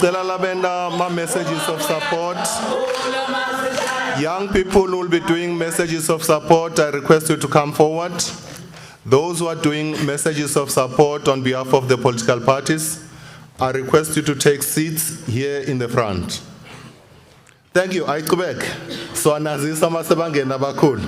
Ngicela labenda messages of support. Young people who will be doing messages of support, I request you to come forward. Those who are doing messages of support on behalf of the political parties, I request you to take seats here in the front. Thank you. I go back. So anazisa masebangena bakhulu.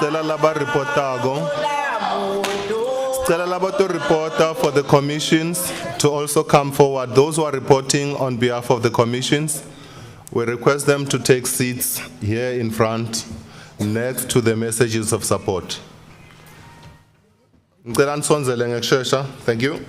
Stella laba reportago. Stella laba to reporter for the commissions to also come forward. Those who are reporting on behalf of the commissions, we request them to take seats here in front next to the messages of support. Thank you.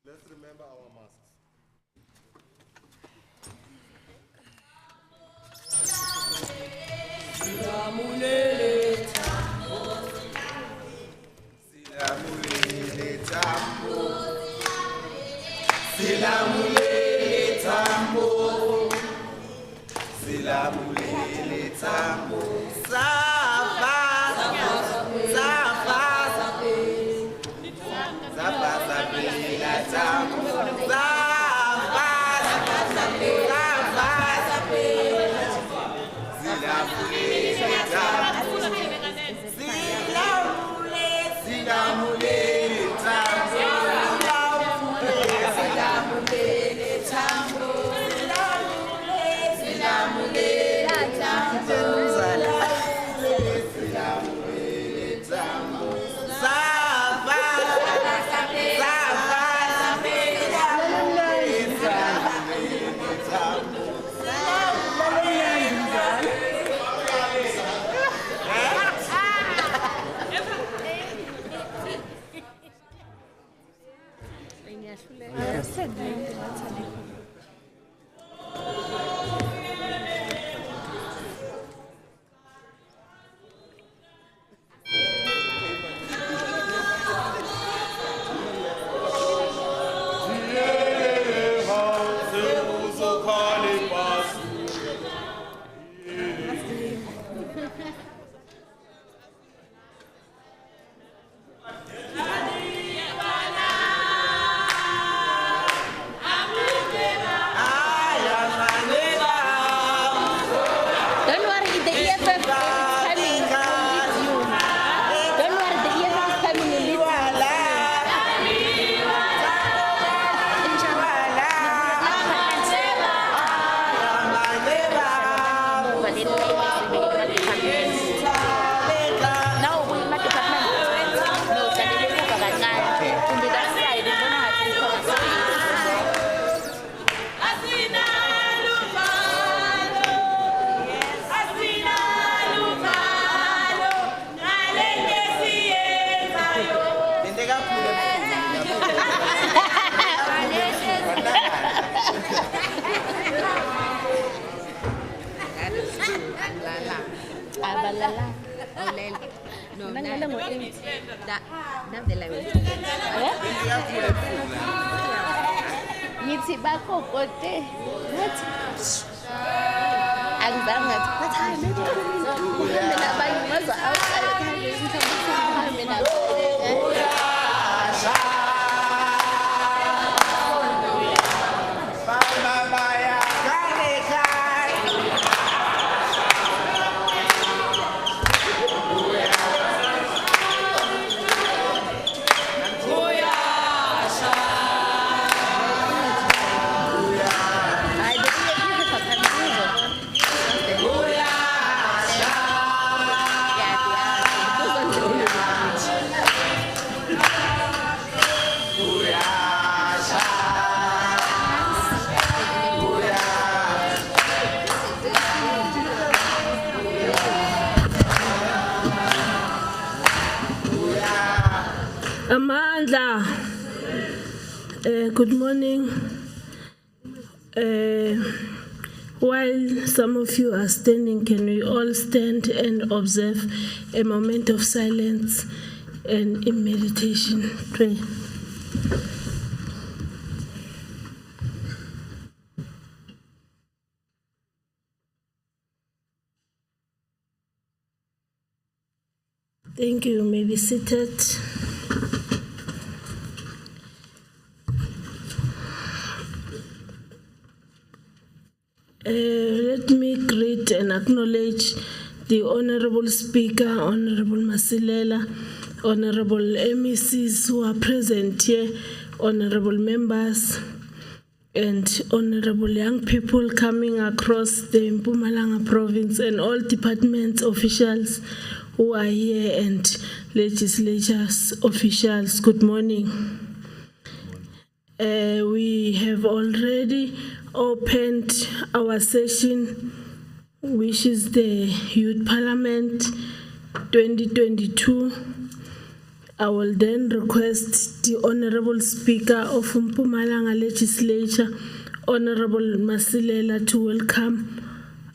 Let's remember our masks. Amandla, good morning. While some of you are standing, can we all stand and observe a moment of silence and in meditation? Pray. Thank you. You may be seated. greet and acknowledge the Honorable Speaker, Honorable Masilela, Honorable MECs who are present here, Honorable members, and honorable young people coming across the Mpumalanga province, and all departments officials who are here, and legislatures officials. Good morning. We have already opened our session, which is the Youth Parliament 2022. I will then request the Honorable Speaker of Mpumalanga Legislature, Honorable Masilela, to welcome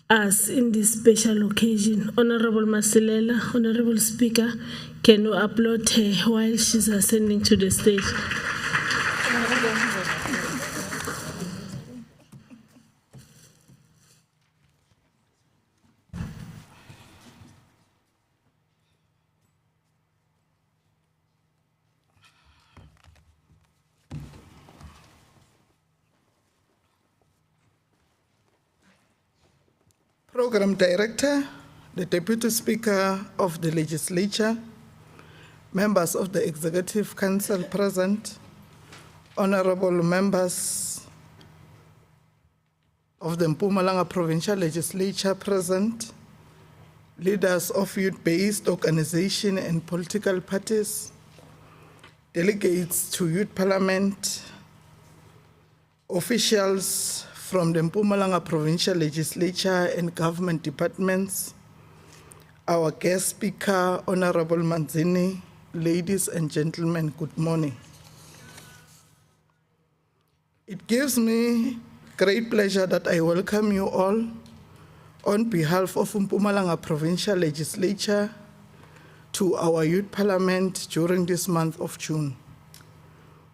us in this special occasion. Honorable Masilela, Honorable Speaker, can you applaud her while she's ascending to the stage? Program Director, the Deputy Speaker of the Legislature, members of the Executive Council present, honorable members of the Mpumalanga Provincial Legislature present, leaders of youth-based organizations and political parties, delegates to Youth Parliament, officials from the Mpumalanga Provincial Legislature and government departments, our guest speaker, Honorable Manzini, ladies and gentlemen, good morning. It gives me great pleasure that I welcome you all on behalf of Mpumalanga Provincial Legislature to our Youth Parliament during this month of June,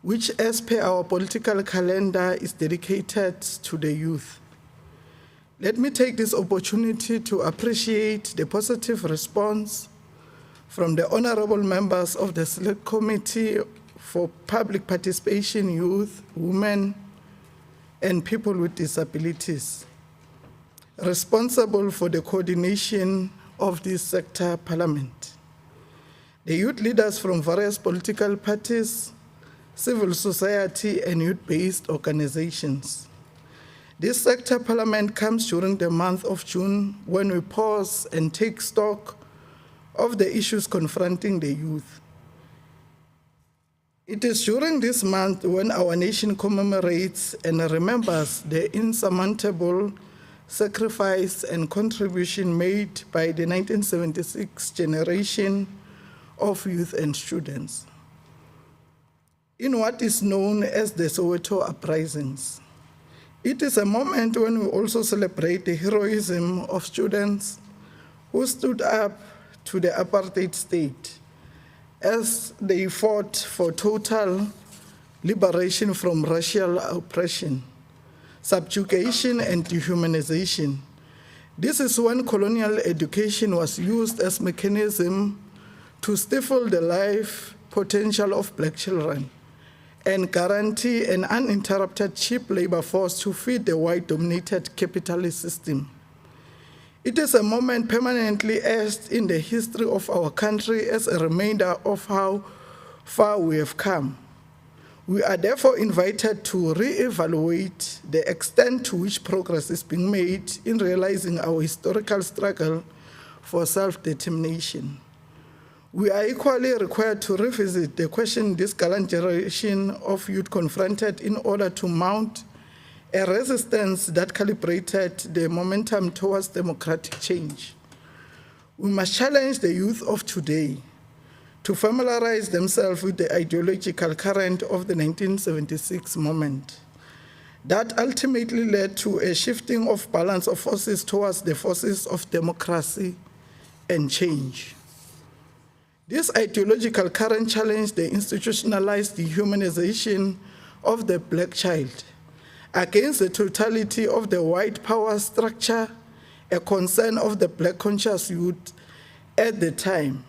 which, as per our political calendar, is dedicated to the youth. Let me take this opportunity to appreciate the positive response from the honorable members of the Select Committee for Public Participation, Youth, Women, and People with Disabilities, responsible for the coordination of this sector parliament. The youth leaders from various political parties, civil society, and youth-based organizations. This sector parliament comes during the month of June, when we pause and take stock of the issues confronting the youth. It is during this month when our nation commemorates and remembers the insurmountable sacrifice and contribution made by the 1976 generation of youth and students in what is known as the Soweto Uprisings. It is a moment when we also celebrate the heroism of students who stood up to the apartheid state as they fought for total liberation from racial oppression, subjugation, and dehumanization. This is when colonial education was used as a mechanism to stifle the life potential of black children and guarantee an uninterrupted cheap labor force to feed the white-dominated capitalist system. It is a moment permanently etched in the history of our country as a reminder of how far we have come. We are therefore invited to re-evaluate the extent to which progress is being made in realizing our historical struggle for self-determination. We are equally required to revisit the question this gallant generation of youth confronted in order to mount a resistance that calibrated the momentum towards democratic change. We must challenge the youth of today to familiarize themselves with the ideological current of the 1976 moment that ultimately led to a shifting of balance of forces towards the forces of democracy and change. This ideological current challenged the institutionalized dehumanization of the black child against the totality of the white power structure, a concern of the black conscious youth at the time.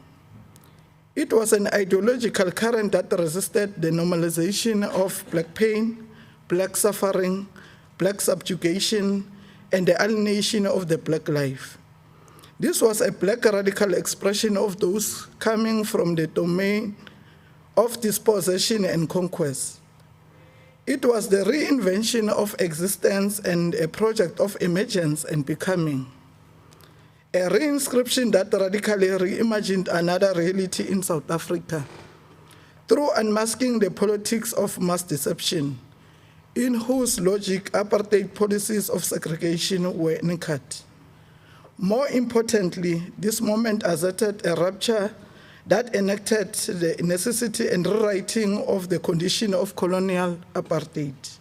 It was an ideological current that resisted the normalization of black pain, black suffering, black subjugation, and the alienation of the black life. This was a black radical expression of those coming from the domain of dispossession and conquest. It was the reinvention of existence and a project of emergence and becoming. A reinscription that radically reimagined another reality in South Africa through unmasking the politics of mass deception, in whose logic apartheid policies of segregation were anchored. More importantly, this moment asserted a rupture that enacted the necessity and rewriting of the condition of colonial apartheid,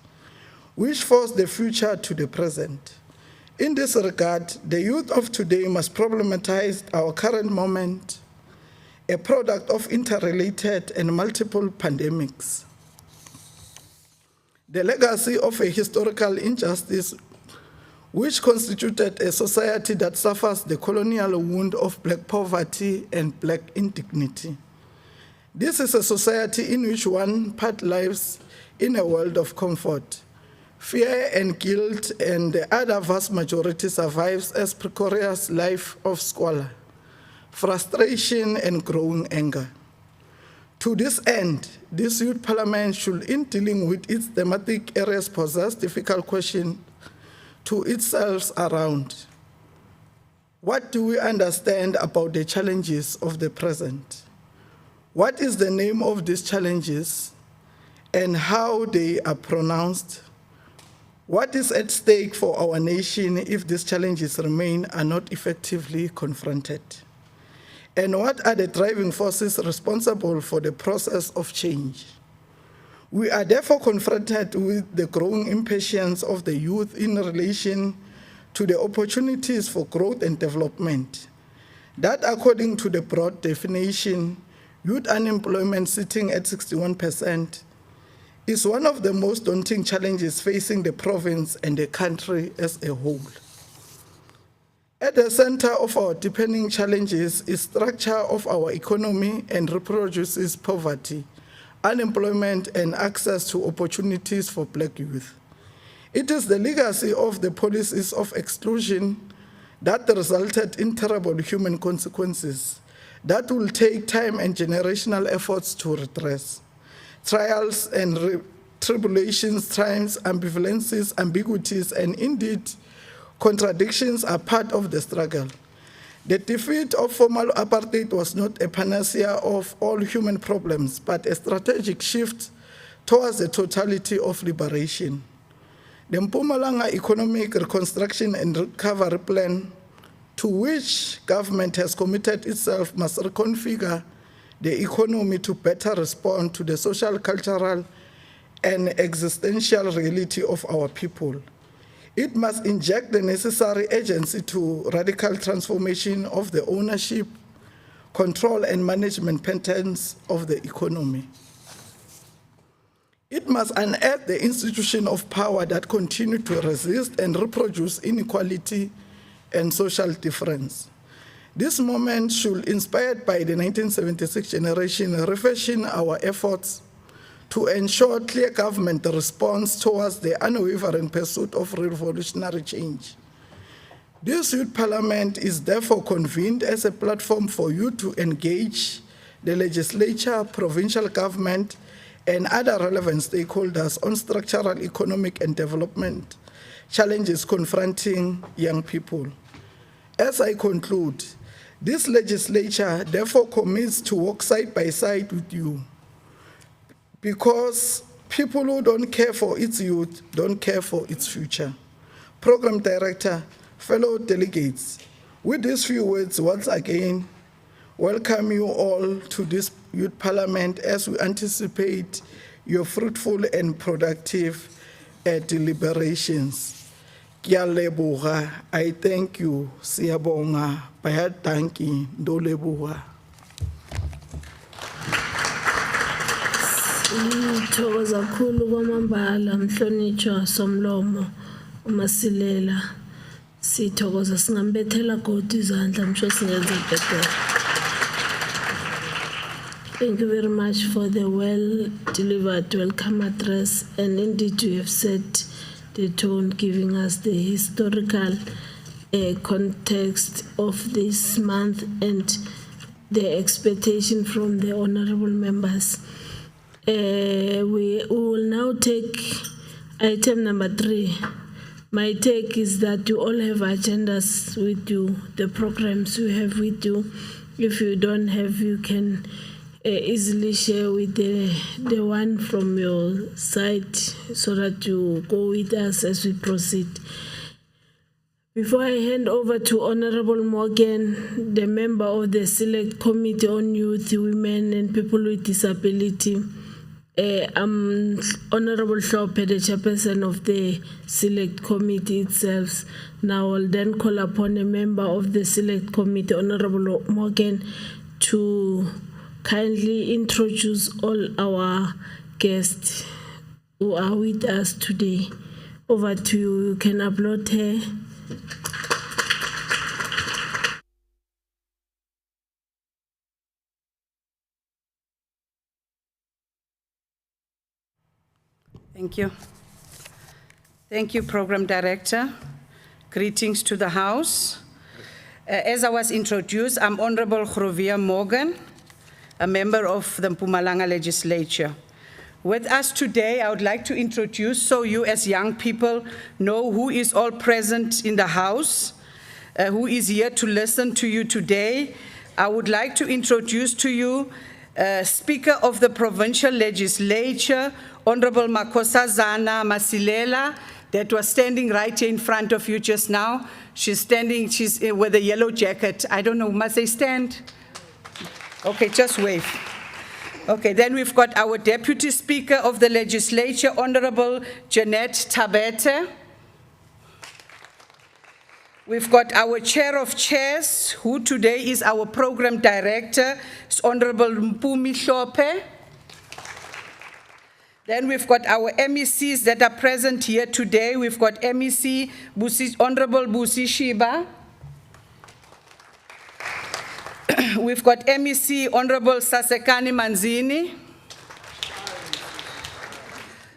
which forced the future to the present. In this regard, the youth of today must problematize our current moment, a product of interrelated and multiple pandemics. The legacy of a historical injustice which constituted a society that suffers the colonial wound of black poverty and black indignity. This is a society in which one part lives in a world of comfort, fear and guilt, and the other vast majority survives as precarious life of squalor, frustration, and growing anger. To this end, this youth parliament should, in dealing with its thematic areas, possess difficult questions to itself around. What do we understand about the challenges of the present? What is the name of these challenges and how they are pronounced? What is at stake for our nation if these challenges remain are not effectively confronted? And what are the driving forces responsible for the process of change? We are therefore confronted with the growing impatience of the youth in relation to the opportunities for growth and development. That, according to the broad definition, youth unemployment sitting at 61%, is one of the most daunting challenges facing the province and the country as a whole. At the center of our deepening challenges is structure of our economy and reproduces poverty, unemployment, and access to opportunities for black youth. It is the legacy of the policies of exclusion that resulted in terrible human consequences that will take time and generational efforts to redress. Trials and tribulations, triumphs, ambivalences, ambiguities, and indeed contradictions are part of the struggle. The defeat of formal apartheid was not a panacea of all human problems, but a strategic shift towards the totality of liberation. The Malanga Economic Reconstruction and Recovery Plan, to which government has committed itself, must reconfigure the economy to better respond to the social, cultural, and existential reality of our people. It must inject the necessary agency to radical transformation of the ownership, control, and management patterns of the economy. It must unearth the institution of power that continue to resist and reproduce inequality and social difference. This moment should, inspired by the 1976 generation, refashion our efforts to ensure clear government response towards the unwavering pursuit of revolutionary change. This youth parliament is therefore convened as a platform for you to engage the legislature, provincial government, and other relevant stakeholders on structural, economic, and development challenges confronting young people. As I conclude, this legislature therefore commits to work side by side with you, because people who don't care for its youth don't care for its future. Program Director, fellow delegates, with these few words, once again, welcome you all to this youth parliament as we anticipate your fruitful and productive deliberations. Kia leboga, I thank you, siyabonga, bayadanki, ndo leboga. Thokoza kakhulu kwamambala Mhlonitshwa Somlomo uMasilela. Sithokoza singambethela godi izandla msho singenza bhetere. Thank you very much for the well-delivered welcome address, and indeed you have said the tone, giving us the historical context of this month and the expectation from the honorable members. We will now take item number 3. My take is that you all have agendas with you, the programs you have with you. If you don't have, you can easily share with the one from your side so that you go with us as we proceed. Before I hand over to Honorable Morgan, the member of the Select Committee on Youth, Women and People with Disability, I'm Honorable Hlophe, the chairperson of the Select Committee itself. Now I'll then call upon a member of the Select Committee, Honorable Morgan, to kindly introduce all our guests who are with us today. Over to you. You can upload her. Thank you. Thank you, Program Director. Greetings to the House. As I was introduced, I'm Honorable Groovia Morgan, a member of the Mpumalanga Legislature. With us today, I would like to introduce, so you as young people know who is all present in the House, who is here to listen to you today. I would like to introduce to you Speaker of the Provincial Legislature, Honorable Makosazana Masilela, that was standing right here in front of you just now. She's with a yellow jacket. I don't know, must they stand? Okay, just wave. Okay, then we've got our Deputy Speaker of the Legislature, Honorable Jeanette Tabete. We've got our Chair of Chairs, who today is our Program Director, Honorable Mpumi Hlophe. Then we've got our MECs that are present here today. We've got MEC Honorable Busi Shiba. We've got MEC Honorable Sasekani Manzini.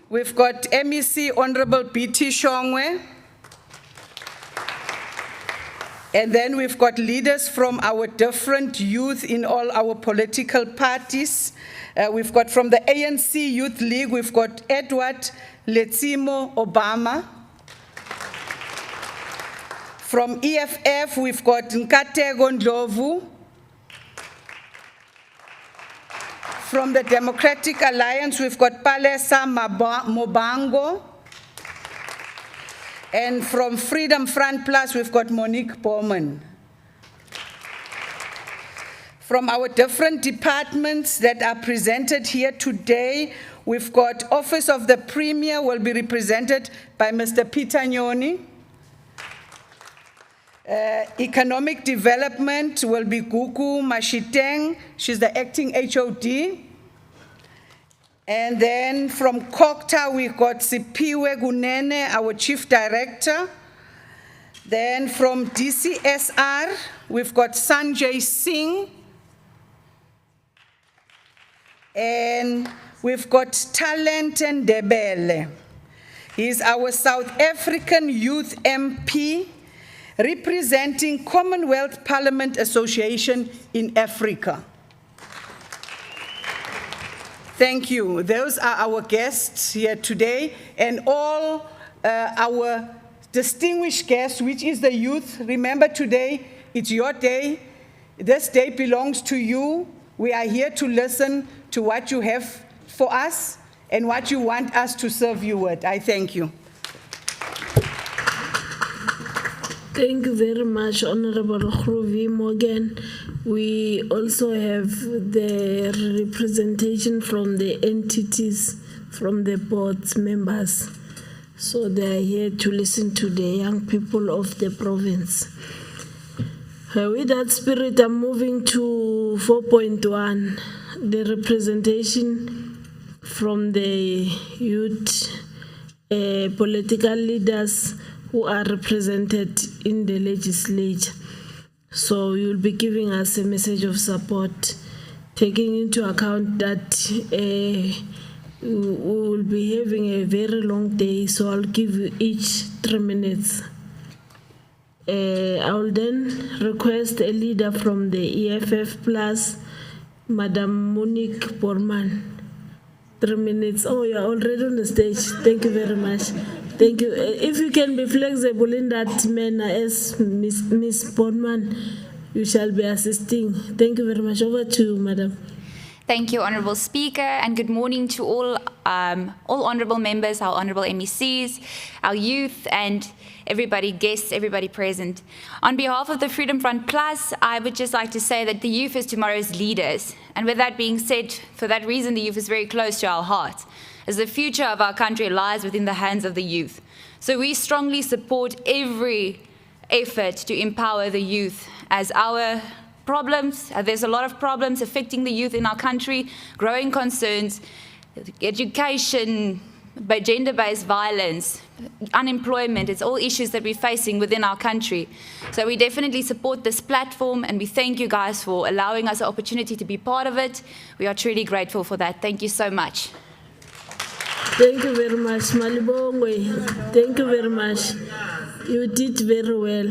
We've got MEC Honorable BT Shongwe. And then we've got leaders from our different youth in all our political parties. We've got from the ANC Youth League, we've got Edward Letsimo Obama. From EFF, we've got Nkatego Ndlovu. From the Democratic Alliance, we've got Palesa Mobango. And from Freedom Front Plus, we've got Monique Bowman. From our different departments that are presented here today, we've got Office of the Premier will be represented by Mr. Peter Nyoni. Economic Development will be Gugu Mashiteng. She's the acting HOD. And then from COCTA, we've got Sipiwe Gunene, our Chief Director. Then from DCSR, we've got Sanjay Singh. And we've got Talent and Debele. He's our South African Youth MP, representing Commonwealth Parliament Association in Africa. Thank you. Those are our guests here today, and all our distinguished guests, which is the youth. Remember today, it's your day. This day belongs to you. We are here to listen to what you have for us and what you want us to serve you with. I thank you. Thank you very much, Honorable Groovia Morgan. We also have the representation from the entities, from the board's members. So they are here to listen to the young people of the province. With that spirit, I'm moving to 4.1, the representation from the youth political leaders who are represented in the legislature. So you'll be giving us a message of support, taking into account that We will be having a very long day, so I'll give you each 3 minutes. I will then request a leader from the EFF Plus, Madam Monique Borman. 3 minutes. Oh, you're already on the stage. Thank you very much. Thank you. If you can be flexible in that manner as Miss Borman, you shall be assisting. Thank you very much. Over to you, Madam. Thank you, Honourable Speaker, and good morning to all honourable members, our honourable MECs, our youth, and everybody, guests, everybody present. On behalf of the Freedom Front Plus, I would just like to say that the youth is tomorrow's leaders. And with that being said, for that reason, the youth is very close to our heart, as the future of our country lies within the hands of the youth. So we strongly support every effort to empower the youth, as our problems, there's a lot of problems affecting the youth in our country, growing concerns, education, gender-based violence, unemployment, it's all issues that we're facing within our country. So we definitely support this platform, and we thank you guys for allowing us the opportunity to be part of it. We are truly grateful for that. Thank you so much. Thank you very much, Malibongwe. Thank you very much. You did very well.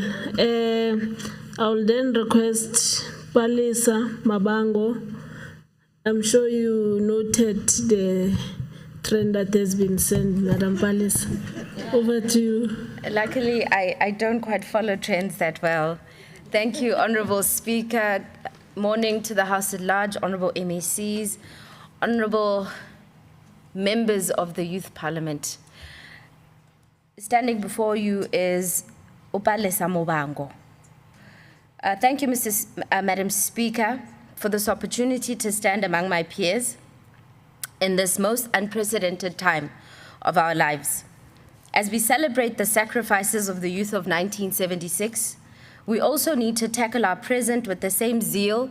I will then request Palisa Mabango. I'm sure you noted the trend that has been sent, Madam Palisa. Over to you. Luckily, I don't quite follow trends that well. Thank you, Honourable Speaker. Morning to the House at large, Honourable MECs, Honourable members of the Youth Parliament. Standing before you is Upalesa Mobango. Thank you, Madam Speaker, for this opportunity to stand among my peers in this most unprecedented time of our lives. As we celebrate the sacrifices of the youth of 1976, we also need to tackle our present with the same zeal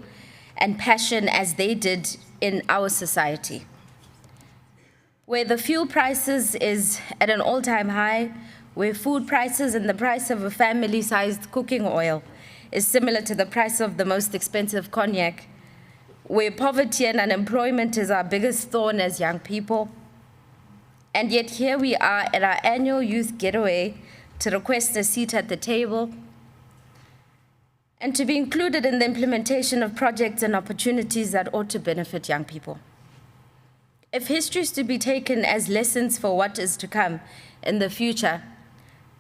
and passion as they did in our society. Where the fuel prices is at an all-time high, where food prices and the price of a family-sized cooking oil is similar to the price of the most expensive cognac, where poverty and unemployment is our biggest thorn as young people. And yet here we are at our annual youth getaway to request a seat at the table and to be included in the implementation of projects and opportunities that ought to benefit young people. If history is to be taken as lessons for what is to come in the future,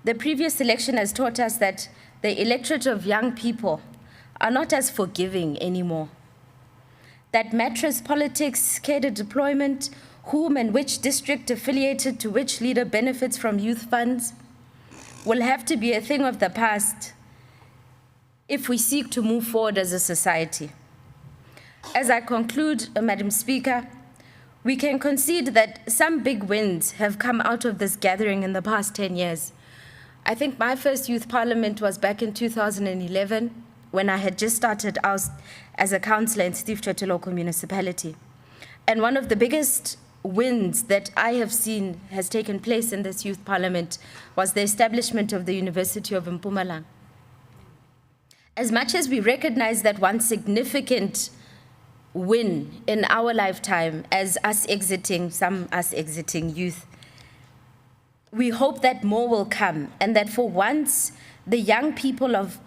the previous election has taught us that the electorate of young people are not as forgiving anymore. That mattress politics, cadre deployment, whom and which district affiliated to which leader benefits from youth funds, will have to be a thing of the past if we seek to move forward as a society. As I conclude, Madam Speaker, we can concede that some big wins have come out of this gathering in the past 10 years. I think my first youth parliament was back in 2011, when I had just started out as a councillor in Steve Tshwete local municipality. And one of the biggest wins that I have seen has taken place in this youth parliament was the establishment of the University of Mpumalanga. As much as we recognize that one significant win in our lifetime as us exiting youth, we hope that more will come, and that for once, the young people of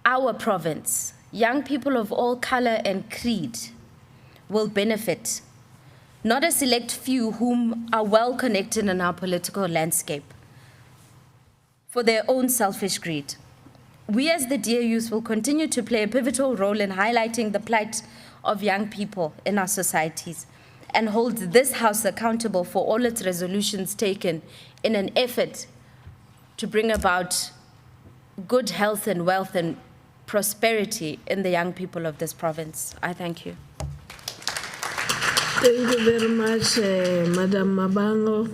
our province, young people of all color and creed, will benefit, not a select few whom are well connected in our political landscape for their own selfish greed. We as the Dear Youth will continue to play a pivotal role in highlighting the plight of young people in our societies and hold this House accountable for all its resolutions taken in an effort to bring about good health and wealth and prosperity in the young people of this province. I thank you. Thank you very much, Madam Mabango.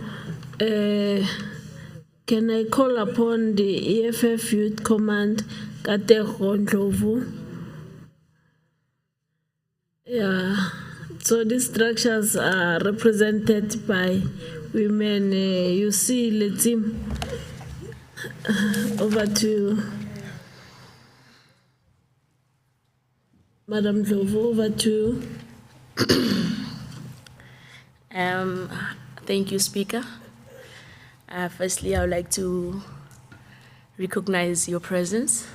Can I call upon the EFF Youth Command, Kateho Ndlovu? Yeah. So these structures are represented by women. You see, Letim, over to you. Madam Ndlovu, over to you. Thank you, Speaker. Firstly, I would like to recognize your presence,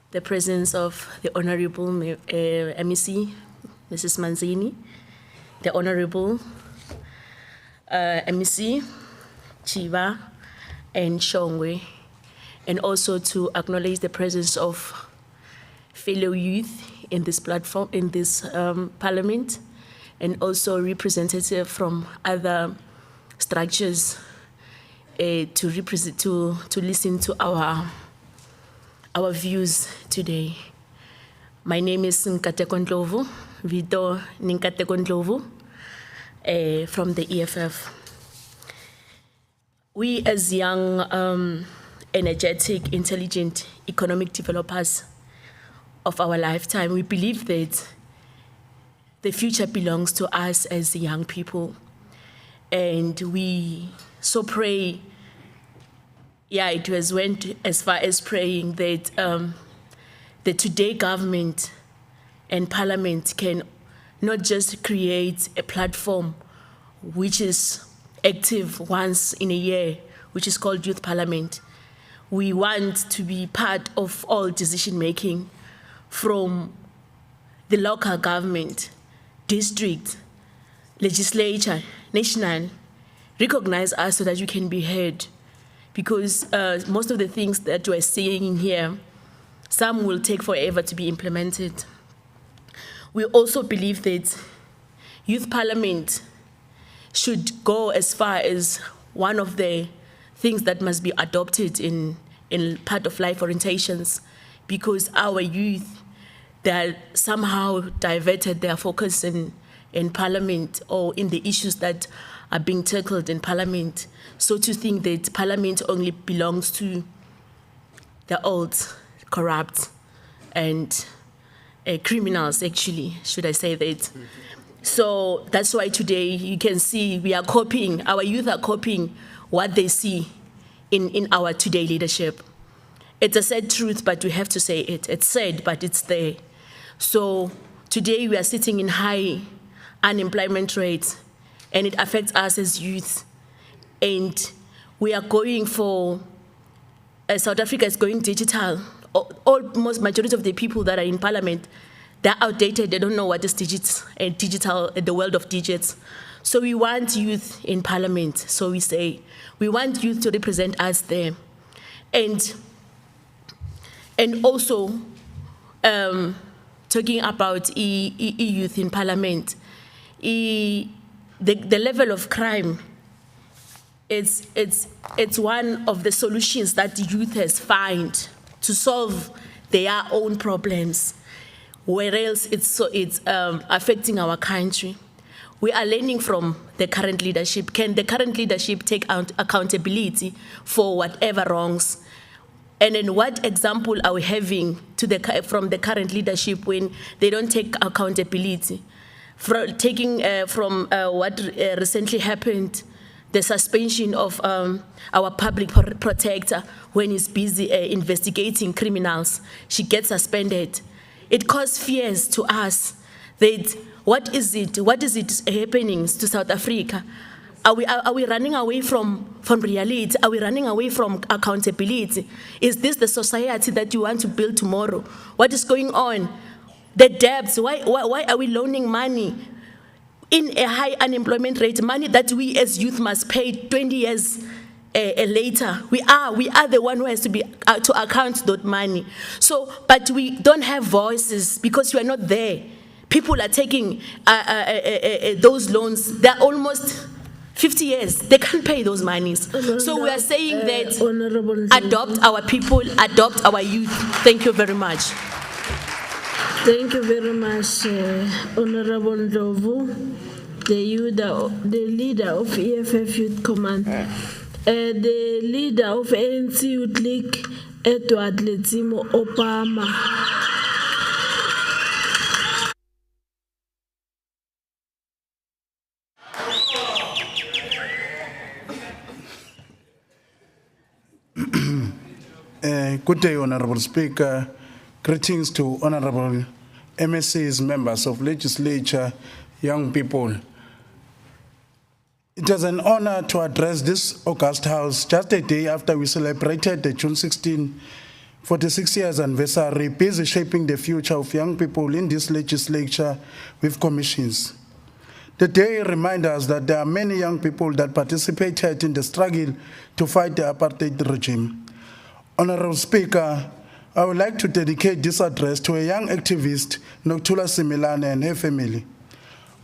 the presence of the Honorable MEC, Mrs. Manzini, the Honorable MEC, Chiva, and Shongwe, and also to acknowledge the presence of fellow youth in this platform, in this parliament, and also representative from other structures to listen to our views today. My name is Nkateko Ndlovu, Vito Nkateko Ndlovu, from the EFF. We as young, energetic, intelligent, economic developers of our lifetime, we believe that the future belongs to us as young people. And we so pray, it went as far as praying that the today government and parliament can not just create a platform which is active once in a year, which is called Youth Parliament. We want to be part of all decision making from the local government, district, legislature, national. Recognize us so that you can be heard. Because most of the things that we're seeing here, some will take forever to be implemented. We also believe that Youth Parliament should go as far as one of the things that must be adopted in part of life orientations, because our youth, they're somehow diverted their focus in Parliament or in the issues that are being tackled in Parliament. So to think that Parliament only belongs to the old, corrupt, and criminals, actually, should I say that. So that's why today you can see we are copying, our youth are copying what they see in our today leadership. It's a sad truth, but we have to say it. It's sad, but it's there. So today we are sitting in high unemployment rates, and it affects us as youth. And we are going for, South Africa is going digital. Almost majority of the people that are in Parliament, they're outdated. They don't know what is digital, the world of digits. So we want youth in Parliament. So we say, we want youth to represent us there. And also, talking about youth in Parliament, the level of crime, it's one of the solutions that youth has found to solve their own problems, whereas it's affecting our country. We are learning from the current leadership. Can the current leadership take accountability for whatever wrongs? And then what example are we having from the current leadership when they don't take accountability? Taking from what recently happened, the suspension of our public protector when he's busy investigating criminals, she gets suspended. It caused fears to us that what is it happening to South Africa? Are we running away from reality? Are we running away from accountability? Is this the society that you want to build tomorrow? What is going on? The debts, why are we loaning money in a high unemployment rate, money that we as youth must pay 20 years later? We are the one who has to be to account that money. So, but we don't have voices because we are not there. People are taking those loans. They're almost 50 years. They can't pay those monies. So we are saying that adopt our people, adopt our youth. Thank you very much. Thank you very much, Honorable Ndlovu, the leader of EFF Youth Command. The leader of ANC Youth League, Edward Letimo Obama. Good day, Honorable Speaker. Greetings to Honorable MSCs, members of legislature, young people. It is an honor to address this august house just a day after we celebrated the June 16, 46 years anniversary, busy shaping the future of young people in this legislature with commissions. The day reminds us that there are many young people that participated in the struggle to fight the apartheid regime. Honorable Speaker, I would like to dedicate this address to a young activist, Nokuthula Simelane, and her family.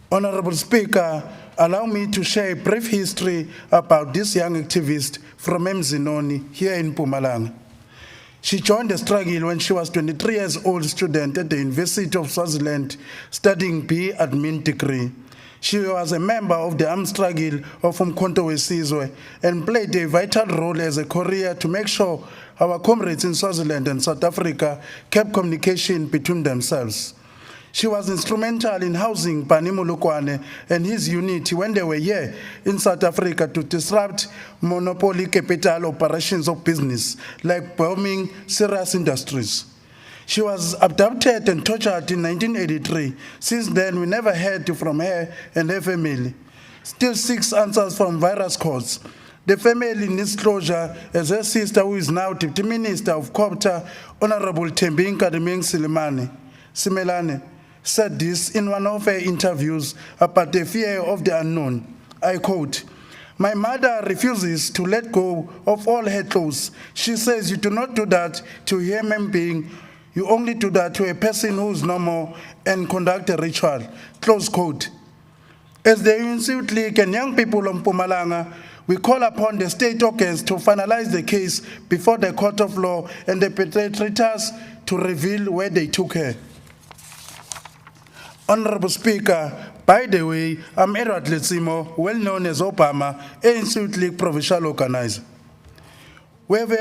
Honorable Speaker, allow me to share a brief history about this young activist from Mzinoni here in Mpumalanga. She joined the struggle when she was 23 years old student at the University of Swaziland studying B Admin degree. She was a member of the armed struggle of Umkhonto weSizwe and played a vital role as a courier to make sure our comrades in Swaziland and South Africa kept communication between themselves. She was instrumental in housing Pani Molokwane and his unit when they were here in South Africa to disrupt monopoly capital operations of business like booming serious industries. She was abducted and tortured in 1983. Since then, we never heard from her and her family. Still seeks answers from various courts. The family needs closure as her sister, who is now Deputy Minister of Copter, Honorable Thembinka Simelane, said this in one of her interviews about the fear of the unknown. I quote, "My mother refuses to let go of all her clothes. She says you do not do that to a human being. You only do that to a person who is normal and conduct a ritual." Close quote. As the Unemployed League and young people of Mpumalanga, we call upon the state organs to finalize the case before the court of law and the perpetrators to reveal where they took her. Honorable Speaker, by the way, I'm Edward Letsimo, well known as Obama, Unemployed League provincial organizer. We have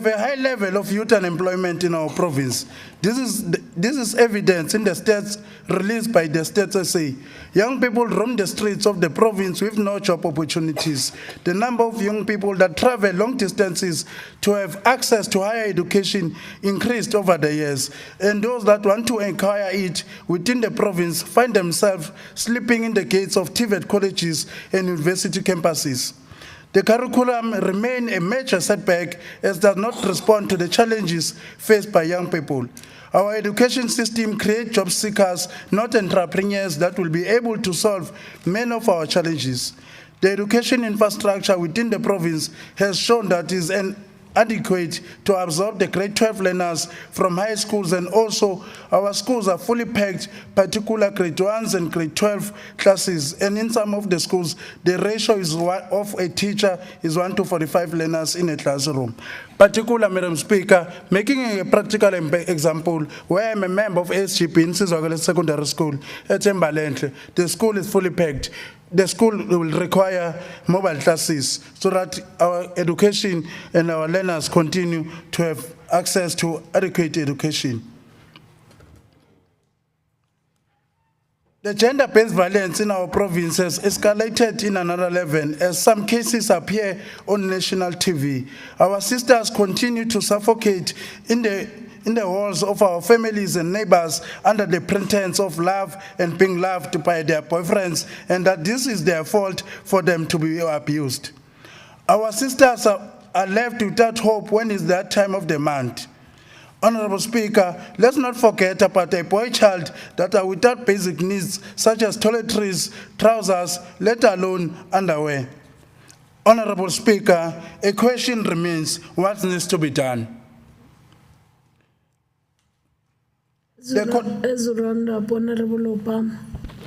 a high level of youth unemployment in our province. This is evidence in the stats released by the Stats SA. Young people roam the streets of the province with no job opportunities. The number of young people that travel long distances to have access to higher education increased over the years. And those that want to acquire it within the province find themselves sleeping in the gates of TVET colleges and university campuses. The curriculum remains a major setback as it does not respond to the challenges faced by young people. Our education system creates job seekers, not entrepreneurs that will be able to solve many of our challenges. The education infrastructure within the province has shown that it is inadequate to absorb the grade 12 learners from high schools, and also our schools are fully packed, particularly grade 1s and grade 12 classes, and in some of the schools the ratio of a teacher is 1 to 45 learners in a classroom. Particularly, Madam Speaker, making a practical example, where I'm a member of SGP in Sizwakale Secondary School at Mbalenhle, the school is fully packed. The school will require mobile classes so that our education and our learners continue to have access to adequate education. The gender-based violence in our province has escalated in another level as some cases appear on national TV. Our sisters continue to suffocate in the halls of our families and neighbors under the pretense of love and being loved by their boyfriends, and that this is their fault for them to be abused. Our sisters are left without hope when it's that time of the month. Honorable Speaker, let's not forget about a boy child that are without basic needs such as toiletries, trousers, let alone underwear. Honorable Speaker, a question remains: what needs to be done? As a roundup, Honorable Obama.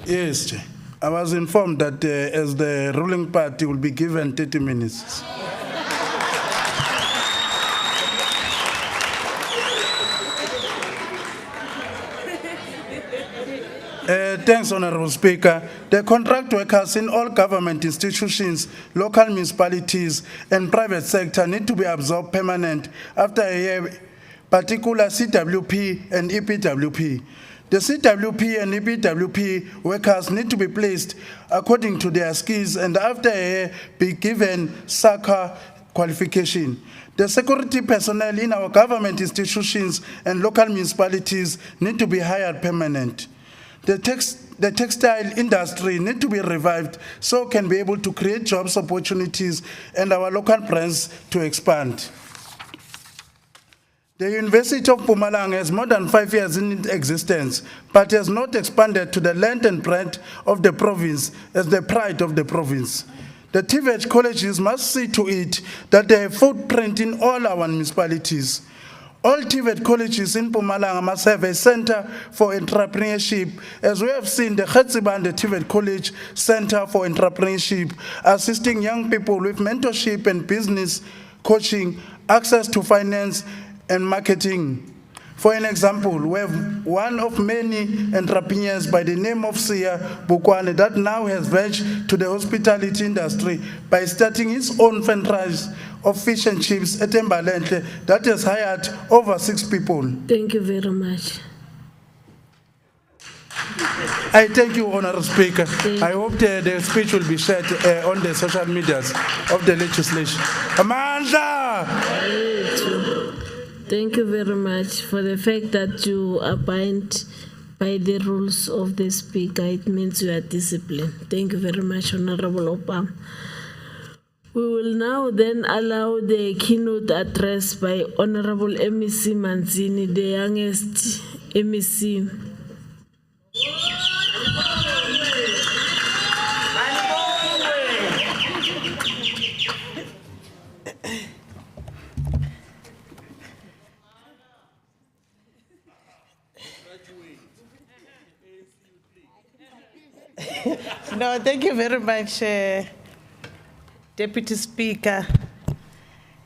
Yes, Chair. I was informed that as the ruling party will be given 30 minutes. Thanks, Honorable Speaker. The contract workers in all government institutions, local municipalities, and private sector need to be absorbed permanent after a year, particularly CWP and EPWP. The CWP and EPWP workers need to be placed according to their skills and after a year be given SACA qualification. The security personnel in our government institutions and local municipalities need to be hired permanent. The textile industry need to be revived so can be able to create jobs opportunities and our local brands to expand. The University of Mpumalanga has more than 5 years in existence, but has not expanded to the length and breadth of the province as the pride of the province. The TVET colleges must see to it that they have footprint in all our municipalities. All TVET colleges in Mpumalanga must have a center for entrepreneurship, as we have seen the Khatsibande TVET College Center for Entrepreneurship, assisting young people with mentorship and business coaching, access to finance, and marketing. For an example, we have one of many entrepreneurs by the name of Sia Bukwane that now has verged to the hospitality industry by starting his own franchise of fish and chips at Mbalenhle that has hired over 6 people. Thank you very much. I thank you, Honourable Speaker. I hope the speech will be shared on the social medias of the legislation. Amanda! Thank you very much for the fact that you abide by the rules of the speaker. It means you are disciplined. Thank you very much, Honorable Opam. We will now then allow the keynote address by Honorable MEC Manzini, the youngest MEC. No, thank you very much, Deputy Speaker.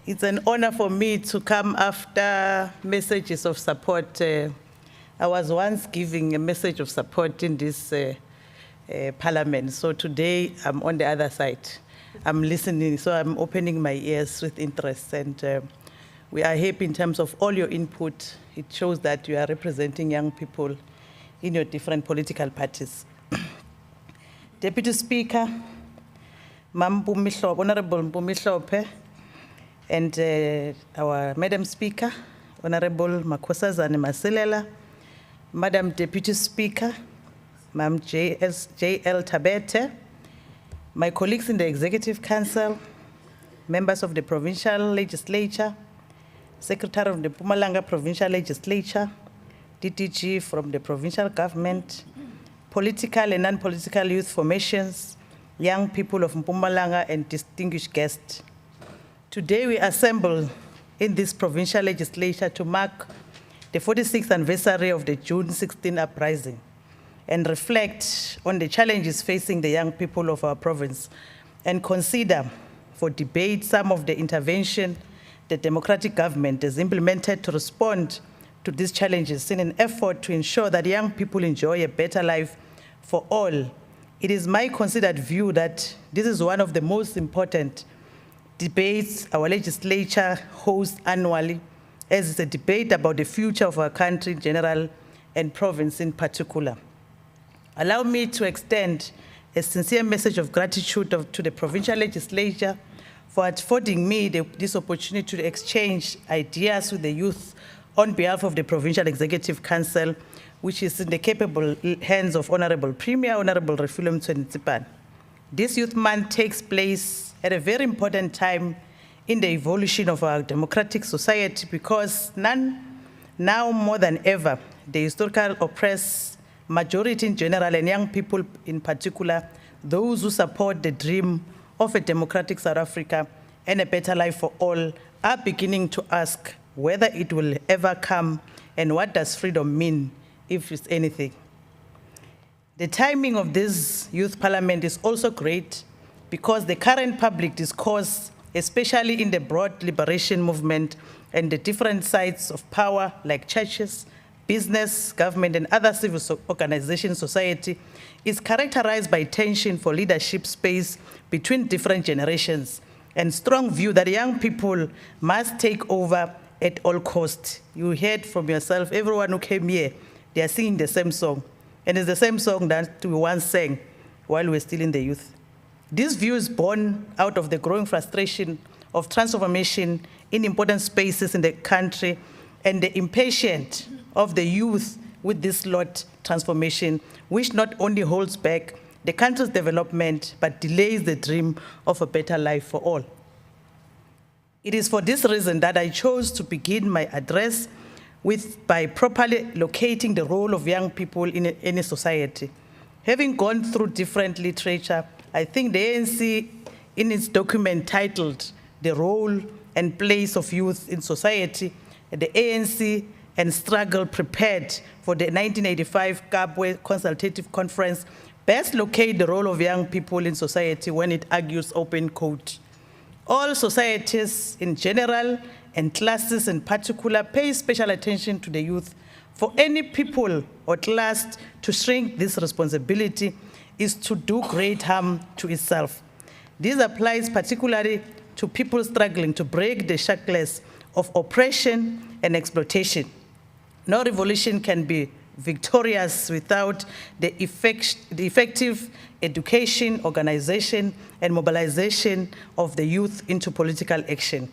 It's an honor for me to come after messages of support. I was once giving a message of support in this parliament, so today I'm on the other side. I'm listening, so I'm opening my ears with interest, and we are happy in terms of all your input. It shows that you are representing young people in your different political parties. Deputy Speaker, Honorable Mpumi, and our Madam Speaker, Honorable Makhosazane Masilela, Madam Deputy Speaker, Ma'am J.L. Tabete, my colleagues in the Executive Council, members of the Provincial Legislature, Secretary of the Mpumalanga Provincial Legislature, DTG from the Provincial Government, political and non-political youth formations, young people of Mpumalanga, and distinguished guests. Today we assemble in this provincial legislature to mark the 46th anniversary of the June 16 uprising and reflect on the challenges facing the young people of our province and consider for debate some of the intervention the democratic government has implemented to respond to these challenges in an effort to ensure that young people enjoy a better life for all. It is my considered view that this is one of the most important debates our legislature hosts annually, as it's a debate about the future of our country in general and province in particular. Allow me to extend a sincere message of gratitude to the provincial legislature for affording me this opportunity to exchange ideas with the youth on behalf of the Provincial Executive Council, which is in the capable hands of Honorable Premier, Honorable Refilom Tswenitsipan. This Youth Month takes place at a very important time in the evolution of our democratic society because now more than ever, the historical oppressed majority in general and young people in particular, those who support the dream of a democratic South Africa and a better life for all, are beginning to ask whether it will ever come and what does freedom mean, if it's anything. The timing of this youth parliament is also great because the current public discourse, especially in the broad liberation movement and the different sides of power like churches, business, government, and other civil organizations, society, is characterized by tension for leadership space between different generations and strong view that young people must take over at all costs. You heard from yourself, everyone who came here, they are singing the same song. And it's the same song that we once sang while we were still in the youth. This view is born out of the growing frustration of transformation in important spaces in the country and the impatience of the youth with this slot transformation, which not only holds back the country's development, but delays the dream of a better life for all. It is for this reason that I chose to begin my address by properly locating the role of young people in any society. Having gone through different literature, I think the ANC, in its document titled The Role and Place of Youth in Society, the ANC and Struggle Prepared for the 1985 Kabwe Consultative Conference, best locate the role of young people in society when it argues, open quote, all societies in general and classes in particular pay special attention to the youth. For any people or class to shrink this responsibility is to do great harm to itself. This applies particularly to people struggling to break the shackles of oppression and exploitation. No revolution can be victorious without the effective education, organization, and mobilization of the youth into political action.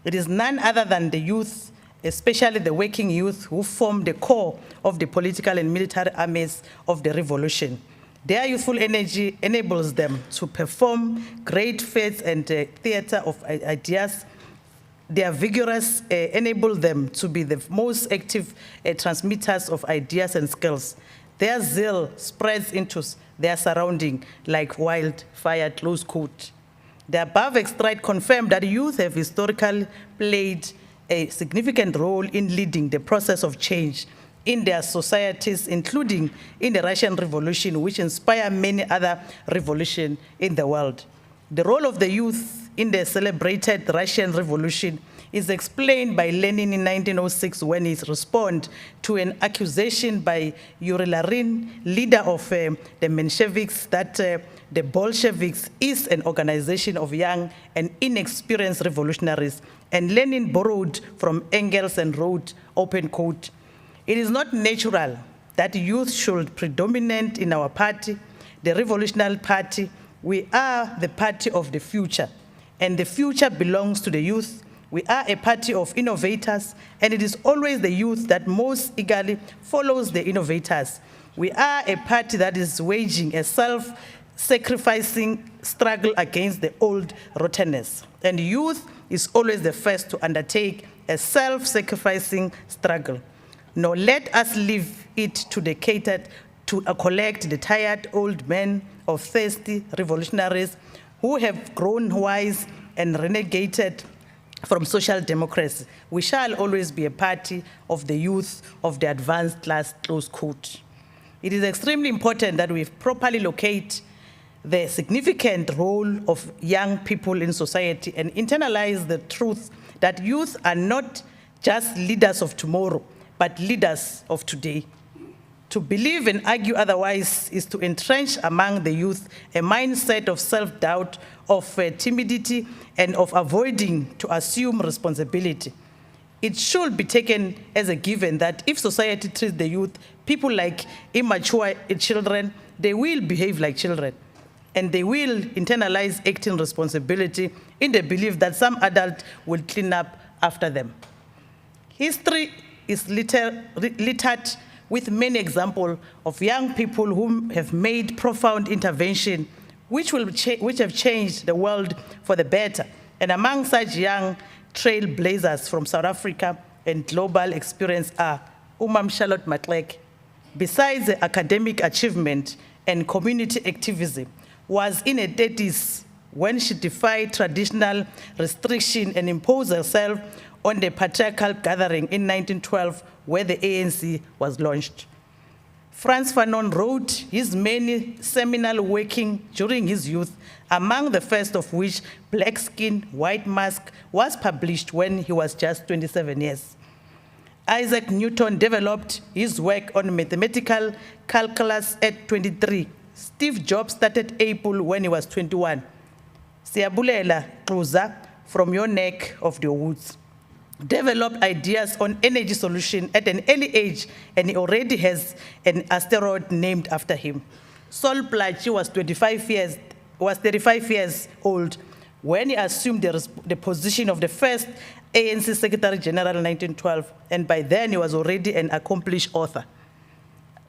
It is none other than the youth, especially the working youth, who form the core of the political and military armies of the revolution. Their youthful energy enables them to perform great feats and theater of ideas. Their vigorous enable them to be the most active transmitters of ideas and skills. Their zeal spreads into their surrounding like wildfire, close quote. The above extract confirm that youth have historically played a significant role in leading the process of change in their societies, including in the Russian Revolution, which inspired many other revolutions in the world. The role of the youth in the celebrated Russian Revolution is explained by Lenin in 1906 when he responded to an accusation by Yuri Larin, leader of the Mensheviks, that the Bolsheviks is an organization of young and inexperienced revolutionaries. And Lenin borrowed from Engels and wrote, open quote, "It is not natural that youth should predominate in our party, the Revolutionary Party. We are the party of the future, and the future belongs to the youth. We are a party of innovators, and it is always the youth that most eagerly follows the innovators. We are a party that is waging a self-sacrificing struggle against the old rottenness, and youth is always the first to undertake a self-sacrificing struggle. Nor let us leave it to the catered to collect the tired old men of thirsty revolutionaries who have grown wise and renegated from social democracy. We shall always be a party of the youth of the advanced class, close quote. It is extremely important that we properly locate the significant role of young people in society and internalize the truth that youth are not just leaders of tomorrow, but leaders of today. To believe and argue otherwise is to entrench among the youth a mindset of self-doubt, of timidity, and of avoiding to assume responsibility. It should be taken as a given that if society treats the youth, people like immature children, they will behave like children, and they will internalize acting responsibility in the belief that some adult will clean up after them. History is littered with many examples of young people who have made profound intervention which have changed the world for the better. And among such young trailblazers from South Africa and global experience are Charlotte Matlek. Besides the academic achievement and community activism, was in her 30s when she defied traditional restriction and imposed herself on the patriarchal gathering in 1912 where the ANC was launched. Frantz Fanon wrote his many seminal working during his youth, among the first of which Black Skin, White Mask was published when he was just 27 years. Isaac Newton developed his work on mathematical calculus at 23. Steve Jobs started Apple when he was 21. Siyabulela Xuza from your neck of the woods developed ideas on energy solution at an early age, and he already has an asteroid named after him. Sol Plaatje was 35 years old when he assumed the position of the first ANC Secretary General in 1912, and by then he was already an accomplished author.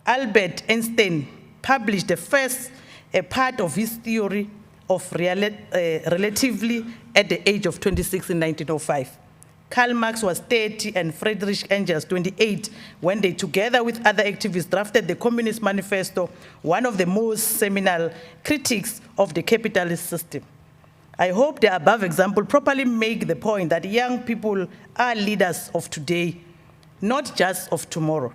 Albert Einstein published the first part of his theory of relatively at the age of 26 in 1905. Karl Marx was 30 and Friedrich Engels 28 when they, together with other activists, drafted the Communist Manifesto, one of the most seminal critiques of the capitalist system. I hope the above example properly make the point that young people are leaders of today, not just of tomorrow.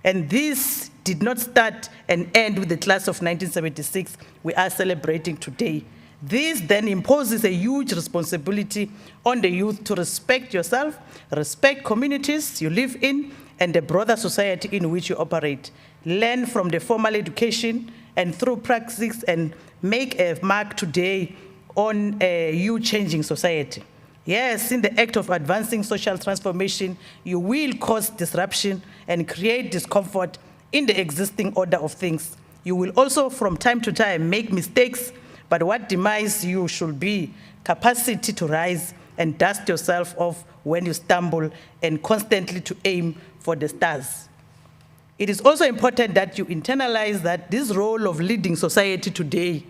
And this did not start and end with the class of 1976 we are celebrating today. This then imposes a huge responsibility on the youth to respect yourself, respect communities you live in, and the broader society in which you operate. Learn from the formal education and through practice and make a mark today on you changing society. Yes, in the act of advancing social transformation, you will cause disruption and create discomfort in the existing order of things. You will also, from time to time, make mistakes, but what demise you should be capacity to rise and dust yourself off when you stumble and constantly to aim for the stars. It is also important that you internalize that this role of leading society today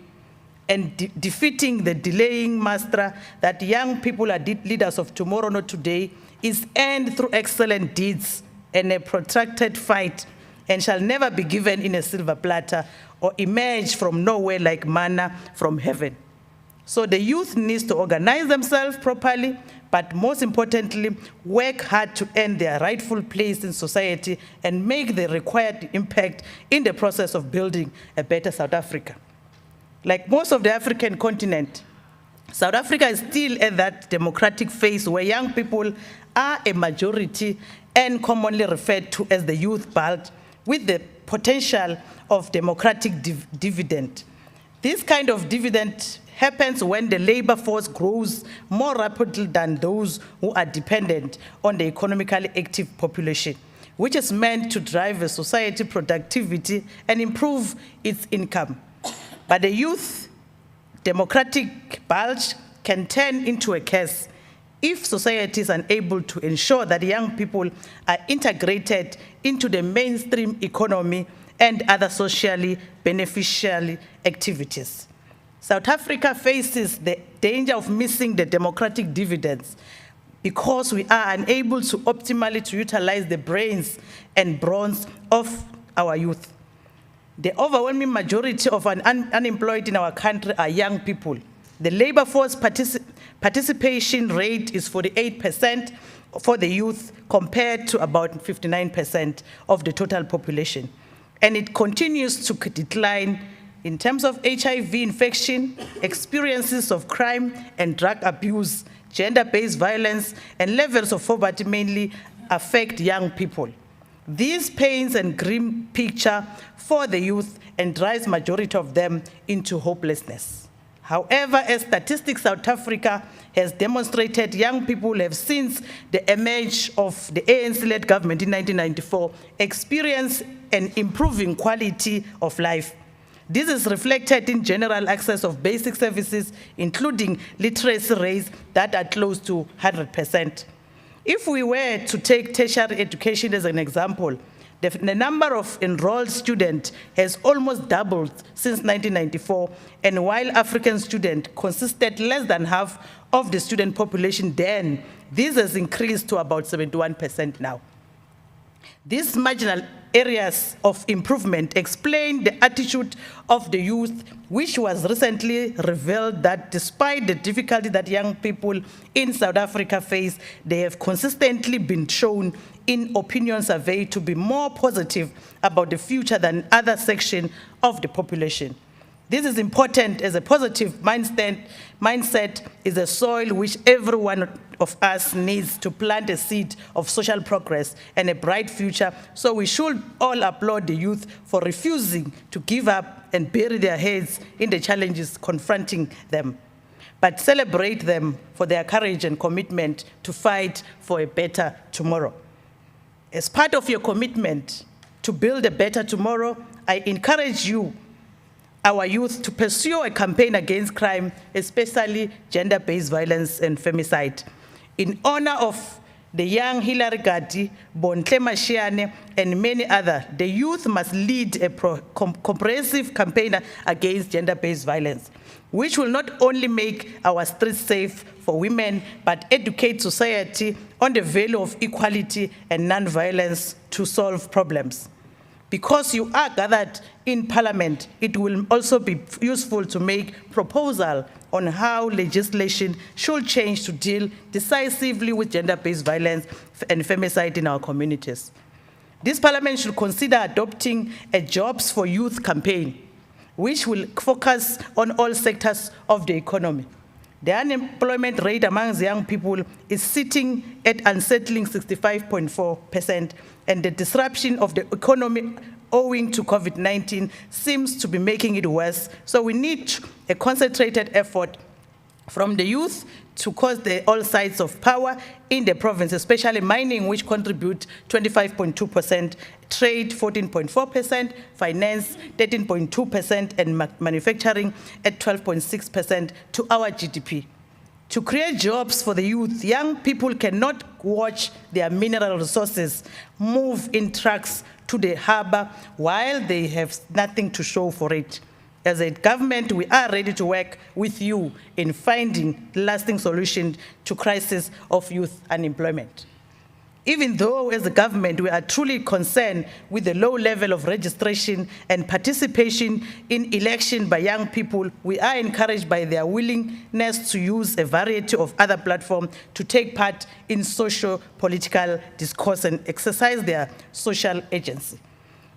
and defeating the delaying master that young people are leaders of tomorrow, not today, is earned through excellent deeds and a protracted fight, and shall never be given in a silver platter or emerge from nowhere like manna from heaven. So the youth needs to organize themselves properly, but most importantly, work hard to earn their rightful place in society and make the required impact in the process of building a better South Africa. Like most of the African continent, South Africa is still at that democratic phase where young people are a majority and commonly referred to as the youth bulge, with the potential of democratic dividend. This kind of dividend happens when the labor force grows more rapidly than those who are dependent on the economically active population, which is meant to drive a society productivity and improve its income. But the youth democratic bulge can turn into a curse if society is unable to ensure that young people are integrated into the mainstream economy and other socially beneficial activities. South Africa faces the danger of missing the democratic dividends because we are unable to optimally to utilize the brains and bronze of our youth. The overwhelming majority of unemployed in our country are young people. The labor force participation rate is 48% for the youth compared to about 59% of the total population. And it continues to decline in terms of HIV infection, experiences of crime and drug abuse, gender-based violence, and levels of poverty mainly affect young people. This paints a grim picture for the youth and drives majority of them into hopelessness. However, as Statistics South Africa has demonstrated, young people have since the emergence of the ANC-led government in 1994 experienced an improving quality of life. This is reflected in general access of basic services, including literacy rates that are close to 100%. If we were to take tertiary education as an example, the number of enrolled students has almost doubled since 1994, and while African students consisted less than half of the student population then, this has increased to about 71% now. These marginal areas of improvement explain the attitude of the youth, which was recently revealed that despite the difficulty that young people in South Africa face, they have consistently been shown in opinion survey to be more positive about the future than other sections of the population. This is important as a positive mindset is a soil which every one of us needs to plant a seed of social progress and a bright future. So we should all applaud the youth for refusing to give up and bury their heads in the challenges confronting them, but celebrate them for their courage and commitment to fight for a better tomorrow. As part of your commitment to build a better tomorrow, I encourage you, our youth, to pursue a campaign against crime, especially gender-based violence and femicide. In honor of the young Hilary Gatti, Bontle Mashiane, and many others, the youth must lead a comprehensive campaign against gender-based violence, which will not only make our streets safe for women, but educate society on the value of equality and non-violence to solve problems. Because you are gathered in Parliament, it will also be useful to make proposals on how legislation should change to deal decisively with gender-based violence and femicide in our communities. This Parliament should consider adopting a Jobs for Youth campaign, which will focus on all sectors of the economy. The unemployment rate among young people is sitting at unsettling 65.4%, and the disruption of the economy owing to COVID-19 seems to be making it worse. So we need a concentrated effort from the youth to cause all sides of power in the province, especially mining, which contribute 25.2%, trade 14.4%, finance 13.2%, and manufacturing at 12.6% to our GDP. To create jobs for the youth, young people cannot watch their mineral resources move in trucks to the harbor while they have nothing to show for it. As a government, we are ready to work with you in finding lasting solutions to crisis of youth unemployment. Even though, as a government, we are truly concerned with the low level of registration and participation in election by young people, we are encouraged by their willingness to use a variety of other platforms to take part in socio-political discourse and exercise their social agency.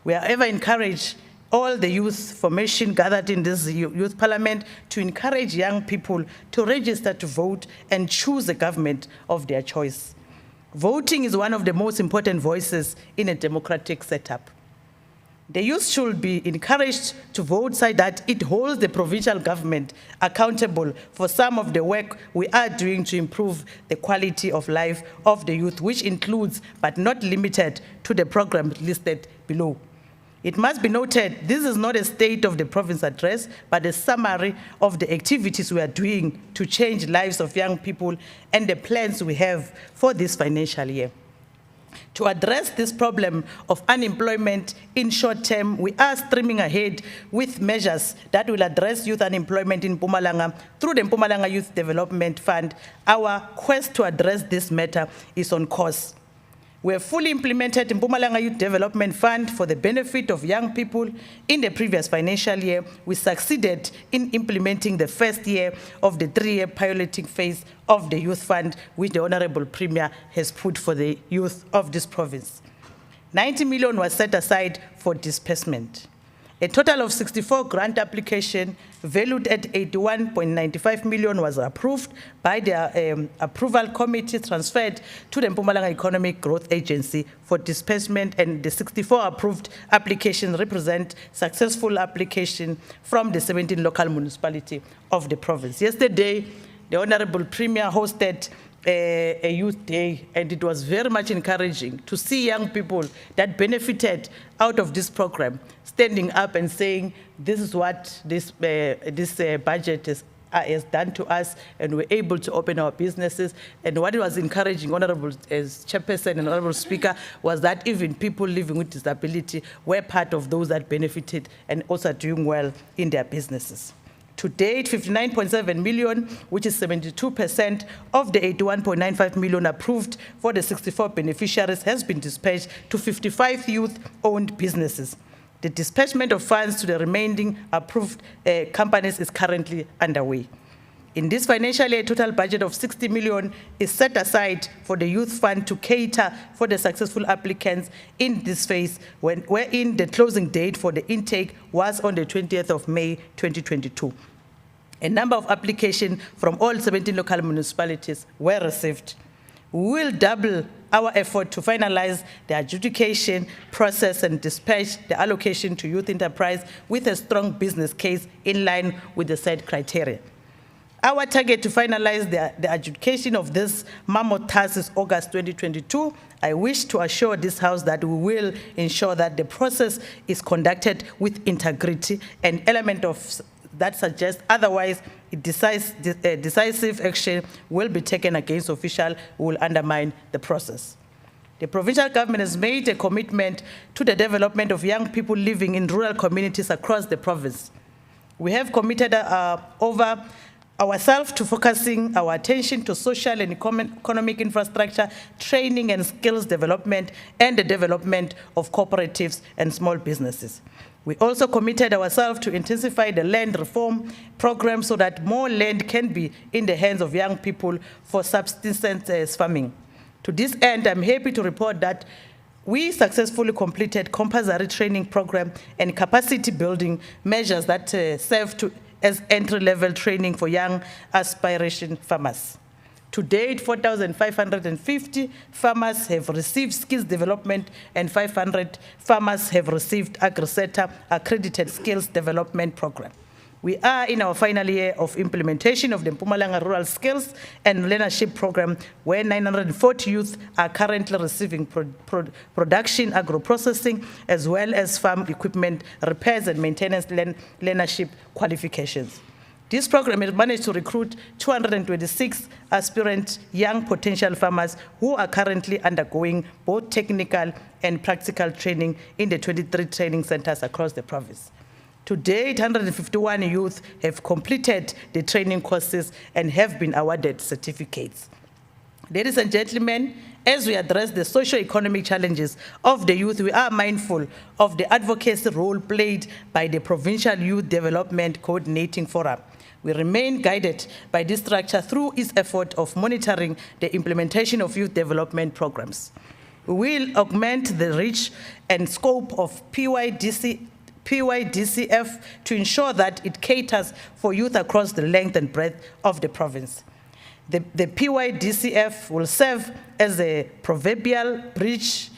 We are ever encouraged all the youth formation gathered in this youth parliament to encourage young people to register to vote and choose a government of their choice. Voting is one of the most important voices in a democratic setup. The youth should be encouraged to vote so that it holds the provincial government accountable for some of the work we are doing to improve the quality of life of the youth, which includes, but not limited to, the program listed below. It must be noted, this is not a state of the province address, but a summary of the activities we are doing to change lives of young people and the plans we have for this financial year. To address this problem of unemployment in short term, we are streaming ahead with measures that will address youth unemployment in Mpumalanga through the Mpumalanga Youth Development Fund. Our quest to address this matter is on course. We have fully implemented the Mpumalanga Youth Development Fund for the benefit of young people. In the previous financial year, we succeeded in implementing the first year of the 3-year piloting phase of the Youth Fund, which the Honorable Premier has put for the youth of this province. 90 million was set aside for disbursement. A total of 64 grant applications valued at 81.95 million was approved by the approval committee, transferred to the Mpumalanga Economic Growth Agency for disbursement, and the 64 approved applications represent successful application from the 17 local municipalities of the province. Yesterday, the Honorable Premier hosted a youth day, and it was very much encouraging to see young people that benefited out of this program standing up and saying, this is what this budget has done to us, and we're able to open our businesses. And what was encouraging, Honorable as Chairperson and Honorable Speaker, was that even people living with disability were part of those that benefited and also doing well in their businesses. To date, 59.7 million, which is 72% of the 81.95 million approved for the 64 beneficiaries, has been dispatched to 55 youth-owned businesses. The disbursement of funds to the remaining approved companies is currently underway. In this financial year, a total budget of 60 million is set aside for the Youth Fund to cater for the successful applicants in this phase, wherein the closing date for the intake was on the 20th of May, 2022. A number of applications from all 17 local municipalities were received. We will double our effort to finalize the adjudication process and dispatch the allocation to youth enterprise with a strong business case in line with the said criteria. Our target to finalize the adjudication of this mammoth task is August 2022. I wish to assure this House that we will ensure that the process is conducted with integrity and element of that suggest otherwise, decisive action will be taken against officials who will undermine the process. The provincial government has made a commitment to the development of young people living in rural communities across the province. We have committed over ourselves to focusing our attention to social and economic infrastructure, training and skills development, and the development of cooperatives and small businesses. We also committed ourselves to intensify the land reform program so that more land can be in the hands of young people for subsistence farming. To this end, I'm happy to report that we successfully completed compulsory training program and capacity building measures that serve as entry-level training for young aspiration farmers. To date, 4,550 farmers have received skills development and 500 farmers have received AgriSeta accredited skills development program. We are in our final year of implementation of the Mpumalanga Rural Skills and Learnership Program, where 940 youth are currently receiving production, agro-processing, as well as farm equipment repairs and maintenance learnership qualifications. This program has managed to recruit 226 aspirant young potential farmers who are currently undergoing both technical and practical training in the 23 training centers across the province. To date, 151 youth have completed the training courses and have been awarded certificates. Ladies and gentlemen, as we address the socio-economic challenges of the youth, we are mindful of the advocacy role played by the Provincial Youth Development Coordinating Forum. We remain guided by this structure through its effort of monitoring the implementation of youth development programs. We will augment the reach and scope of PYDCF to ensure that it caters for youth across the length and breadth of the province. The PYDCF will serve as a proverbial bridge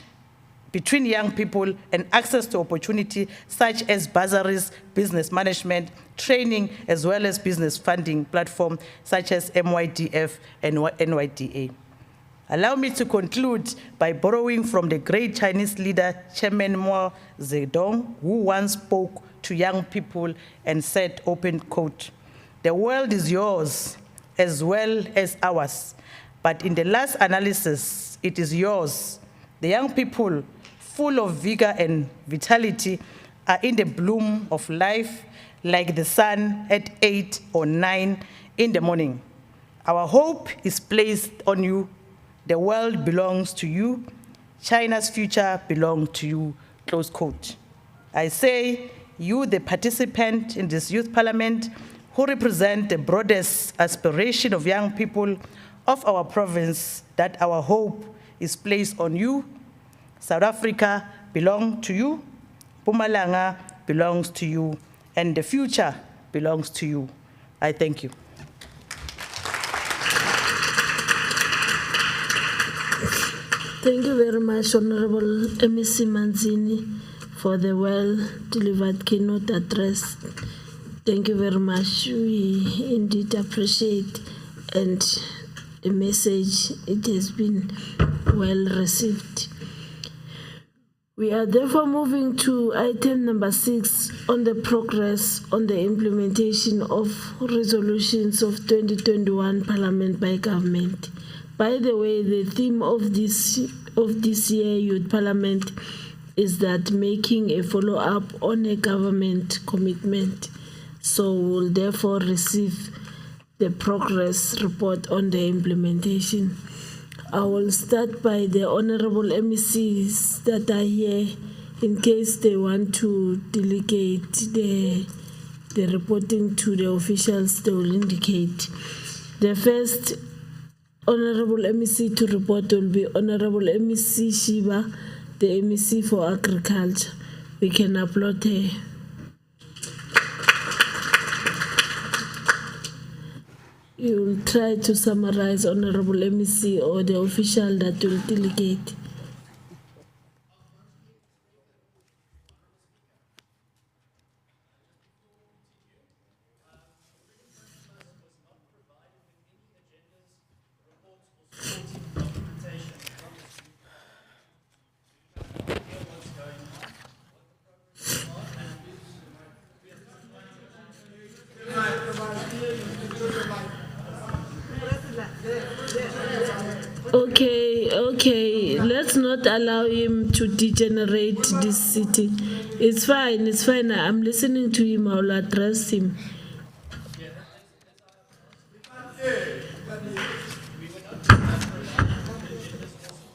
between young people and access to opportunity such as bursaries, business management, training, as well as business funding platform such as MYDF and NYDA. Allow me to conclude by borrowing from the great Chinese leader, Chairman Mao Zedong, who once spoke to young people and said, open quote, "The world is yours as well as ours, but in the last analysis, it is yours." The young people, full of vigor and vitality, are in the bloom of life like the sun at 8 or 9 in the morning. Our hope is placed on you. The world belongs to you. China's future belongs to you, close quote. I say, you, the participant in this youth parliament, who represent the broadest aspiration of young people of our province, that our hope is placed on you. South Africa belongs to you. Mpumalanga belongs to you. And the future belongs to you. I thank you. Thank you very much, Honorable MEC Manzini, for the well-delivered keynote address. Thank you very much. We indeed appreciate, and the message, it has been well received. We are therefore moving to item number 6 on the progress on the implementation of resolutions of 2021 Parliament by government. By the way, the theme of this year Youth Parliament is that making a follow-up on a government commitment. So we'll therefore receive the progress report on the implementation. I will start by the honorable MECs that are here in case they want to delegate the reporting to the officials, they will indicate. The first honorable MEC to report will be Honorable MEC Shiba, the MEC for Agriculture. We can applaud her. You will try to summarize, Honorable MEC, or the official that will delegate. Okay, let's not allow him to degenerate this city. It's fine. I'm listening to him. I'll address him.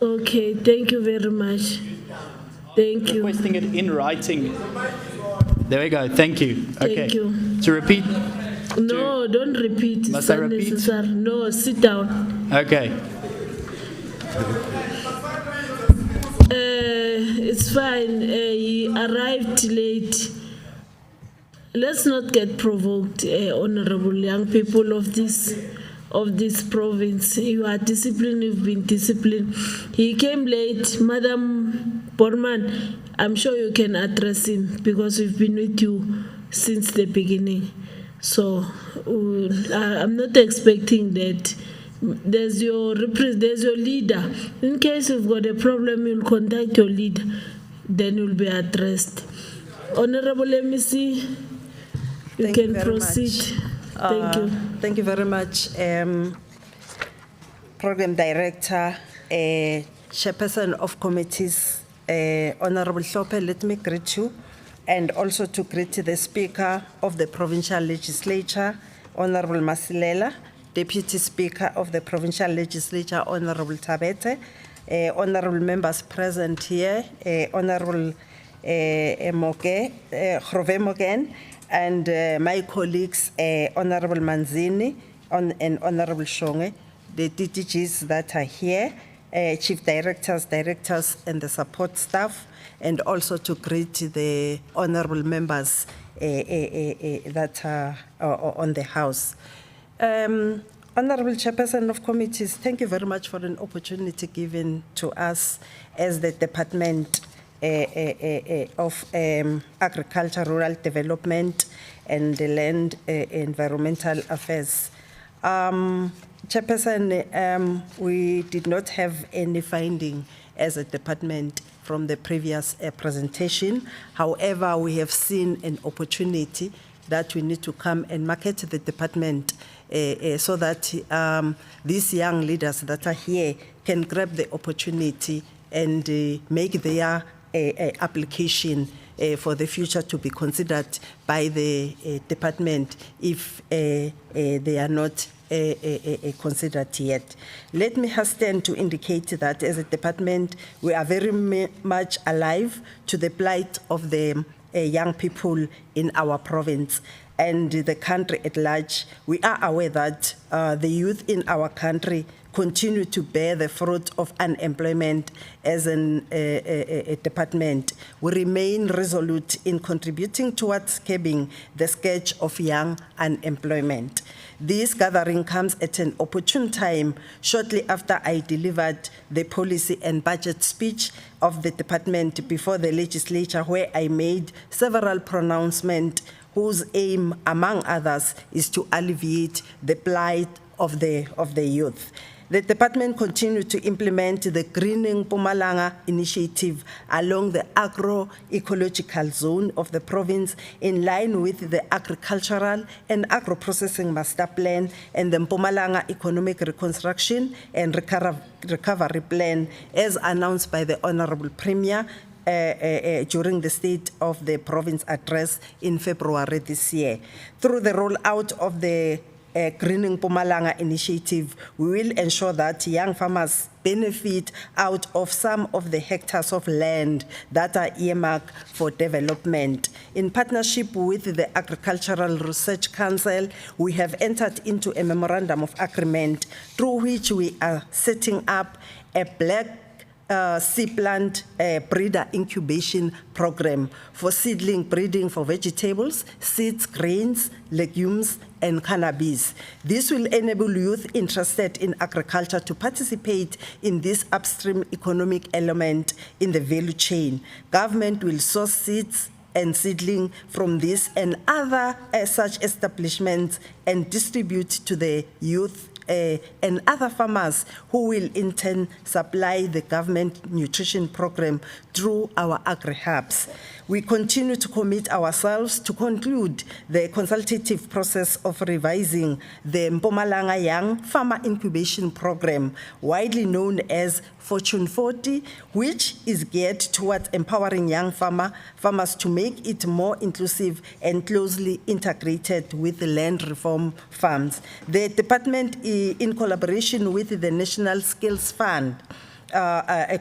Okay, thank you very much. Thank you. Requesting it in writing. There we go. Thank you. Okay. Thank you. To repeat. No, don't repeat. Must It's I repeat? unnecessary. No, sit down. Okay. It's fine. He arrived late. Let's not get provoked, honorable young people of this province. You are disciplined. You've been disciplined. He came late, Madam Borman. I'm sure you can address him because we've been with you since the beginning. So I'm not expecting that. There's your leader. In case you've got a problem, you'll contact your leader. Then you'll be addressed. Honorable MEC, you Thank can you very proceed. much. Thank you. Thank you very much, Program Director, Chairperson of Committees, Honorable Hlophe, let me greet you, and also to greet the Speaker of the Provincial Legislature, Honorable Masilela, Deputy Speaker of the Provincial Legislature, Honorable Tabete, honorable members present here, Honorable Grove Mogen, and my colleagues, Honorable Manzini and Honorable Shonge, the DTGs that are here, Chief Directors, and the support staff, and also to greet the honorable members that are on the House. Honorable Chairperson of Committees, thank you very much for an opportunity given to us as the Department of Agriculture, Rural Development, and the Land Environmental Affairs. Chairperson, we did not have any finding as a department from the previous presentation. However, we have seen an opportunity that we need to come and market the department so that these young leaders that are here can grab the opportunity and make their application for the future to be considered by the department if they are not considered yet. Let me hasten to indicate that as a department, we are very much alive to the plight of the young people in our province and the country at large. We are aware that the youth in our country continue to bear the fruit of unemployment. As a department, we remain resolute in contributing towards curbing the scourge of young unemployment. This gathering comes at an opportune time shortly after I delivered the policy and budget speech of the department before the legislature, where I made several pronouncements whose aim, among others, is to alleviate the plight of the youth. The department continued to implement the Greening Malanga initiative along the agro-ecological zone of the province in line with the agricultural and agro-processing master plan and the Malanga economic reconstruction and recovery plan as announced by the Honorable Premier during the State of the Province address in February this year. Through the rollout of the Greening Malanga initiative, we will ensure that young farmers benefit out of some of the hectares of land that are earmarked for development. In partnership with the Agricultural Research Council, we have entered into a memorandum of agreement through which we are setting up a black seed plant breeder incubation program for seedling breeding for vegetables, seeds, grains, legumes, and cannabis. This will enable youth interested in agriculture to participate in this upstream economic element in the value chain. Government will source seeds and seedling from this and other such establishments and distribute to the youth and other farmers who will in turn supply the government nutrition program through our agri-hubs. We continue to commit ourselves to conclude the consultative process of revising the Mpumalanga Young Farmer Incubation Program, widely known as Fortune 40, which is geared towards empowering young farmers to make it more inclusive and closely integrated with the land reform farms. The department, in collaboration with the National Skills Fund,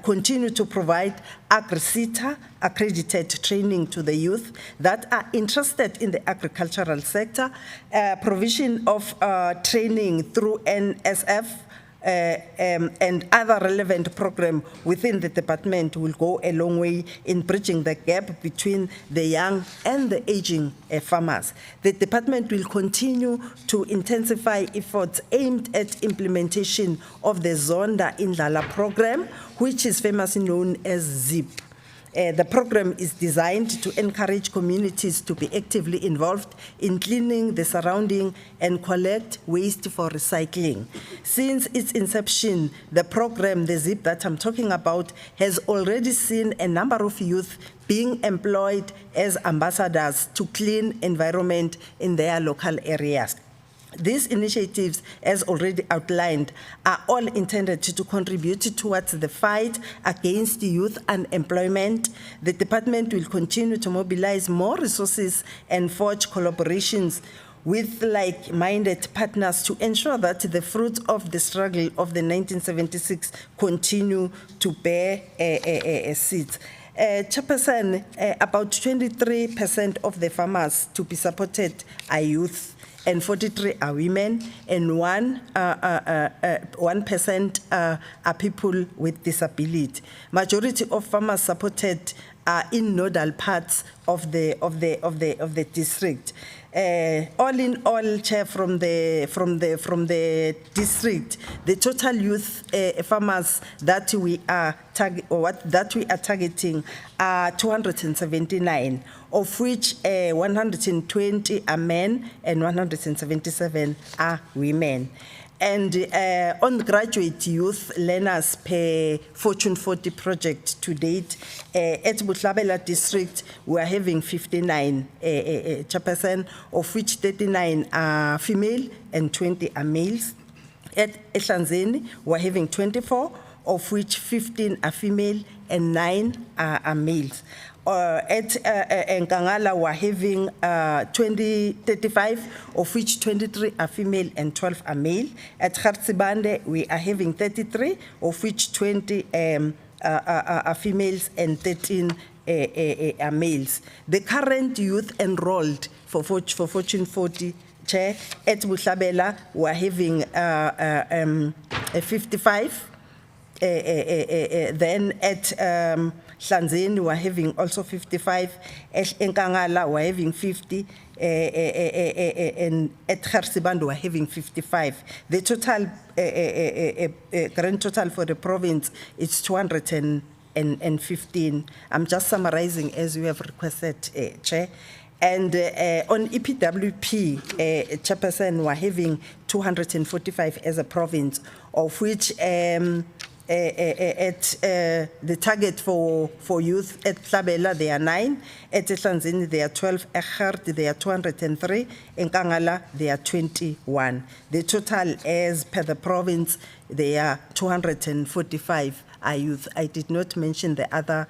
continue to provide AgriSETA accredited training to the youth that are interested in the agricultural sector, provision of training through NSF, and other relevant programs within the department will go a long way in bridging the gap between the young and the aging farmers. The department will continue to intensify efforts aimed at implementation of the Zonda Indlala program, which is famously known as ZIP. The program is designed to encourage communities to be actively involved in cleaning the surrounding and collect waste for recycling. Since its inception, the program, the ZIP that I'm talking about, has already seen a number of youth being employed as ambassadors to clean environment in their local areas. These initiatives, as already outlined, are all intended to contribute towards the fight against youth unemployment. The department will continue to mobilize more resources and forge collaborations with like-minded partners to ensure that the fruits of the struggle of the 1976 continue to bear seeds. Chairperson, about 23% of the farmers to be supported are youth, and 43 are women, and 1% are people with disability. Majority of farmers supported are in nodal parts of the district. All in all, Chair, from the district, the total youth farmers that we are targeting are 279, of which 120 are men and 177 are women. And on graduate youth learners per Fortune 40 project to date, at Butlabela district, we are having 59 chairperson, of which 39 are female and 20 are males. At Ehlanzeni, we are having 24, of which 15 are female and 9 are males. At Nkangala, we're having 35, of which 23 are female and 12 are male. At Hartsibande, we are having 33, of which 20 are females and 13 are males. The current youth enrolled for Fortune 40, Chair, at Butlabela, we're having 55. Then at Hlanzeni, we're having also 55. At Nkangala, we're having 50. And at Hartsibande, we're having 55. The total, grand total for the province is 215. I'm just summarizing as you have requested, Chair. And on EPWP, Chairperson, we're having 245 as a province, of which at the target for youth at Tlabela, there are 9. At Ehlanzeni, there are 12. At Gert, there are 203. In Nkangala, there are 21. The total, as per the province, there are 245 are youth. I did not mention the other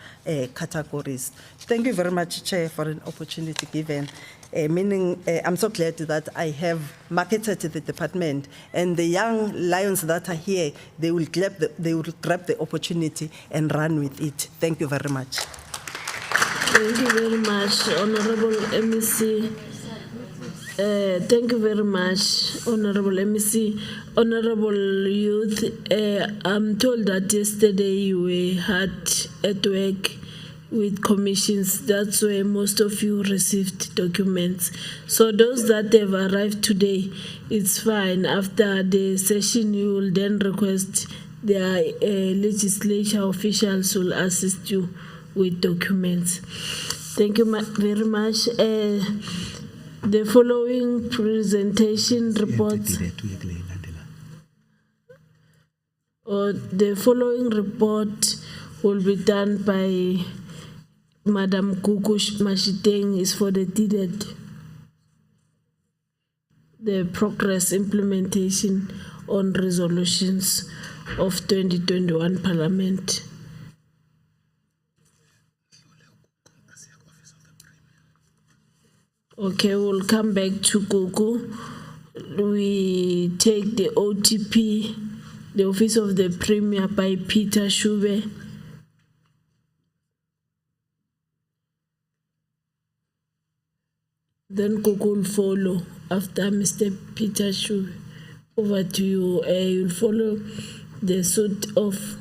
categories. Thank you very much, Chair, for an opportunity given. I'm so glad that I have marketed the department, and the young lions that are here, they will grab the opportunity and run with it. Thank you very much. Thank you very much, Honorable MEC. Thank you very much, Honorable MEC. Honorable Youth, I'm told that yesterday you were hard at work with commissions. That's where most of you received documents. So those that have arrived today, it's fine. After the session, you will then request their legislature officials will assist you with documents. Thank you very much. The following presentation reports. The following report will be done by Madam Gugu Mashiteng is for the deeded. The progress implementation on resolutions of 2021 Parliament. Okay, we'll come back to Gugu. We take the OTP, the Office of the Premier by Peter Shube. Then Gugu will follow after Mr. Peter Shube. Over to you. You'll follow the suit of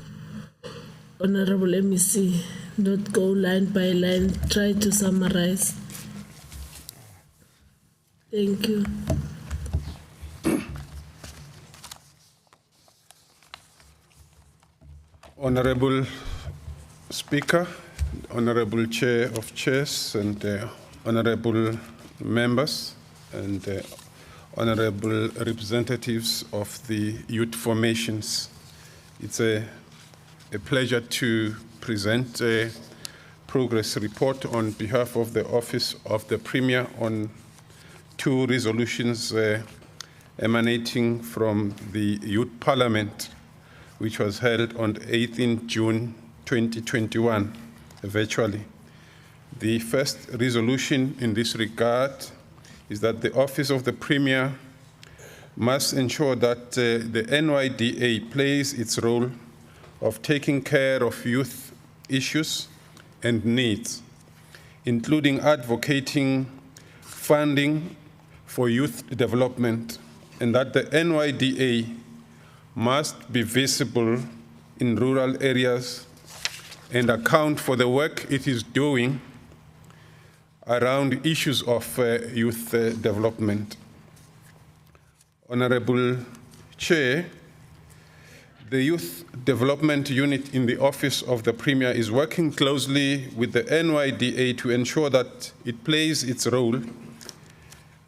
Honorable MEC. Not go line by line. Try to summarize. Thank you. Honorable Speaker, Honorable Chair of Chairs, and Honorable members, and Honorable representatives of the youth formations. It's a pleasure to present a progress report on behalf of the Office of the Premier on 2 resolutions emanating from the Youth Parliament, which was held on 18 June 2021, virtually. The first resolution in this regard is that the Office of the Premier must ensure that the NYDA plays its role of taking care of youth issues and needs, including advocating funding for youth development, and that the NYDA must be visible in rural areas and account for the work it is doing around issues of youth development. Honorable Chair, the Youth Development Unit in the Office of the Premier is working closely with the NYDA to ensure that it plays its role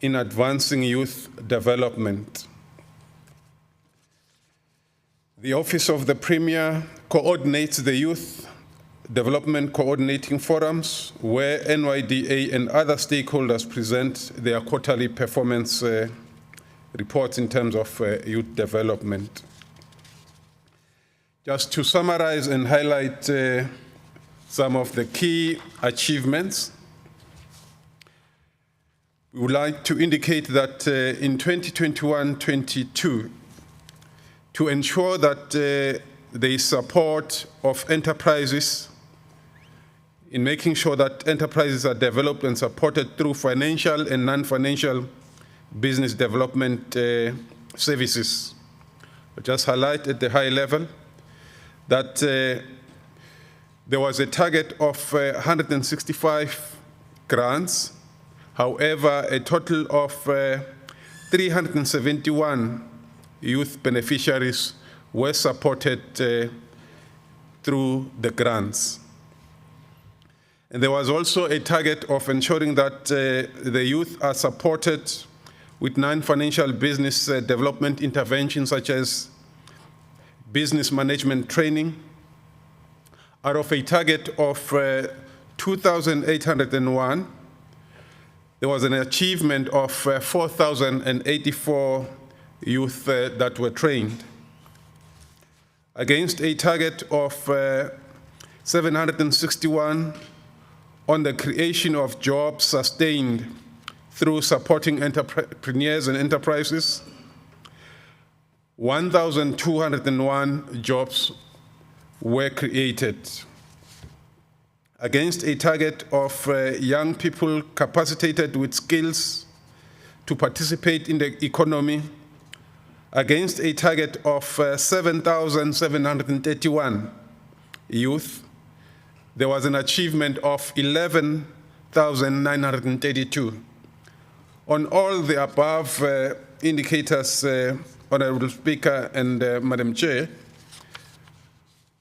in advancing youth development. The Office of the Premier coordinates the Youth Development Coordinating Forums, where NYDA and other stakeholders present their quarterly performance reports in terms of youth development. Just to summarize and highlight some of the key achievements, we would like to indicate that in 2021-22, to ensure that there is support of enterprises in making sure that enterprises are developed and supported through financial and non-financial business development services. I'll just highlight at the high level that there was a target of 165 grants. However, a total of 371 youth beneficiaries were supported through the grants. And there was also a target of ensuring that the youth are supported with non-financial business development interventions such as business management training. Out of a target of 2,801, there was an achievement of 4,084 youth that were trained, against a target of 761 on the creation of jobs sustained through supporting entrepreneurs and enterprises. 1,201 jobs were created, against a target of young people capacitated with skills to participate in the economy, against a target of 7,731 youth. There was an achievement of 11,932. On all the above indicators, Honorable Speaker and Madam Chair,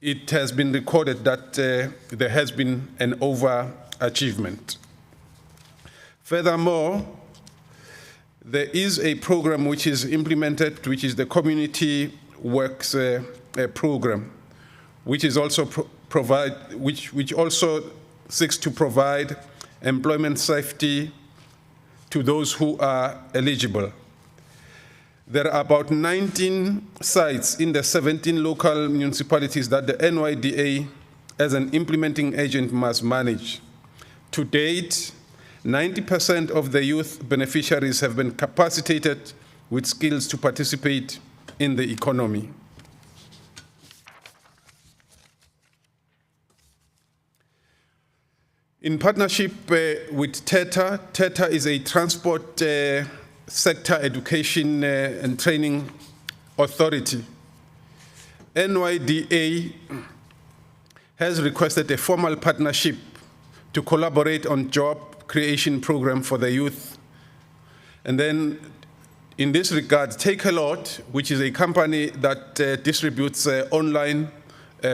it has been recorded that there has been an overachievement. Furthermore, there is a program which is implemented, which is the Community Works program, which is also which also seeks to provide employment safety to those who are eligible. There are about 19 sites in the 17 local municipalities that the NYDA, as an implementing agent, must manage. To date, 90% of the youth beneficiaries have been capacitated with skills to participate in the economy. In partnership with TETA, TETA is a transport sector education and training authority. NYDA has requested a formal partnership to collaborate on job creation program for the youth. And then in this regard, Take a Lot, which is a company that distributes online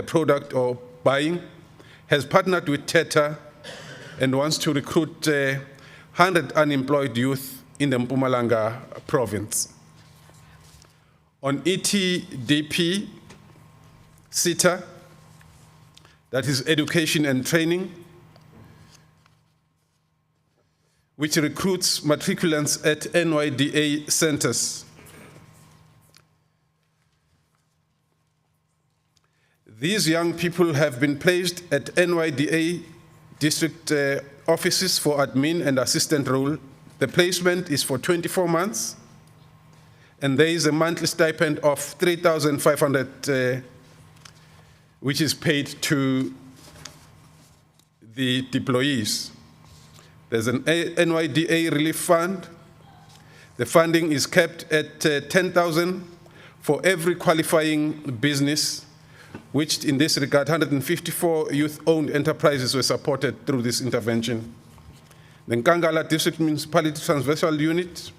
product or buying, has partnered with TETA and wants to recruit 100 unemployed youth in the Mpumalanga province. On ETDP, SITA, that is education and training, which recruits matriculants at NYDA centers. These young people have been placed at NYDA district offices for admin and assistant role. The placement is for 24 months, and there is a monthly stipend of 3,500, which is paid to the deployees. There's an NYDA relief fund. The funding is kept at 10,000 for every qualifying business, which in this regard, 154 youth-owned enterprises were supported through this intervention. The Nkangala District Municipality Transversal Unit,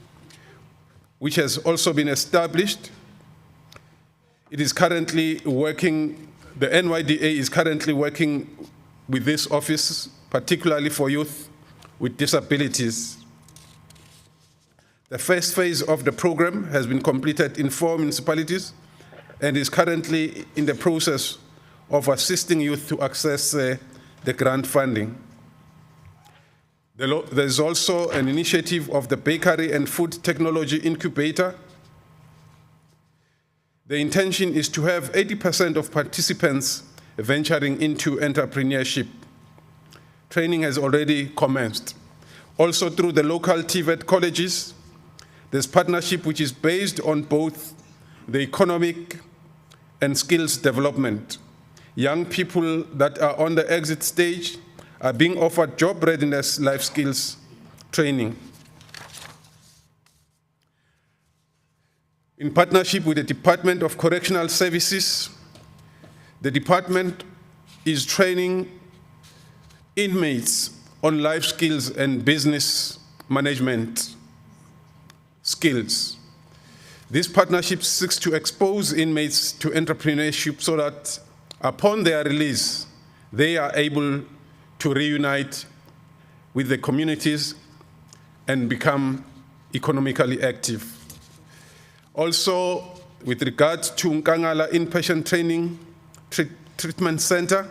which has also been established, it is currently working, the NYDA is currently working with this office, particularly for youth with disabilities. The first phase of the program has been completed in 4 municipalities and is currently in the process of assisting youth to access the grant funding. There is also an initiative of the Bakery and Food Technology Incubator. The intention is to have 80% of participants venturing into entrepreneurship. Training has already commenced. Also through the local TVET colleges, there's partnership which is based on both the economic and skills development. Young people that are on the exit stage are being offered job readiness life skills training. In partnership with the Department of Correctional Services, the department is training inmates on life skills and business management skills. This partnership seeks to expose inmates to entrepreneurship so that upon their release, they are able to reunite with the communities and become economically active. Also, with regard to Nkangala Inpatient Training Treatment Center,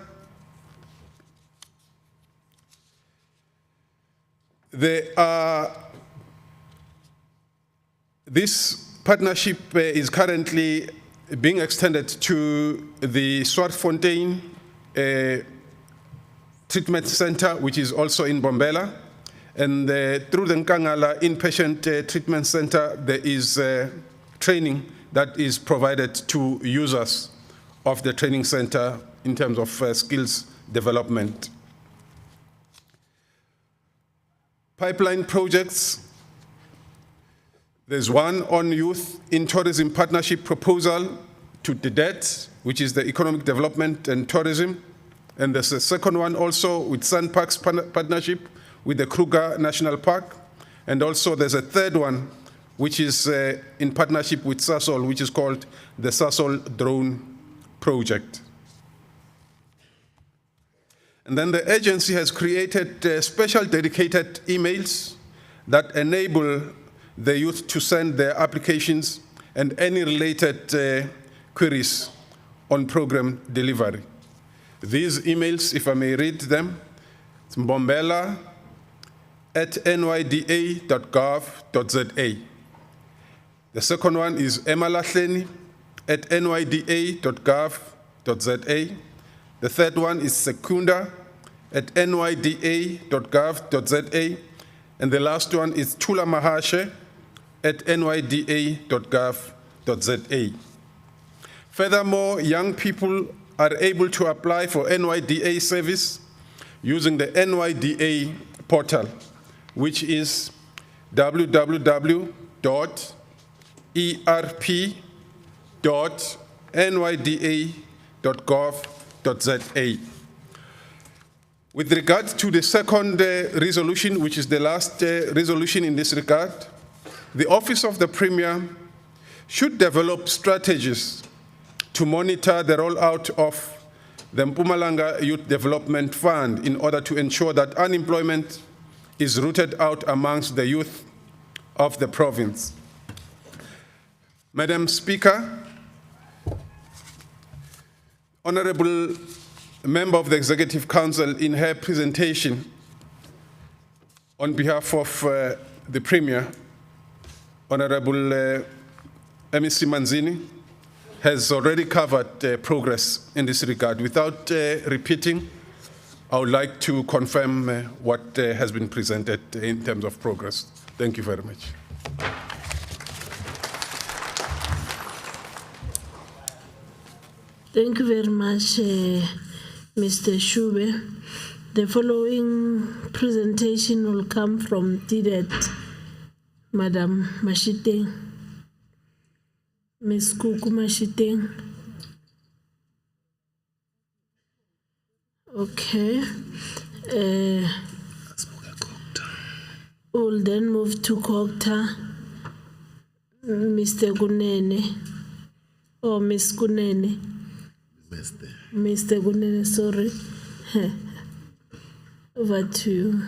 this partnership is currently being extended to the Swartfontein Treatment Center, which is also in Bombela. And through the Nkangala Inpatient Treatment Center, there is training that is provided to users of the training center in terms of skills development. Pipeline projects. There's one on youth in tourism partnership proposal to the DET, which is the economic development and tourism. And there's a second one also with Sun Parks partnership with the Kruger National Park. And also there's a third one, which is in partnership with Sasol, which is called the Sasol Drone Project. And then the agency has created special dedicated emails that enable the youth to send their applications and any related queries on program delivery. These emails, if I may read them, It's mbombela@nyda.gov.za. The second one is emalahleni@nyda.gov.za. The third one is secunda@nyda.gov.za. And the last one is tulamahashe@nyda.gov.za. Furthermore, young people are able to apply for NYDA service using the NYDA portal, which is www.erp.nyda.gov.za. With regard to the second resolution, which is the last resolution in this regard, the Office of the Premier should develop strategies to monitor the rollout of the Mpumalanga Youth Development Fund in order to ensure that unemployment is rooted out amongst the youth of the province. Madam Speaker, Honorable Member of the Executive Council, in her presentation on behalf of the Premier, Honorable MEC Manzini, has already covered progress in this regard. Without repeating, I would like to confirm what has been presented in terms of progress. Thank you very much. Thank you very much, Mr. Shube. The following presentation will come from TDET, Madam Mashiteng. Ms. Kuku Mashiteng. Okay. We'll then move to Kokta. Mr. Gunene. Or Ms. Gunene. Mr. Gunene, sorry. Over to you.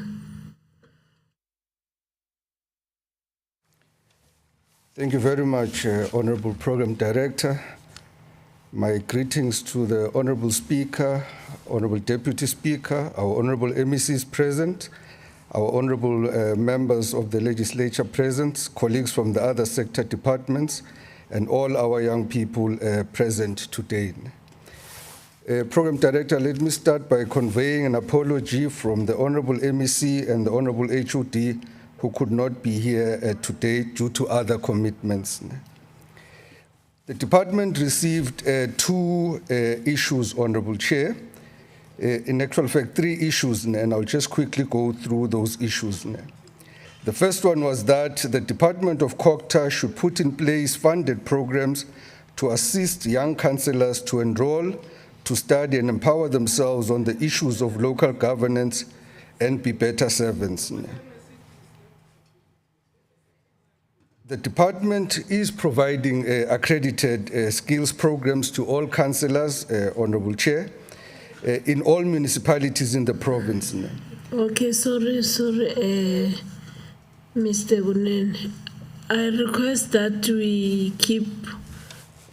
Thank you very much, Honorable Program Director. My greetings to the Honorable Speaker, Honorable Deputy Speaker, our Honorable MECs present, our Honorable members of the legislature present, colleagues from the other sector departments, and all our young people present today. Program Director, let me start by conveying an apology from the Honorable MEC and the Honorable HOD who could not be here today due to other commitments. The department received two issues, Honorable Chair. In actual fact, three issues, and I'll just quickly go through those issues. The first one was that the Department of Kokta should put in place funded programs to assist young councillors to enroll, to study and empower themselves on the issues of local governance and be better servants. The department is providing accredited skills programs to all councillors, Honorable Chair, in all municipalities in the province. Okay, sorry, Mr. Gunen. I request that we keep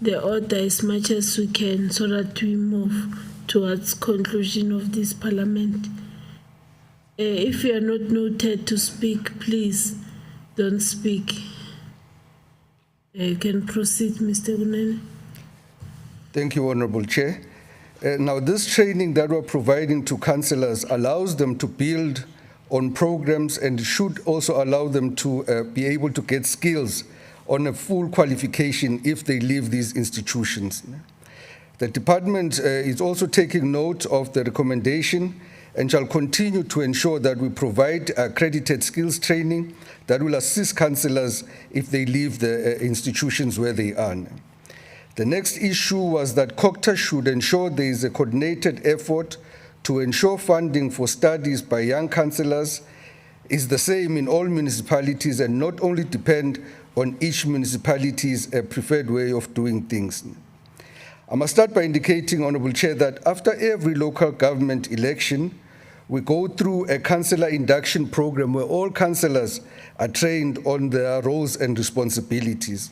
the order as much as we can so that we move towards conclusion of this parliament. If you are not noted to speak, please don't speak. You can proceed, Mr. Gunen. Thank you, Honorable Chair. Now, this training that we're providing to councillors allows them to build on programs and should also allow them to be able to get skills on a full qualification if they leave these institutions. The department is also taking note of the recommendation and shall continue to ensure that we provide accredited skills training that will assist councillors if they leave the institutions where they are. The next issue was that Kokta should ensure there is a coordinated effort to ensure funding for studies by young councillors is the same in all municipalities and not only depend on each municipality's preferred way of doing things. I must start by indicating, Honorable Chair, that after every local government election, we go through a councillor induction program where all councillors are trained on their roles and responsibilities.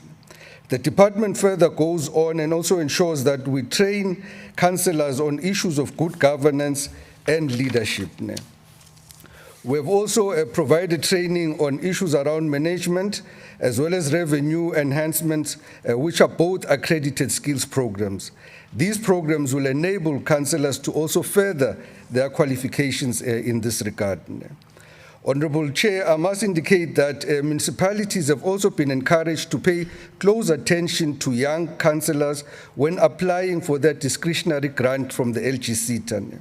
The department further goes on and also ensures that we train councillors on issues of good governance and leadership. We have also provided training on issues around management as well as revenue enhancements, which are both accredited skills programs. These programs will enable councillors to also further their qualifications in this regard. Honourable Chair, I must indicate that municipalities have also been encouraged to pay close attention to young councillors when applying for their discretionary grant from the LGC.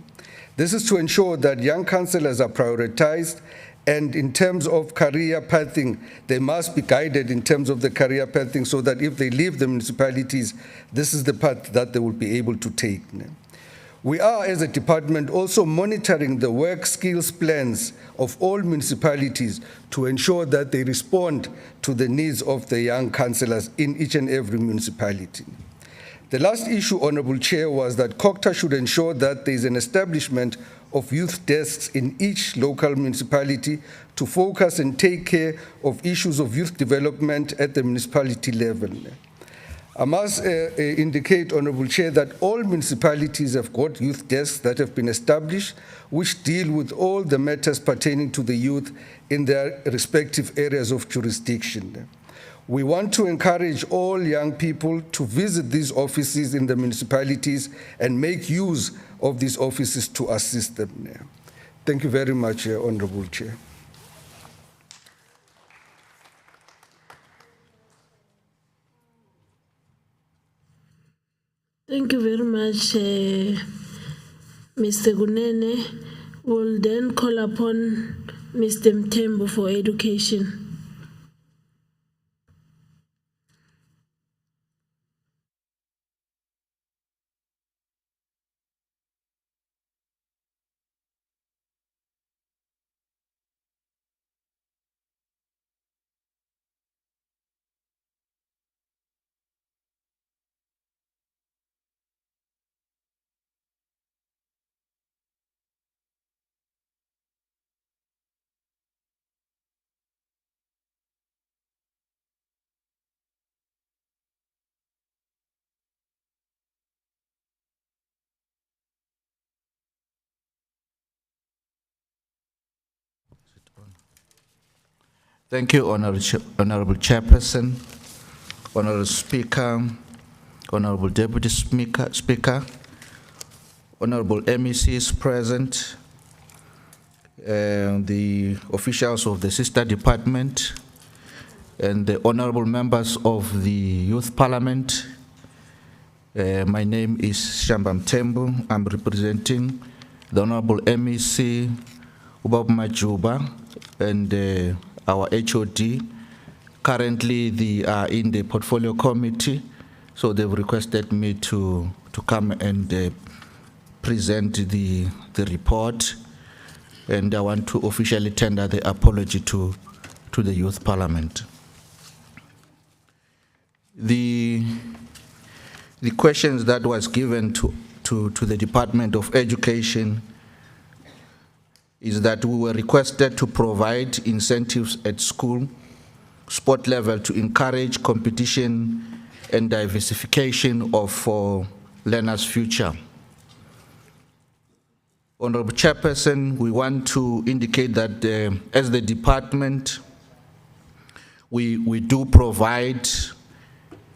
This is to ensure that young councillors are prioritized, and in terms of career pathing, they must be guided in terms of the career pathing so that if they leave the municipalities, this is the path that they will be able to take. We are, as a department, also monitoring the work skills plans of all municipalities to ensure that they respond to the needs of the young councillors in each and every municipality. The last issue, Honourable Chair, was that COCTA should ensure that there is an establishment of youth desks in each local municipality to focus and take care of issues of youth development at the municipality level. I must indicate, Honourable Chair, that all municipalities have got youth desks that have been established, which deal with all the matters pertaining to the youth in their respective areas of jurisdiction. We want to encourage all young people to visit these offices in the municipalities and make use of these offices to assist them. Thank you very much, Honourable Chair. Thank you very much, Mr. Gunene. We'll then call upon Mr. Mtembo for education. Thank you, Honourable Chairperson, Honourable Speaker, Honourable Deputy Speaker, Honourable MECs present, the officials of the sister department, and the honourable members of the Youth Parliament. My name is Shamba Mtembo. I'm representing the Honourable MEC Ubab Majuba and our HOD. Currently, they are in the portfolio committee, so they've requested me to come and present the report, and I want to officially tender the apology to the Youth Parliament. The questions that was given to the Department of Education is that we were requested to provide incentives at school, sport level, to encourage competition and diversification for learners' future. Honourable Chairperson, we want to indicate that as the department, we do provide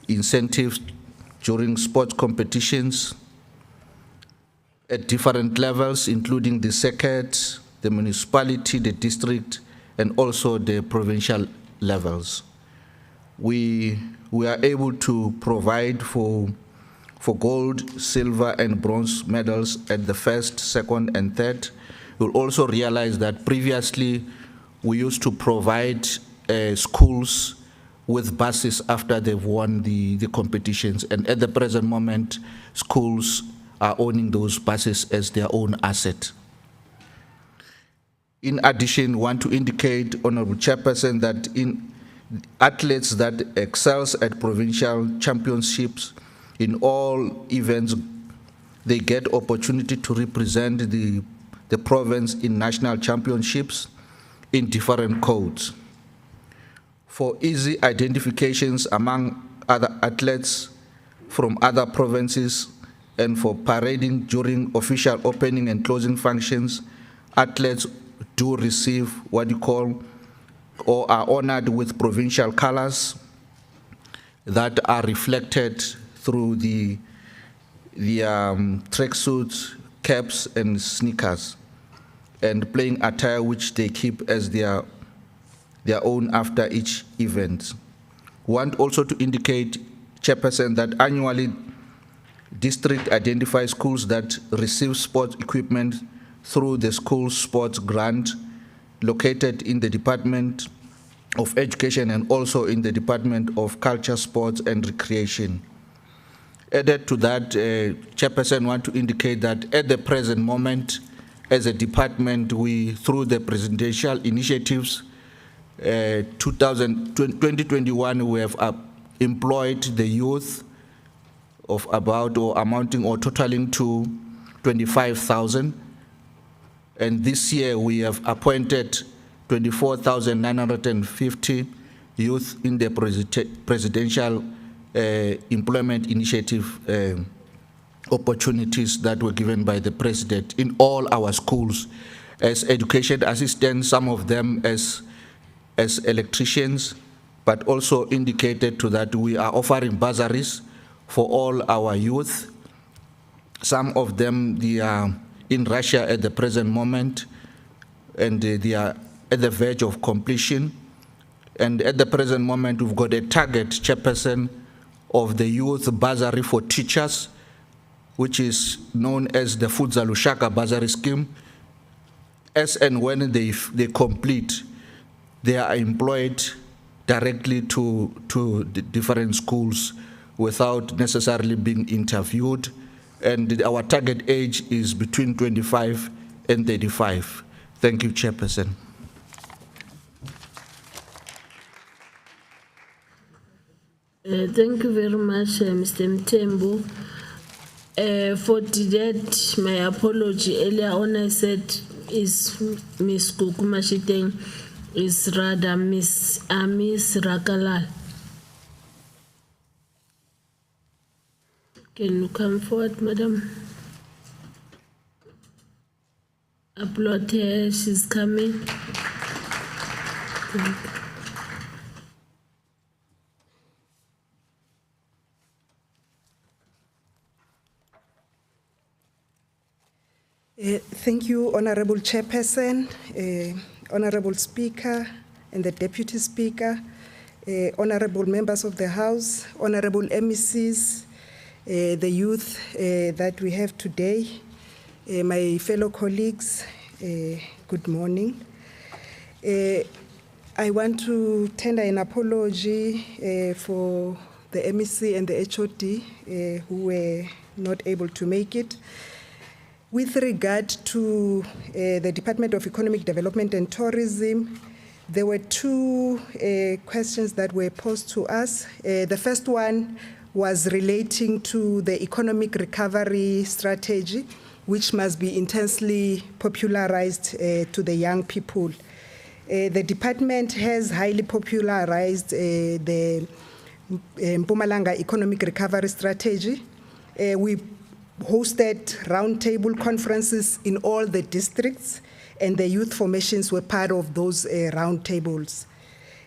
incentives during sports competitions at different levels, including the circuit, the municipality, the district, and also the provincial levels. We are able to provide for gold, silver, and bronze medals at the first, second, and third. You'll also realize that previously we used to provide schools with buses after they've won the competitions, and at the present moment, schools are owning those buses as their own asset. In addition, we want to indicate, Honourable Chairperson, that in athletes that excels at provincial championships in all events, they get opportunity to represent the province in national championships in different codes. For easy identifications among other athletes from other provinces and for parading during official opening and closing functions, athletes do receive what you call or are honored with provincial colors that are reflected through the tracksuits, caps, and sneakers, and playing attire which they keep as their own after each event. Want also to indicate, Chairperson, that annually district identifies schools that receive sports equipment through the school sports grant located in the Department of Education and also in the Department of Culture, Sports and Recreation. Added to that, Chairperson, want to indicate that at the present moment, as a department, we, through the presidential initiatives, 2021, we have employed the youth of about or amounting or totaling to 25,000. And this year we have appointed 24,950 youth in the presidential employment initiative opportunities that were given by the president in all our schools as education assistants, some of them as electricians, but also indicated to that we are offering bursaries for all our youth. Some of them, they are in Russia at the present moment, and they are at the verge of completion. And at the present moment, we've got a target, Chairperson, of the youth bursary for teachers, which is known as the Fudza Lushaka bursary scheme. As and when they complete, they are employed directly to the different schools without necessarily being interviewed. And our target age is between 25 and 35. Thank you, Chairperson. Thank you very much, Mr. Mtembu. For that, my apology. Earlier on, I said is Miss Kukumashiteng, is rather Miss Rakalal. Can you come forward, madam? Applaud her, she's coming. Thank you, Honorable Chairperson, Honorable Speaker, and the Deputy Speaker, Honorable Members of the House, Honorable MECs, the youth that we have today, my fellow colleagues, good morning. I want to tender an apology for the MEC and the HOD who were not able to make it. With regard to the Department of Economic Development and Tourism, there were two questions that were posed to us. The first one was relating to the economic recovery strategy, which must be intensely popularized to the young people. The department has highly popularized the Malanga economic recovery strategy. We hosted roundtable conferences in all the districts, and the youth formations were part of those roundtables.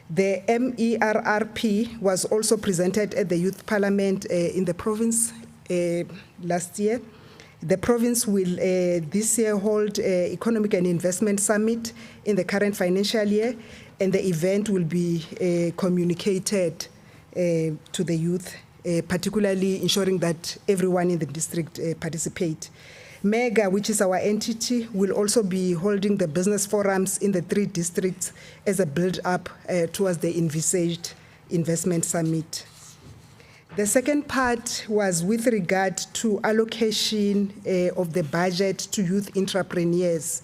The MERRP was also presented at the Youth Parliament in the province last year. The province will this year hold Economic and Investment Summit in the current financial year, and the event will be communicated to the youth, particularly ensuring that everyone in the district participate. MEGA, which is our entity, will also be holding the business forums in the 3 districts as a build-up towards the envisaged investment summit. The second part was with regard to allocation of the budget to youth entrepreneurs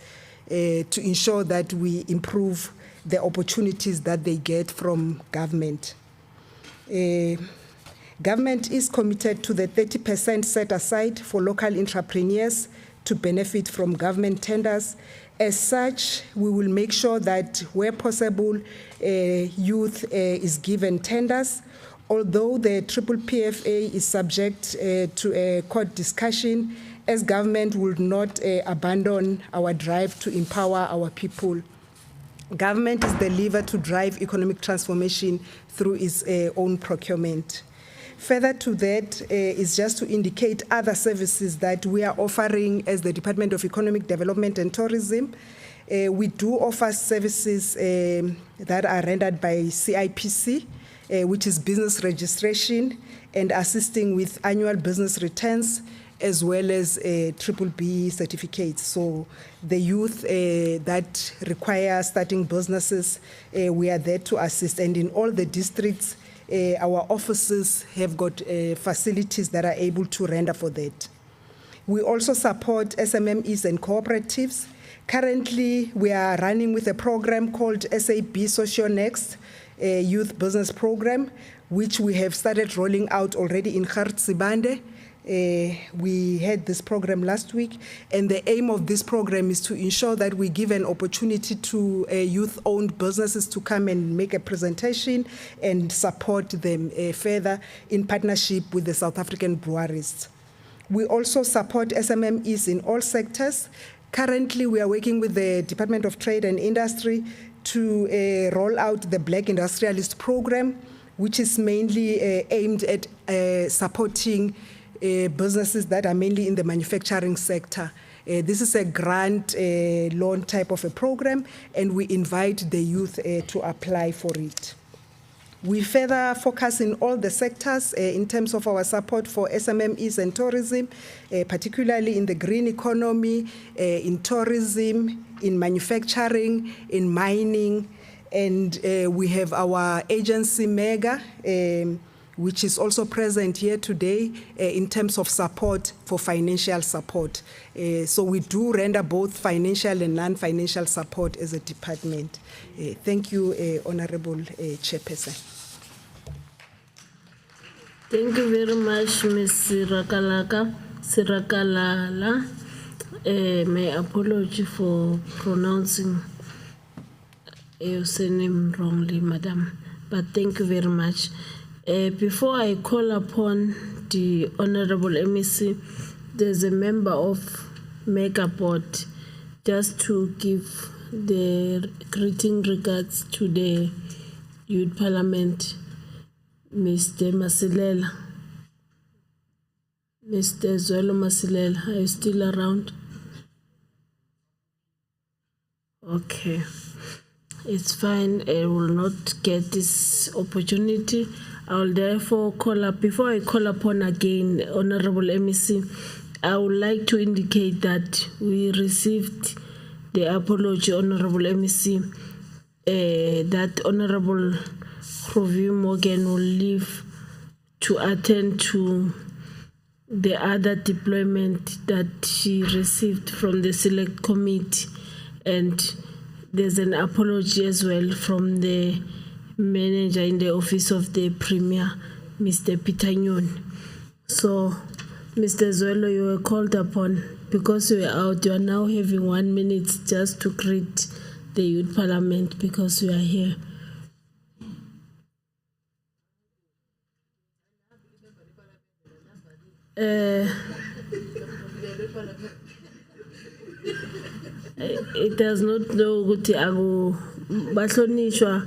to ensure that we improve the opportunities that they get from government. Government is committed to the 30% set aside for local entrepreneurs to benefit from government tenders. As such, we will make sure that where possible, youth is given tenders. Although the triple PFA is subject to a court discussion, as government will not abandon our drive to empower our people. Government is the lever to drive economic transformation through its own procurement. Further to that is just to indicate other services that we are offering as the Department of Economic Development and Tourism. We do offer services that are rendered by CIPC, which is business registration and assisting with annual business returns, as well as triple B certificates. So the youth that require starting businesses, we are there to assist. And in all the districts, our offices have got facilities that are able to render for that. We also support SMMEs and cooperatives. Currently, we are running with a program called SAB Social Next Youth Business Program, which we have started rolling out already in Hartsibande. We had this program last week, and the aim of this program is to ensure that we give an opportunity to youth-owned businesses to come and make a presentation and support them further in partnership with the South African breweries. We also support SMMEs in all sectors. Currently, we are working with the Department of Trade and Industry to roll out the Black Industrialist Program, which is mainly aimed at supporting businesses that are mainly in the manufacturing sector. This is a grant loan type of a program, and we invite the youth to apply for it. We further focus in all the sectors in terms of our support for SMMEs and tourism, particularly in the green economy, in tourism, in manufacturing, in mining, and we have our agency MEGA, which is also present here today in terms of support for financial support. So we do render both financial and non-financial support as a department. Thank you, Honorable Chairperson. Thank you very much, Ms. Sirakalala. My apology for pronouncing your surname wrongly, madam, but thank you very much. Before I call upon the Honorable MEC, there's a member of Mega Board just to give the greeting regards to the Youth Parliament, Mr. Masilela. Mr. Zwelo Masilela, are you still around? Okay, it's fine. I will not get this opportunity. I will therefore call up, before I call upon again Honorable MEC, I would like to indicate that we received the apology, Honorable MEC, that Honorable Khrovie Morgan will leave to attend to the other deployment that she received from the Select Committee. And there's an apology as well from the manager in the office of the Premier, Mr. Peter Nyon. So, Mr. Zwelo, you were called upon because you were out. You are now having 1 minute just to greet the Youth Parliament because you are here. It does not know ukuthi aku bahlonishwa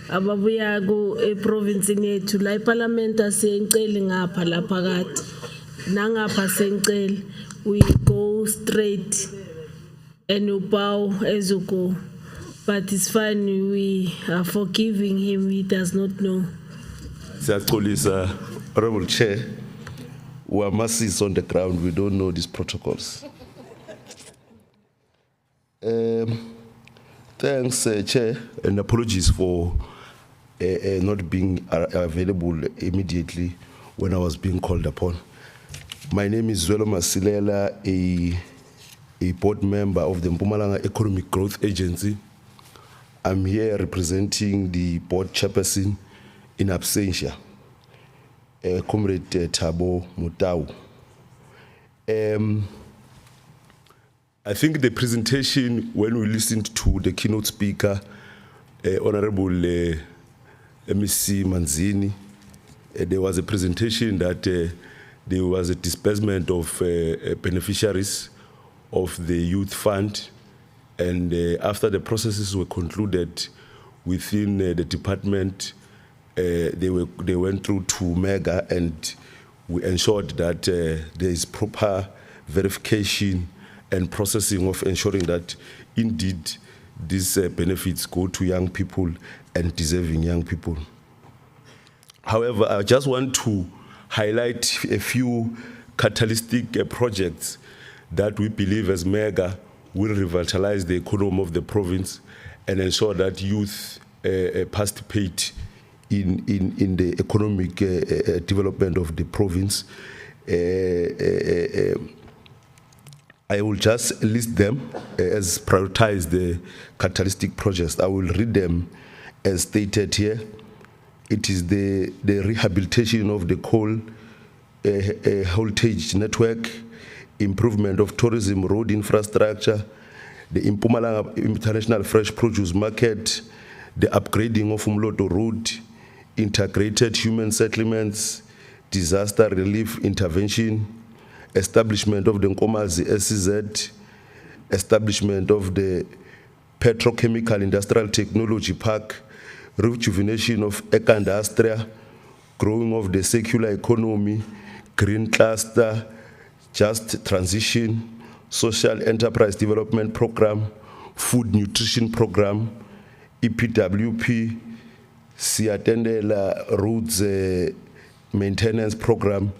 ababuya ku province yethu la iparliament asiyengceli ngapha lapha kade nangapha sengceli we go straight and ubow as you go, but it's fine, we are forgiving him, he does not know. Siyaxolisa, Honorable Chair, we are masses on the ground, we don't know these protocols. Thanks, Chair, and apologies for not being available immediately when I was being called upon. My name is Zwelo Masilela, a board member of the Malanga Economic Growth Agency. I'm here representing the board chairperson in absentia, Comrade Thabo Motau. I think the presentation, when we listened to the keynote speaker, Honorable MEC Manzini, there was a presentation that there was a disbursement of beneficiaries of the youth fund, and after the processes were concluded within the department, they went through to MEGA, and we ensured that there is proper verification and processing of ensuring that indeed these benefits go to young people and deserving young people. However, I just want to highlight a few catalytic projects that we believe as MEGA will revitalize the economy of the province and ensure that youth participate in the economic development of the province. I will just list them as prioritize the catalytic projects. I will read them as stated here. It is the rehabilitation of the coal haulage network, improvement of tourism road infrastructure, the Malanga International Fresh Produce Market, the upgrading of Umloto Road, integrated human settlements, disaster relief intervention, establishment of the Nkomazi SEZ, establishment of the Petrochemical Industrial Technology Park, rejuvenation of Ecandastria, growing of the circular economy, green cluster, just transition, social enterprise development program, food nutrition program, EPWP, Siatendela roads maintenance program,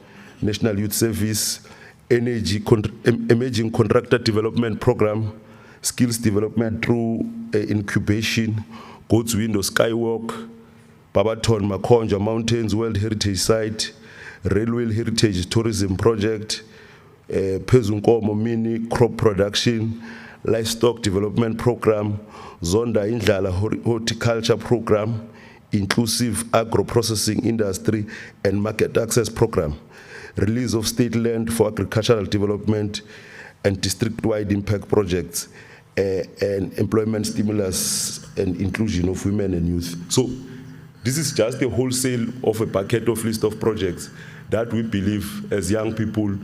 National Youth Service, emerging contractor development program, skills development through incubation, Goats Window Skywalk, Babaton Makonja Mountains World Heritage Site, Railway Heritage Tourism Project, Pezunkomo Mini Crop Production, Livestock Development Program, Zonda Indlala Horticulture Program, Inclusive Agro-Processing Industry and Market Access Program, release of state land for agricultural development and district-wide impact projects, and employment stimulus and inclusion of women and youth. So this is just a wholesale of a bucket of list of projects that we believe as young people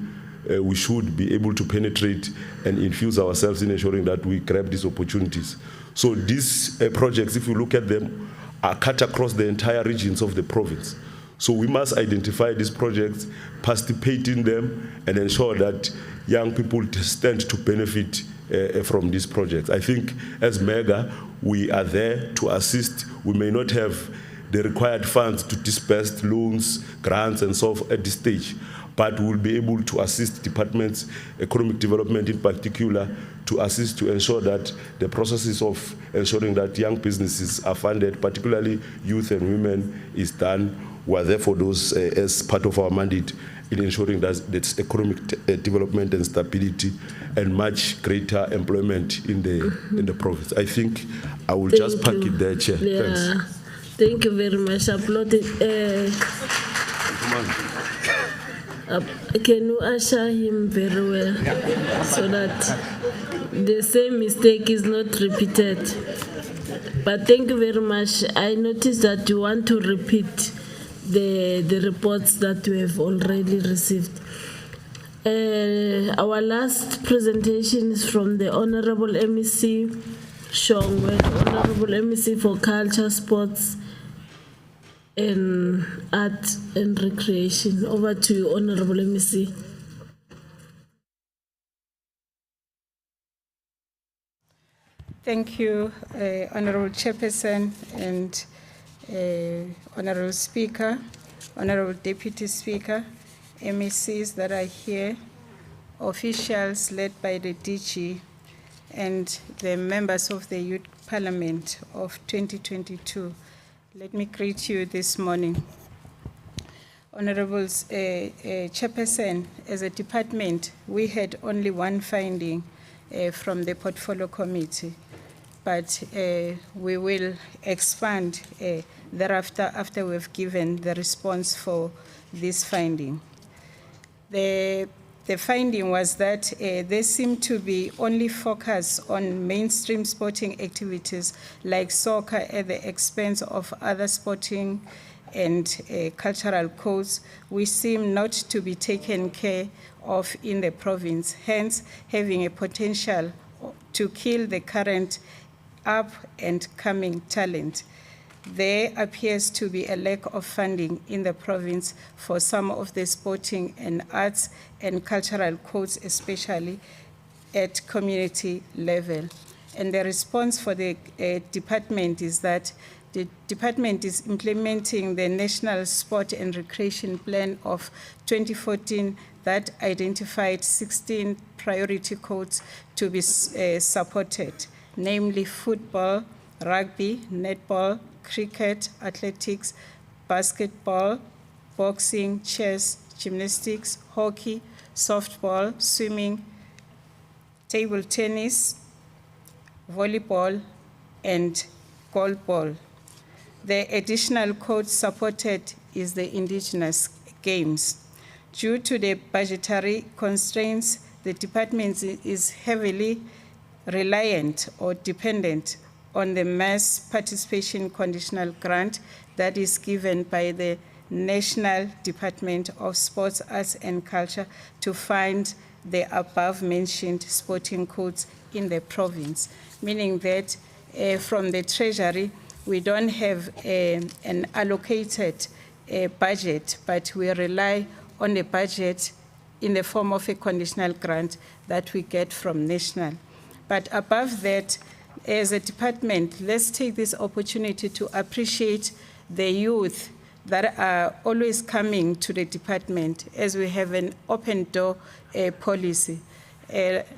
we should be able to penetrate and infuse ourselves in ensuring that we grab these opportunities. So these projects, if you look at them, are cut across the entire regions of the province. So we must identify these projects, participate in them, and ensure that young people stand to benefit from these projects. I think as MEGA, we are there to assist. We may not have the required funds to disperse loans, grants, and so forth at this stage, but we'll be able to assist departments, economic development in particular, to assist to ensure that the processes of ensuring that young businesses are funded, particularly youth and women, is done. We are there for those as part of our mandate in ensuring that there's economic development and stability and much greater employment in the province. I think I will just park it there, Chair. Yeah. Thanks. Thank you very much. Applauded. Can you usher him very well so that the same mistake is not repeated? But thank you very much. I noticed that you want to repeat the reports that we have already received. Our last presentation is from the Honorable MEC Shongwe, Honorable MEC for Culture, Sports, and Art and Recreation. Over to you, Honorable MEC. Thank you, Honorable Chairperson and Honorable Speaker, Honorable Deputy Speaker, MECs that are here, officials led by the DG, and the members of the Youth Parliament of 2022. Let me greet you this morning. Honorable Chairperson, as a department, we had only one finding from the Portfolio Committee, but we will expand thereafter after we've given the response for this finding. The finding was that they seem to be only focused on mainstream sporting activities like soccer at the expense of other sporting and cultural codes, we seem not to be taken care of in the province, hence having a potential to kill the current up and coming talent. There appears to be a lack of funding in the province for some of the sporting and arts and cultural codes, especially at community level. And the response for the department is that the department is implementing the National Sport and Recreation Plan of 2014 that identified 16 priority codes to be supported, namely football, rugby, netball, cricket, athletics, basketball, boxing, chess, gymnastics, hockey, softball, swimming, table tennis, volleyball, and goalball. The additional code supported is the indigenous games. Due to the budgetary constraints, the department is heavily reliant or dependent on the mass participation conditional grant that is given by the National Department of Sports, Arts and Culture to fund the above-mentioned sporting codes in the province, meaning that from the Treasury, we don't have an allocated budget, but we rely on a budget in the form of a conditional grant that we get from national. But above that, as a department, let's take this opportunity to appreciate the youth that are always coming to the department as we have an open door policy.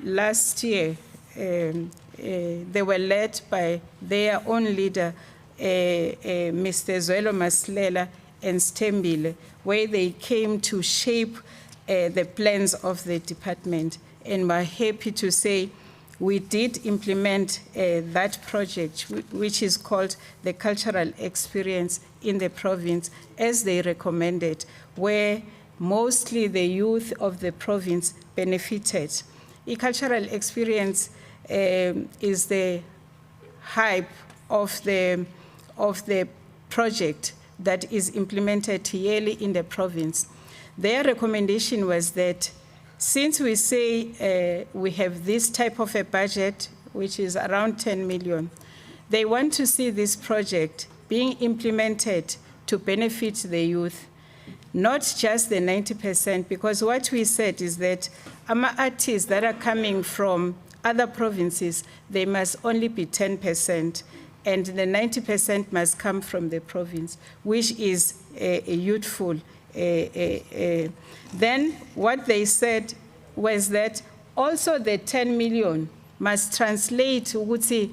Last year, they were led by their own leader, Mr. Soweto Uprisings and Stembile, where they came to shape the plans of the department. And we're happy to say we did implement that project, which is called the Cultural Experience in the Province, as they recommended, where mostly the youth of the province benefited. A cultural experience is the hype of the project that is implemented yearly in the province. Their recommendation was that since we say we have this type of a budget, which is around 10 million, they want to see this project being implemented to benefit the youth, not just the 90%, because what we said is that artists that are coming from other provinces, they must only be 10%, and the 90% must come from the province, which is youthful. Then what they said was that also the 10 million must translate, would say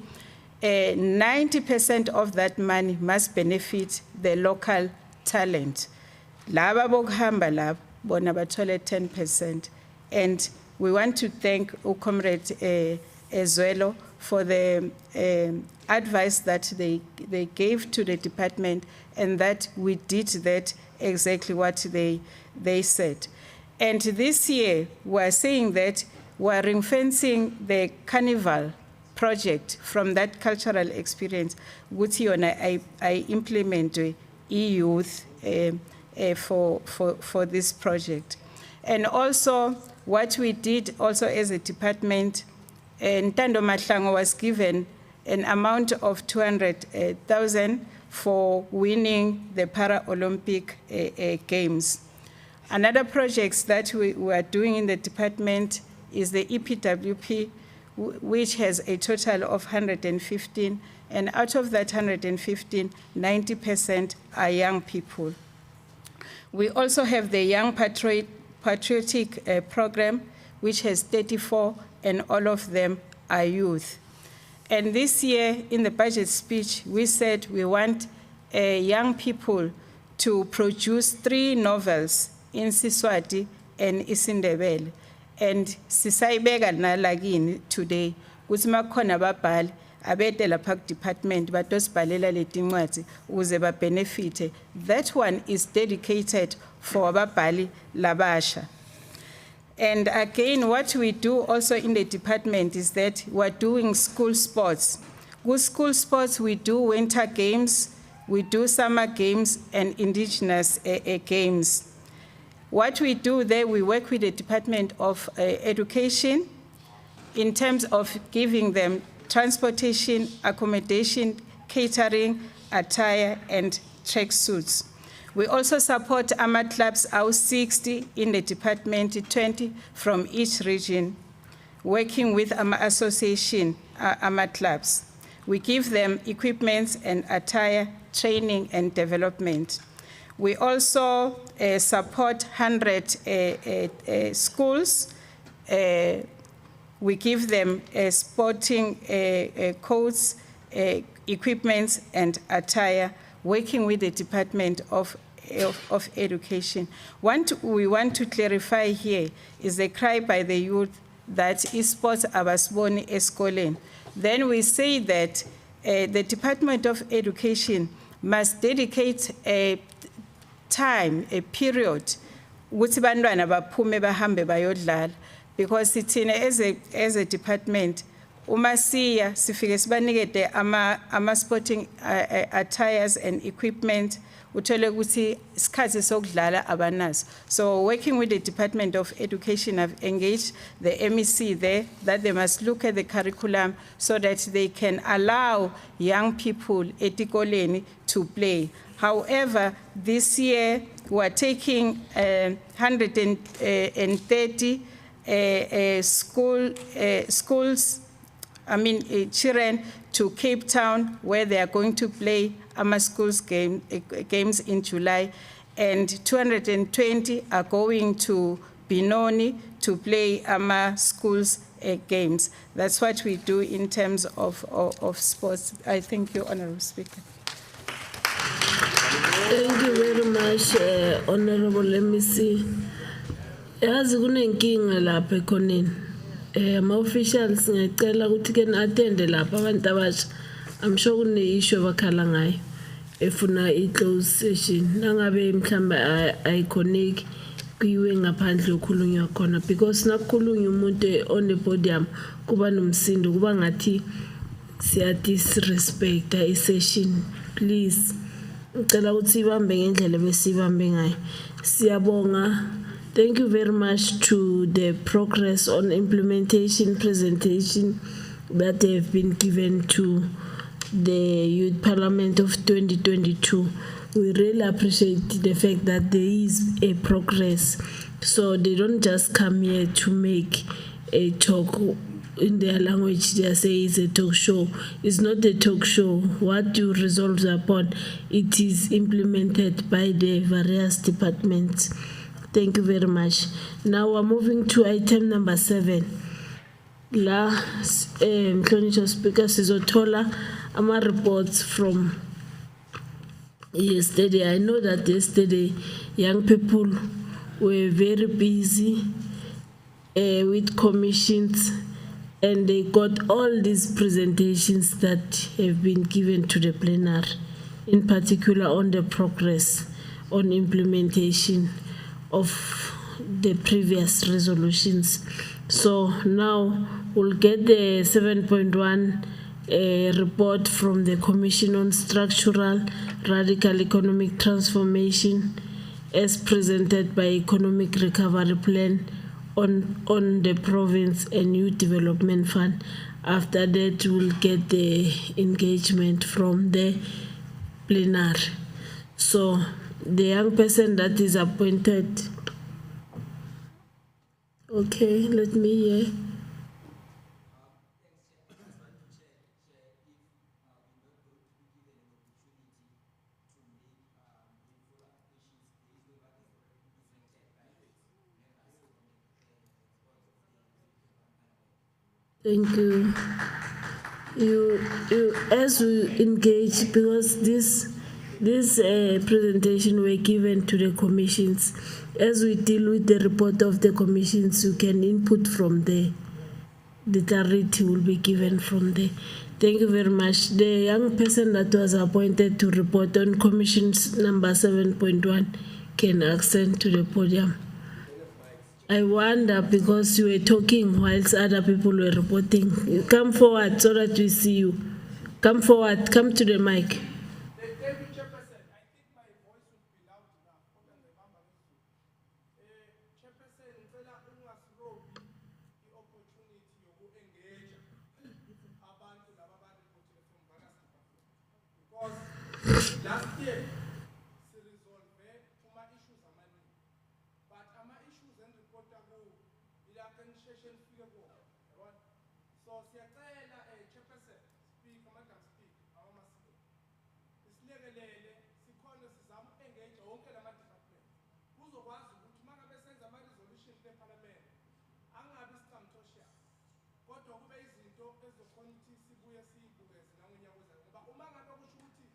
90% of that money must benefit the local talent. Laba bokuhamba laba bona bathole 10%. And we want to thank Comrade Zwelo for the advice that they gave to the department, and that we did that exactly what they said. And this year, we're saying that we're ring-fencing the carnival project from that cultural experience, which I implement e-youth for this project. And also, what we did also as a department, Ntando Mahlango was given an amount of 200,000 for winning the Paralympic Games. Another project that we are doing in the department is the EPWP, which has a total of 115, and out of that 115, 90% are young people. We also have the Young Patriotic Program, which has 34, and all of them are youth. And this year, in the budget speech, we said we want young people to produce 3 novels in Siswati and isiNdebele. And sisayibeka nalakini today, kuthi makhona ababhali abede lapha department batosibhalela leti ncwadi ukuze babenefite. That one is dedicated for ababhali labasha. And again, what we do also in the department is that we're doing school sports. With school sports, we do winter games, We do summer games and indigenous games. What we do there, we work with the Department of Education in terms of giving them transportation, accommodation, catering, attire, and tracksuits. We also support AMA clubs, our 60 in the department, 20 from each region, working with AMA association, AMA clubs. We give them equipment and attire, training and development. We also support 100 schools. We give them sporting coats, equipment and attire, working with the Department of Education. We want to clarify here is the cry by the youth that esports abasiboni esikoleni. Then we say that the Department of Education must dedicate a time, a period, ukuthi bantwana baphume bahambe bayodlala, because thina as a department uma siya sifike sibanikede ama sporting attires and equipment, uthole ukuthi isikhathi sokudlala abanaso. So working with the Department of Education, I've engaged the MEC there that they must look at the curriculum so that they can allow young people etikoleni to play. However, this year we are taking 130 schools, children to Cape Town, where they are going to play AMA Schools games in July, and 220 are going to Benoni to play AMA Schools games. That's what we do in terms of sports. I thank you, Honourable Speaker. Thank you very much, Honourable MEC. Yazi kunenkinga lapha ekhoneni. Ama-officials ngiyacela ukuthi ke attend lapha abantu abasha. I'm sure kune-issue abakhala ngayo efuna i-closed session. Nangabe mhlawumbe ayikhoneki kuyiwe ngaphandle okhulunywa khona, because nakukhulunywa umuntu on the podium kuba nomsindo, kuba ngathi siya disrespect i-session. Please ngicela ukuthi ibambe ngendlela besibambe ngayo. Siyabonga. Thank you very much to the progress on implementation presentation that have been given to the Youth Parliament of 2022. We really appreciate the fact that there is a progress. So they don't just come here to make a talk in their language. They say it's a talk show. It's not a talk show. What you resolve upon, it is implemented by the various departments. Thank you very much. Now we're moving to item number 7. La Mhlonishwa Speaker sizothola ama reports from yesterday. I know that yesterday young people were very busy with commissions, and they got all these presentations that have been given to the plenary, in particular on the progress on implementation of the previous resolutions. So now we'll get the 7.1 report from the Commission on Structural Radical Economic Transformation as presented by Economic Recovery Plan on the Province and Youth Development Fund. After that, we'll get the engagement from the plenary. So the young person that is appointed, okay, let me hear. Thank you. You as we engage, because this presentation were given to the commissions. As we deal with the report of the commissions, you can input from there. The clarity will be given from there. Thank you very much. The young person that was appointed to report on commissions number 7.1 can ascend to the podium. I wonder, because you were talking whilst other people were reporting. You come forward so that we see you. Come forward, come to the mic. The Deputy year, siresolve kuma-issues amaningi. But ama-issues engireporta kuwo, ila kanisheshe nifike kuwo, yabona? So siyacela Chairperson, Speaker, Madam Speaker, awumasiko. Isilekelele, sikhona sizama uku-engage wonke lama-department. Kuzokwazi ukuthi uma ngabe senza ama-resolution eParliament, angabi isicamthosha. Kodwa kube izinto ezokhona ukuthi sibuye siyibukeze nangonyaka ozayo. Ngoba uma ngabe kusho ukuthi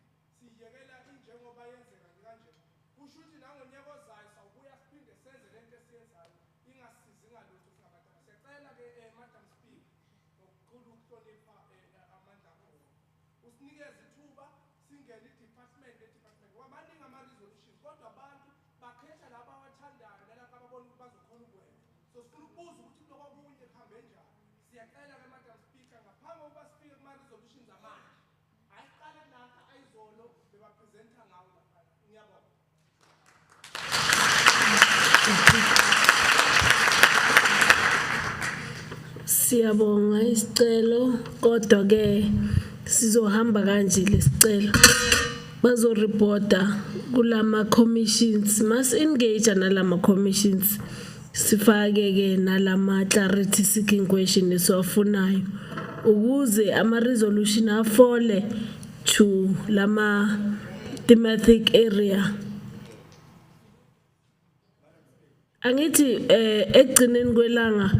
siyekela injengoba yenzeka kanje, kusho ukuthi nangonyaka ozayo sawubuya siphinde senze lento esiyenzayo ingasizi ngalutho singabantu. Siyacela-ke Madam Speaker, ngokukhulu ukuhlonipha amandla akho, usinikeze ithuba singene i-department ngoba maningi ama-resolutions kodwa abantu bakhetha laba awathandayo nalabo ababona ukuthi bazokhona ukwenza. So sifuna ukubuza ukuthi lokho okunye kuhambe njani. Siyacela-ke Madam Speaker, ngaphambi kokuba sifike kuma-resolutions amanje, ayiqale nakho ayizolo bebapresenta ngawo lapha. Ngiyabonga. Siyabonga isicelo kodwa ke sizohamba kanje lesicelo. Bazoreporta kulama commissions, mas engage nalama commissions. Sifake ke nalama clarity seeking question esiwafunayo ukuze ama resolution afole to lama thematic area. Angithi ekugcineni kwelanga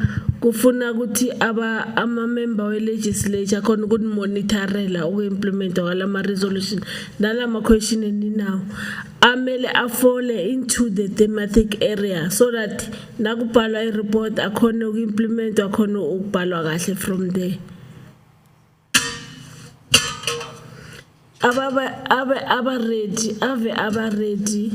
kufuna ukuthi ama member we legislature khona ukuthi monitorela uku-implement kwalama resolution nalama question eninawo amele afole into the thematic area so that nakubhalwa i-report akhona uku-implement akhona ukubhalwa kahle from there. Aba ready.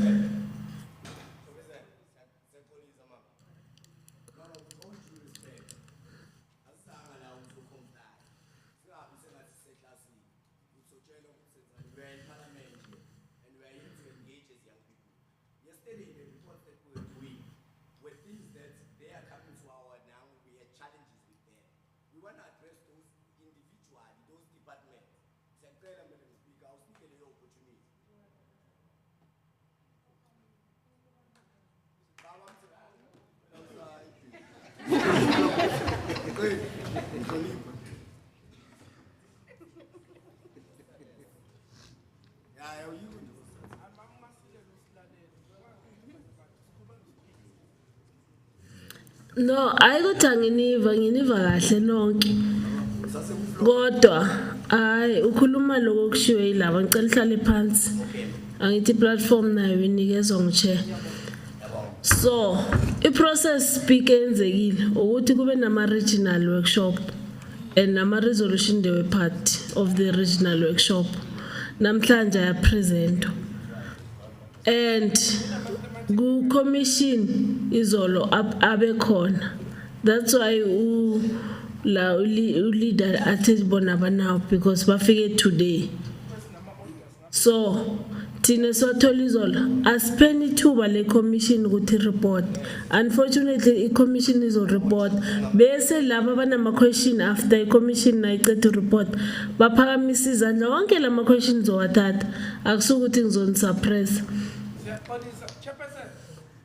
No, ayikuthi nginiva kahle nonke. Kodwa hayi ukhuluma lokho kushiwe yilabo ngicela ihlale phansi. Angithi platform nayo inikezwe ngichair. So, i-process speaker enzekile ukuthi kube nama regional workshop and nama resolution they were part of the regional workshop. Namhlanje aya present. And ku commission izolo abe khona. That's why leader attend bona now because bafike today. So thina sothola izolo asipeni ithuba le commission ukuthi report. Unfortunately I commission izo report bese laba banama question after I commission nayiqeda report baphakamisa izandla wonke lama questions owathatha akusukuthi ngizoni suppress. Chairperson,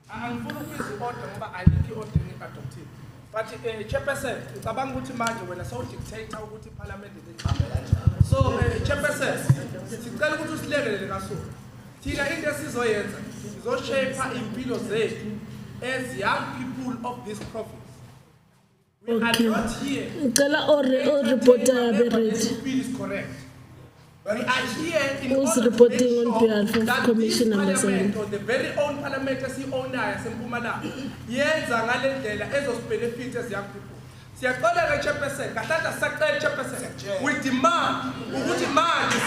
angifuni ukuzorder ngoba ayikho order ngeadopted. But Chairperson, ngicabanga ukuthi manje wena sawudictator ukuthi iParliament izihambe kanjani. So Chairperson, sicela ukuthi usilekelele kaso. Thina into esizoyenza sizoshape impilo zethu as young people of this province. We are not here. Ngicela or reporter abe ready. Is correct. We are here in Who's order reporting to make on sure behalf of that Commissioner this parliament Masani? or the very own parliament esi-ownayo yaseMpumalanga yenza ngale ndlela ezosibenefit as young people. Siyaqala ke Chairperson, kahlala sisaqala Chairperson. We demand ukuthi manje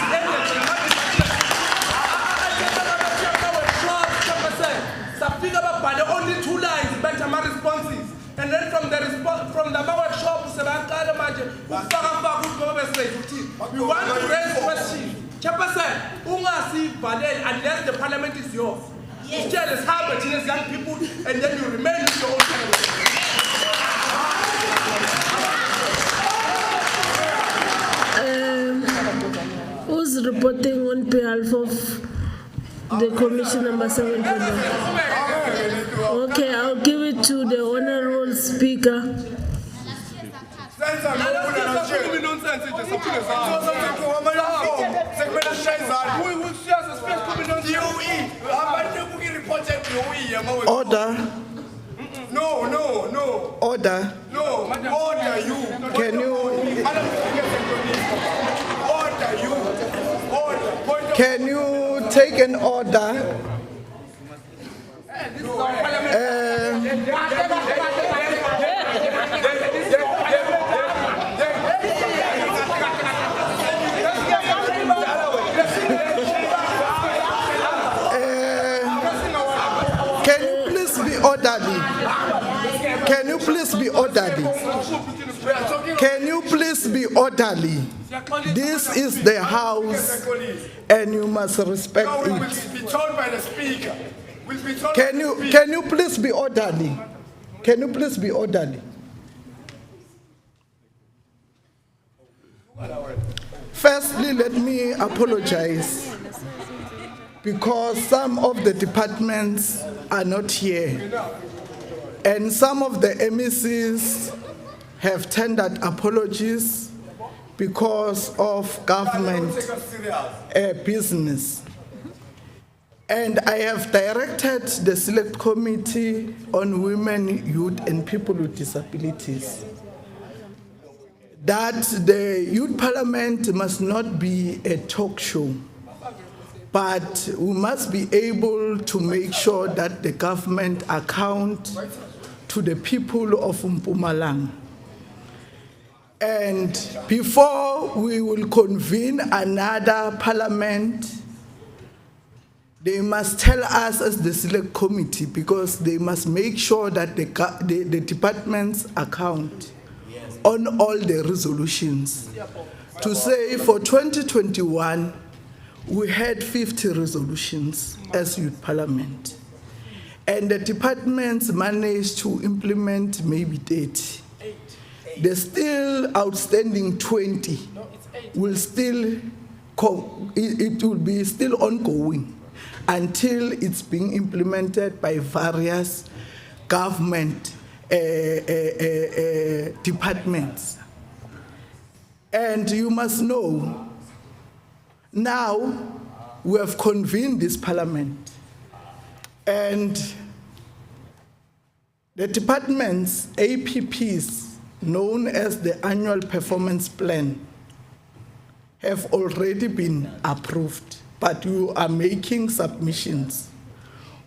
Safika babhale only 2 lines benza ama responses and then from the response from the workshop sebaqala manje ukufaka ukuthi ngoba bese uthi we want to raise questions. Chairperson, ungasibhaleli unless the parliament is yours. Yes. Tell us how much as young people and then you remain with your own parliament. Who's reporting on behalf of The commission number 7.1. Okay, I'll give it to the honorable speaker. Order. No. Order. No, order you. Can you? Order you. Order. Point of Can you take an order? Can you please be orderly? Can you please be orderly? Can you please be orderly? This is the house and you must respect will it. be told by the speaker. Will be told Can you please be orderly? Can you please be orderly? Firstly, let me apologize because some of the departments are not here and some of the MECs have tendered apologies because of government business. And I have directed the Select Committee on Women, Youth and People with Disabilities that the Youth Parliament must not be a talk show, but we must be able to make sure that the government account to the people of Mpumalanga. And before we will convene another parliament, they must tell us as the Select Committee because they must make sure that the departments account on all the resolutions. To say for 2021, we had 50 resolutions as Youth Parliament. And the departments managed to implement maybe 30. The still outstanding 20 will still, it will be still ongoing until it's being implemented by various government departments. And you must know, now we have convened this parliament and the departments, APPs, known as the Annual Performance Plan, have already been approved, but you are making submissions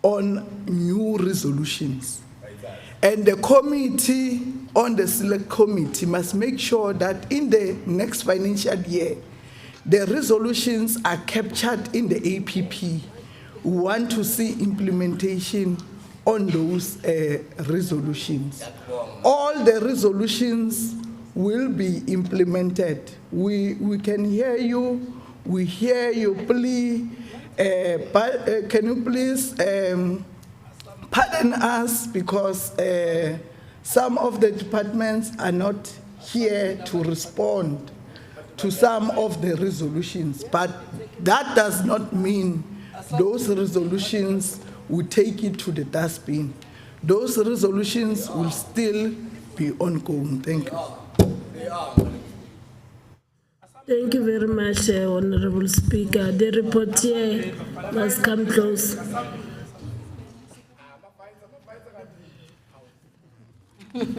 on new resolutions. And the committee on the Select Committee must make sure that in the next financial year, the resolutions are captured in the APP. We want to see implementation on those resolutions. All the resolutions will be implemented. We can hear you, we hear your plea, but can you please pardon us because some of the departments are not here to respond to some of the resolutions, but that does not mean those resolutions will take it to the dustbin. Those resolutions will still be ongoing. Thank you. Thank you very much, Honorable Speaker. The report here must come close. You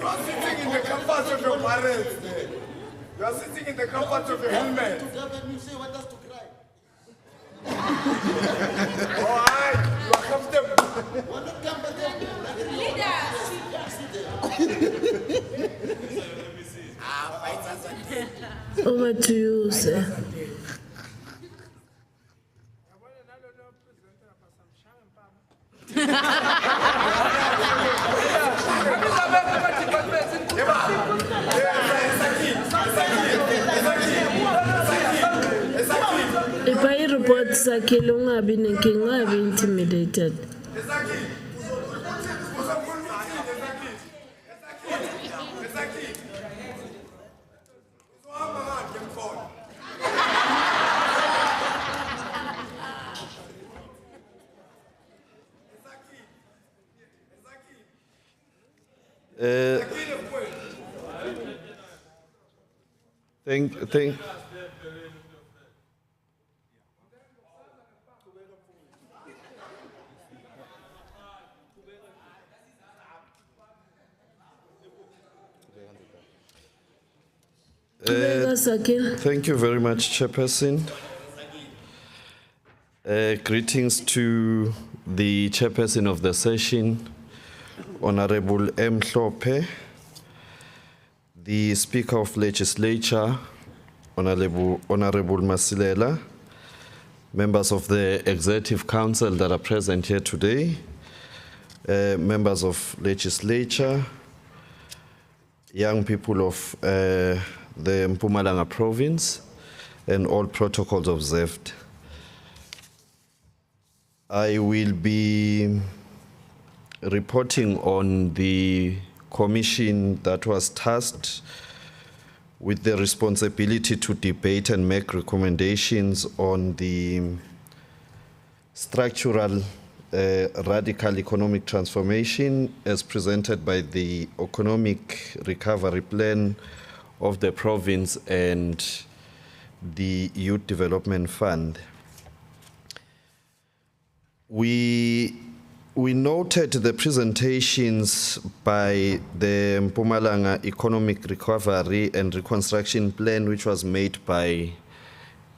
are sitting in the comfort of your parents. You are sitting in the comfort of your helmet. All right, you are comfortable. Over to you, sir. If I report sakile ungabi nenkinga, ungabi intimidated. Thank. Qhubeka, Sakile. Thank you very much, Chairperson. Greetings to the Chairperson of the session, Honorable M. Hlophe, the Speaker of Legislature, Honorable Masilela, members of the Executive Council that are present here today, members of Legislature, young people of the Mpumalanga province, and all protocols observed. I will be reporting on the commission that was tasked with the responsibility to debate and make recommendations on the structural radical economic transformation as presented by the Economic Recovery Plan of the province and the Youth Development Fund. We noted the presentations by the Mpumalanga Economic Recovery and Reconstruction Plan, which was made by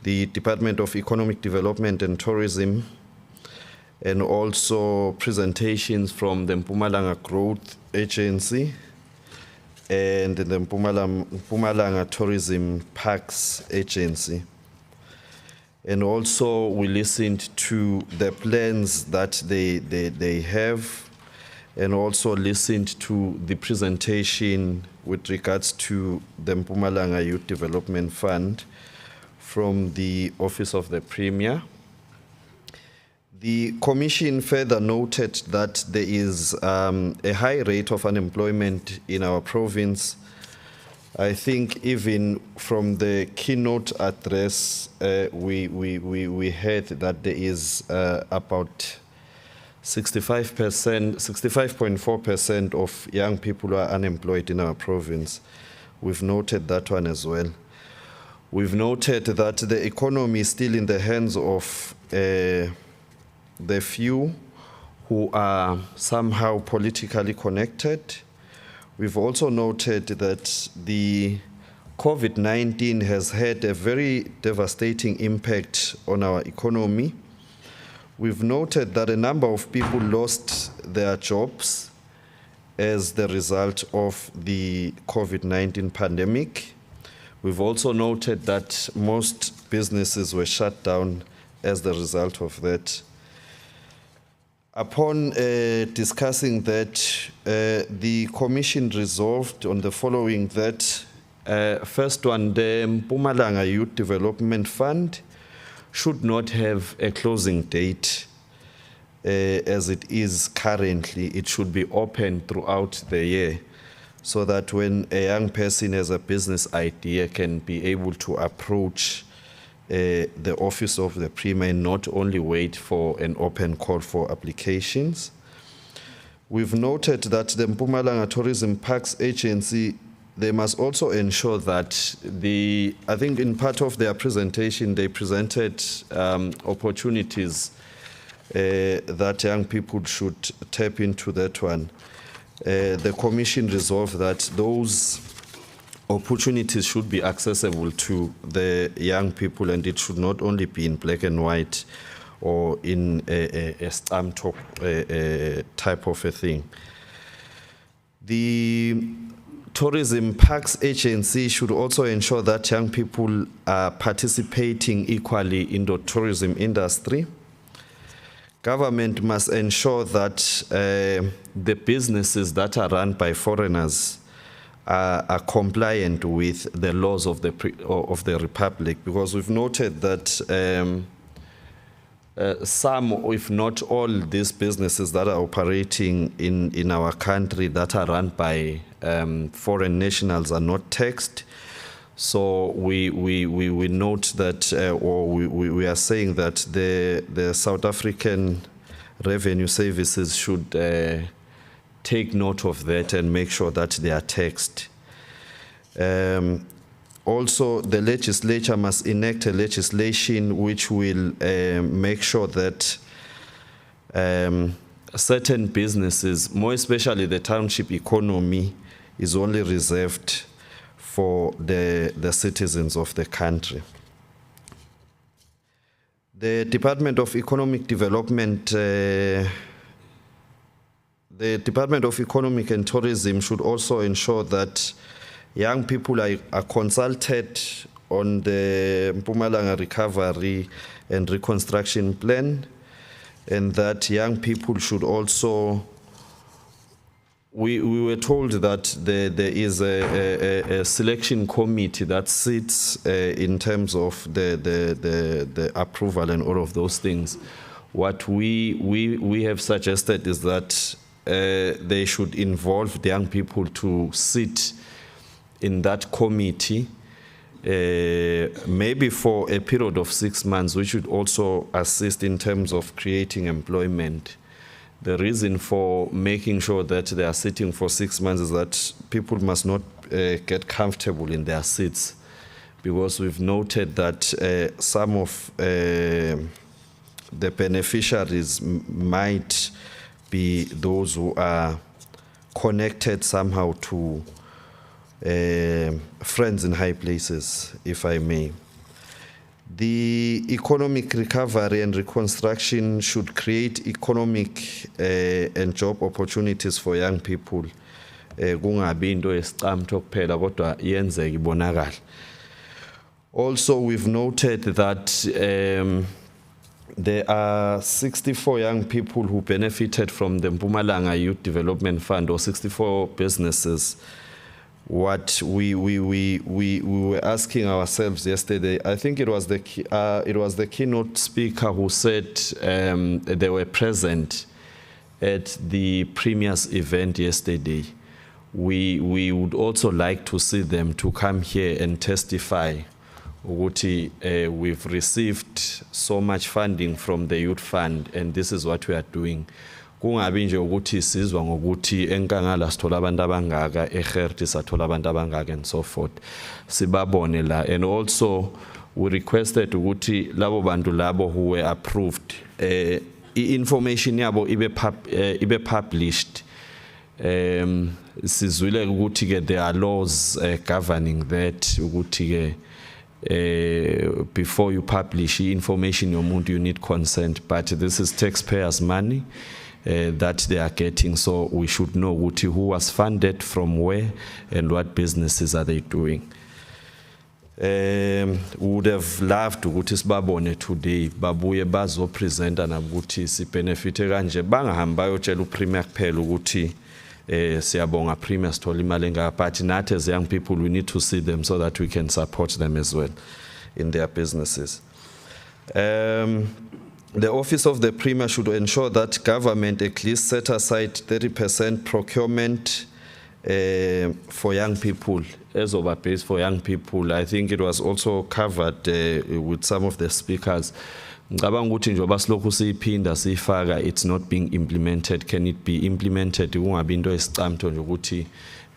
the Department of Economic Development and Tourism, and also presentations from the Mpumalanga Growth Agency and the Mpumalanga Tourism Parks Agency. And also we listened to the plans that they have, and also listened to the presentation with regards to the Mpumalanga Youth Development Fund from the Office of the Premier. The Commission further noted that there is a high rate of unemployment in our province. I think even from the keynote address, we heard that there is about 65.4% of young people who are unemployed in our province. We've noted that one as well. We've noted that the economy is still in the hands of the few who are somehow politically connected. We've also noted that the COVID-19 has had a very devastating impact on our economy. We've noted that a number of people lost their jobs as the result of the COVID-19 pandemic. We've also noted that most businesses were shut down as the result of that. Upon discussing that, the Commission resolved on the following that, first one, the Mpumalanga Youth Development Fund should not have a closing date as it is currently. It should be open throughout the year so that when a young person has a business idea can be able to approach the Office of the Premier and not only wait for an open call for applications. We've noted that the Mpumalanga Tourism Parks Agency, they must also ensure that I think in part of their presentation, they presented opportunities that young people should tap into that one. The Commission resolved that those opportunities should be accessible to the young people, and it should not only be in black and white or in a stamp type of a thing. The Tourism Parks Agency should also ensure that young people are participating equally in the tourism industry. Government must ensure that the businesses that are run by foreigners are compliant with the laws of the Republic, because we've noted that some, if not all, these businesses that are operating in our country that are run by foreign nationals are not taxed. So we note that, or we are saying that the South African Revenue Services should take note of that and make sure that they are taxed. Also, the legislature must enact a legislation which will make sure that certain businesses, more especially the township economy, is only reserved for the citizens of the country. The Department of Economic Development, the Department of Economic and Tourism should also ensure that young people are consulted on the Mpumalanga Recovery and Reconstruction Plan, and that young people should also, we were told that there is a selection committee that sits in terms of the approval and all of those things. What we have suggested is that they should involve the young people to sit in that committee, maybe for a period of 6 months, we should also assist in terms of creating employment. The reason for making sure that they are sitting for 6 months is that people must not get comfortable in their seats, because we've noted that some of the beneficiaries might be those who are connected somehow to friends in high places, if I may. The economic recovery and reconstruction should create economic and job opportunities for young people. Kungabi into esicamtho kuphela kodwa yenzeke ibonakala. Also, we've noted that there are 64 young people who benefited from the Mpumalanga Youth Development Fund, or 64 businesses. What we were asking ourselves yesterday, I think it was the keynote speaker who said they were present at the premier's event yesterday. We would also like to see them to come here and testify. We've received so much funding from the youth fund, and this is what we are doing. Kungabi nje ukuthi sizwa ngokuthi enkangala sithola abantu abangaka, eGerti sathola abantu abangaka, and so forth. Sibabone la. And also we requested ukuthi labo bantu labo who were approved, information yabo ibe published. Sizwile ukuthi ke there are laws governing that, ukuthi ke before you publish information yomuntu you need consent, but this is taxpayers' money that they are getting, so we should know who was funded from where and what businesses are they doing. We would have loved ukuthi sibabone today, babuye bazopresenta nakuthi sibenefite kanje, bangahamba bayotshela uPremier kuphela ukuthi siyabonga Premier sithola imali engaka, but nathi as young people we need to see them so that we can support them as well in their businesses. The Office of the Premier should ensure that government at least set aside 30% procurement for young people, as overpays for young people. I think it was also covered with some of the speakers. Ngicabanga ukuthi njengoba silokhu siyiphinda siyifaka, it's not being implemented. Can it be implemented? Kungabi into esicamtho nje ukuthi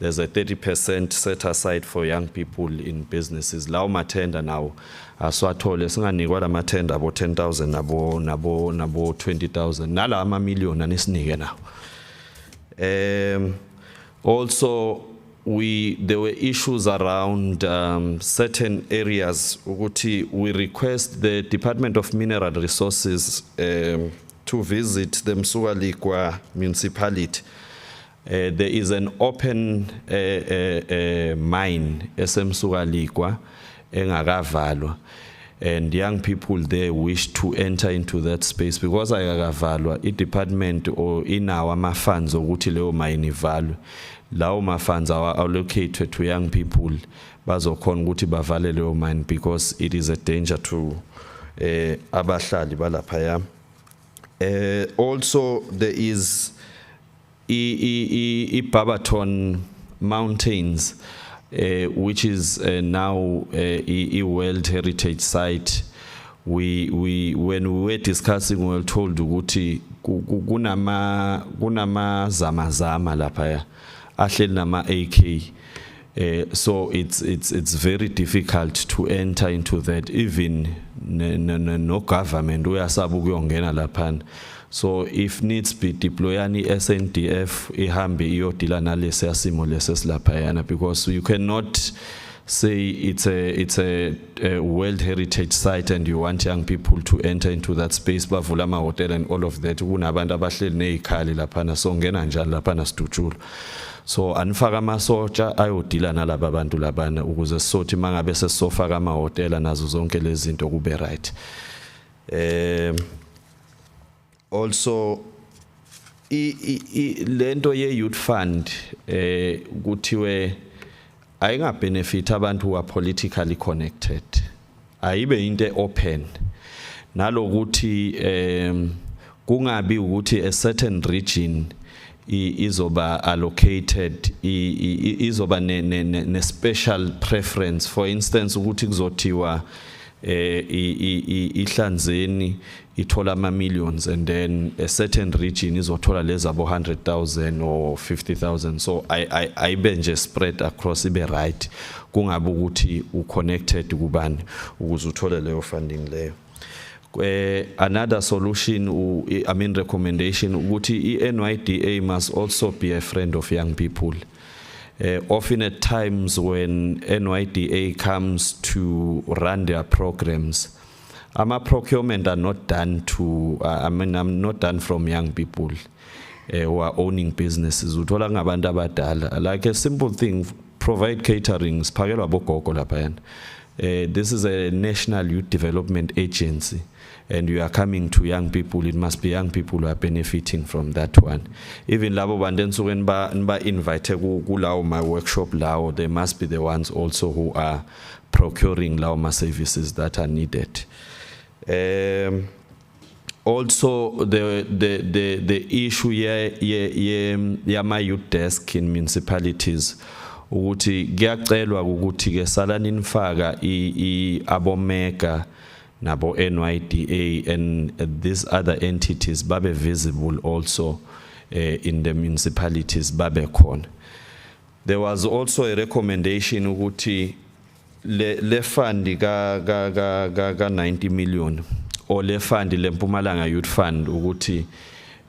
there's a 30% set aside for young people in businesses. Lawo mathenda nawo aswathole, singanikwa la mathenda abo 10,000 nabo 20,000 nala ama-million anesinike nawo. Also, there were issues around certain areas. We request the Department of Mineral Resources to visit the Msualikwa municipality. There is an open mine, esemsualikwa, engakavalwa, and young people there wish to enter into that space because ayakavalwa. I department or in our funds ukuthi leyo mine ivalwe. Lawo funds are allocated to young people bazokhona ukuthi bavale leyo mine because it is a danger to abahlali balaphaya. Also, there is Barberton Mountains, which is now a World Heritage Site. when we were discussing, we were told ukuthi kunama zama lapha ahleli nama AK. So it's very difficult to enter into that. Even no government uyasaba ukuyongena lapha. So if needs be deployani SNDF ihambe iyodila nalesi simo lesesilapha, because you cannot say it's a World Heritage Site and you want young people to enter into that space, bavula ama hotel and all of that. Kunabantu abahleli nezikhali lapha, so ngena njani lapha sidutshulo. So anifaka amasotsha ayodila nalabo bantu labana ukuze sothi mangabe sesofaka ama hotel nazo zonke lezi zinto kube right. Also lento ye youth fund kuthiwe ayinga benefit abantu who are politically connected, ayibe into open nalokuthi kungabi ukuthi a certain region izoba allocated, izoba ne special preference. For instance ukuthi kuzothiwa ihlanzeni ithola ama millions and then a certain region izothola leza abo 100,000 or 50,000. So I benje spread across ibe right, kungabi ukuthi u connected kubani ukuze uthole leyo funding leyo. Another solution, recommendation, ukuthi NYDA must also be a friend of young people. Often at times when NYDA comes to run their programs, procurement are not done not done from young people who are owning businesses. Uthola ngabantu abadala. Like a simple thing, provide catering, siphakelwa bogogo lapha. This is a national youth development agency, and you are coming to young people. It must be young people who are benefiting from that one. Even labo bandenso when ba invite kulawo my workshop lawo, they must be the ones also who are procuring lawo ma services that are needed. Also the issue my youth desk in municipalities, ukuthi kuyacelwa ukuthi ke salani nifaka abomega nabo NYDA and these other entities babe visible also in the municipalities babe khona. There was also a recommendation ukuthi le fund ka 90 million or le fund le Mpumalanga Youth Fund ukuthi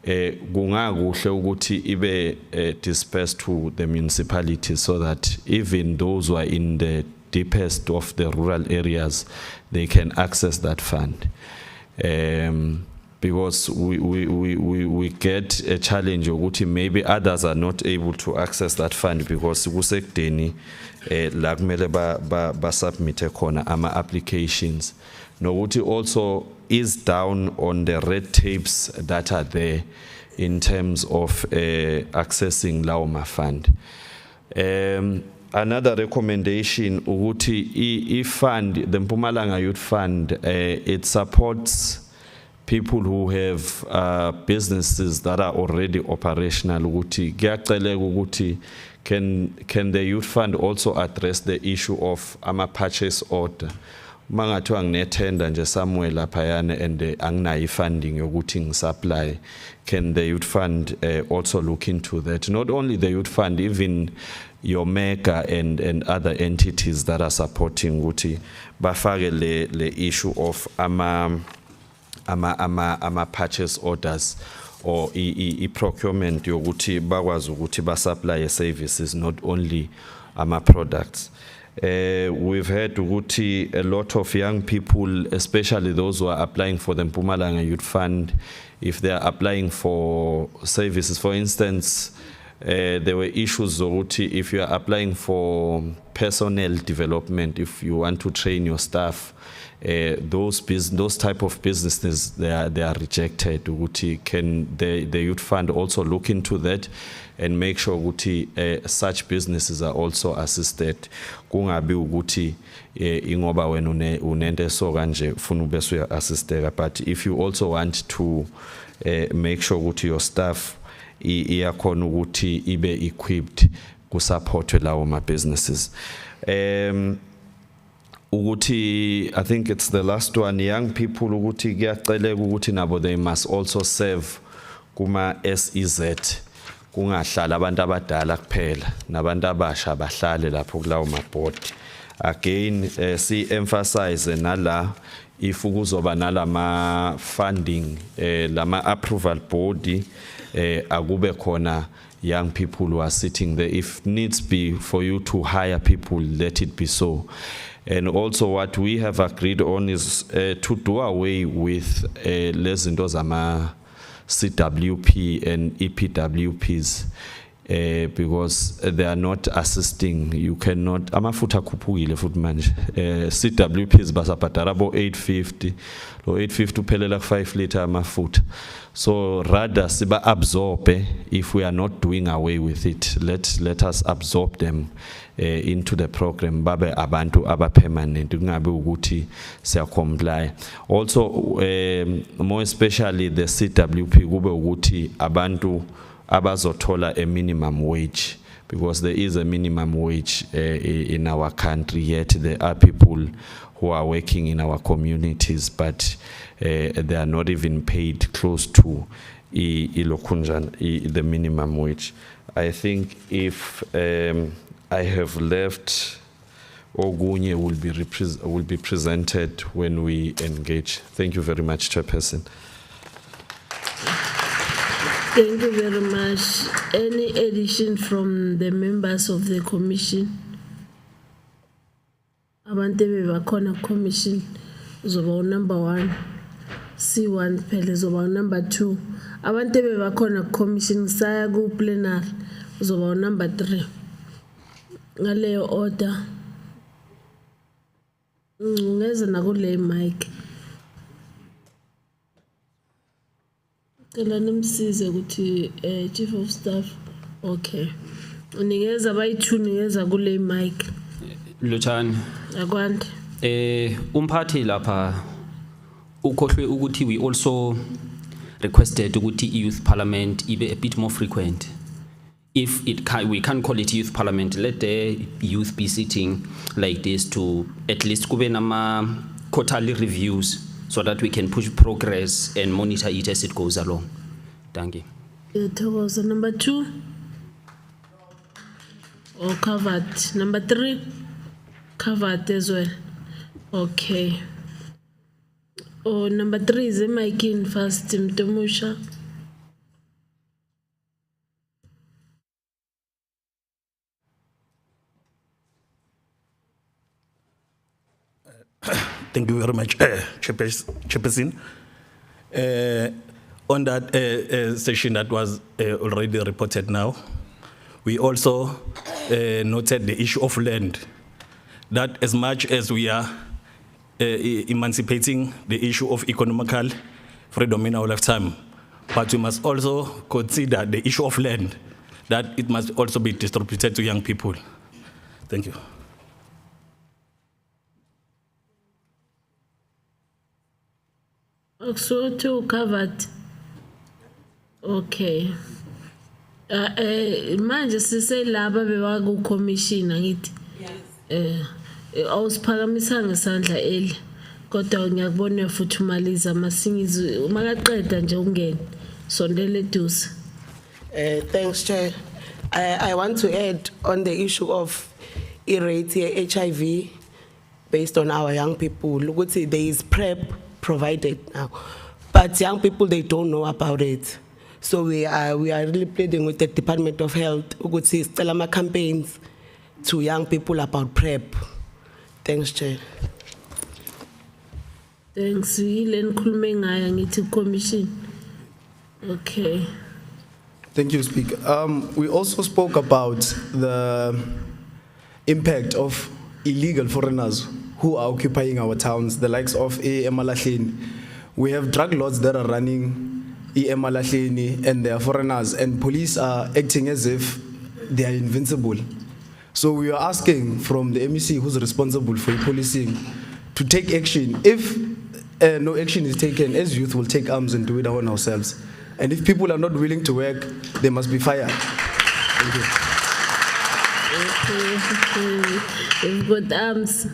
kungakuhle ukuthi ibe dispersed to the municipalities so that even those who are in the deepest of the rural areas, they can access that fund. Because we get a challenge ukuthi maybe others are not able to access that fund because kusekudeni la kumele ba submit khona ama applications. Nokuthi also is down on the red tapes that are there in terms of accessing Laoma Fund. Another recommendation, ukuthi fund, the Mpumalanga Youth Fund, it supports people who have businesses that are already operational. Ukuthi can the youth fund also address the issue of ama purchase order? Mangathiwa nginethenda nje somewhere laphayana and anginayo funding yokuthi ngi-supply, can the youth fund also look into that? Not only the youth fund, even your mega and other entities that are supporting ukuthi bafake le issue of ama purchase orders or procurement yokuthi bakwazi ukuthi ba supply services, not only ama products. We've heard ukuthi a lot of young people, especially those who are applying for the Mpumalanga Youth Fund, if they are applying for services, for instance, there were issues ukuthi if you are applying for personnel development, if you want to train your staff, those type of businesses, they are rejected. Ukuthi can the youth fund also look into that and make sure ukuthi such businesses are also assisted? Kungabi ukuthi ingoba wena unento so kanje ufuna ubese uyassisteka, but if you also want to make sure ukuthi your staff iyakhona ukuthi ibe equipped ku support lawo ma businesses. Uguti, I think it's the last one, young people uguti kuyaceleka ukuthi nabo they must also serve kuma SEZ. Kungahlala abantu abadala kuphela nabantu abasha bahlale lapho kulawo mabhodi. Again, si emphasize nala if kuzoba nalama funding lama approval body akube khona young people who are sitting there. If needs be for you to hire people, let it be so. And also what we have agreed on is to do away with less into zama CWP and EPWPs because they are not assisting. You cannot amafuta kupugile futhi manje CWPs basabhadala bo 850 lo 850 uphelela 5 liter amafuta. So rather siba absorb if we are not doing away with it. Let us absorb them into the program babe abantu aba permanent kungabe ukuthi siya comply. Also more especially the CWP kube ukuthi abantu abazothola a minimum wage, because there is a minimum wage in our country, yet there are people who are working in our communities but they are not even paid close to the minimum wage. I think if I have left, Ogunye will be presented when we engage. Thank you very much, Chairperson. Thank you very much. Any addition from the members of the commission? Abantu bebakhona commission uzoba number 1, C1 phela uzoba number 2. Abantu bebakhona commission saya ku plenary uzoba number 3. Ngaleyo order. Ngeze nakule mic. Kela nimsize ukuthi chief of staff. Okay. Unikeza abayi2 nikeza kule mic. Lotshani. Akwande. Umphathi lapha ukhohlwe ukuthi we also requested ukuthi youth parliament ibe a bit more frequent. If we can't call it youth parliament, let the youth be sitting like this to at least kube nama quarterly reviews so that we can push progress and monitor it as it goes along. Thank you. Towards number 2 or covered. Number 3 covered as well. Okay. Oh, number 3 is a mic in first, Mtomusha. Thank you very much, Chairperson. On that session that was already reported now, we also noted the issue of land, that as much as we are emancipating the issue of economical freedom in our lifetime, but we must also consider the issue of land, that it must also be distributed to young people. Thank you. Soweto covered. Okay. Manje sise laba bewaku commission ngithi. Yes. Awusiphakamisa ngesandla eli. Kodwa ngiyakubona futhi umaliza masingizi makaqeda nje ungene. Sondele eduze. Thanks, Chair. I want to add on the issue of rate HIV based on our young people. Look, there is PrEP provided now, but young people, they don't know about it. So we are really pleading with the Department of Health to see campaigns to young people about PrEP. Thanks, Chair. Thanks. Commission. Okay. Thank you, Speaker. We also spoke about the impact of illegal foreigners who are occupying our towns, the likes of Malanga. We have drug lords that are running Malanga and they are foreigners, and police are acting as if they are invincible. So we are asking from the MEC who's responsible for policing to take action. If no action is taken, as youth will take arms and do it on ourselves. And if people are not willing to work, they must be fired. Thank you. Okay. We've got arms.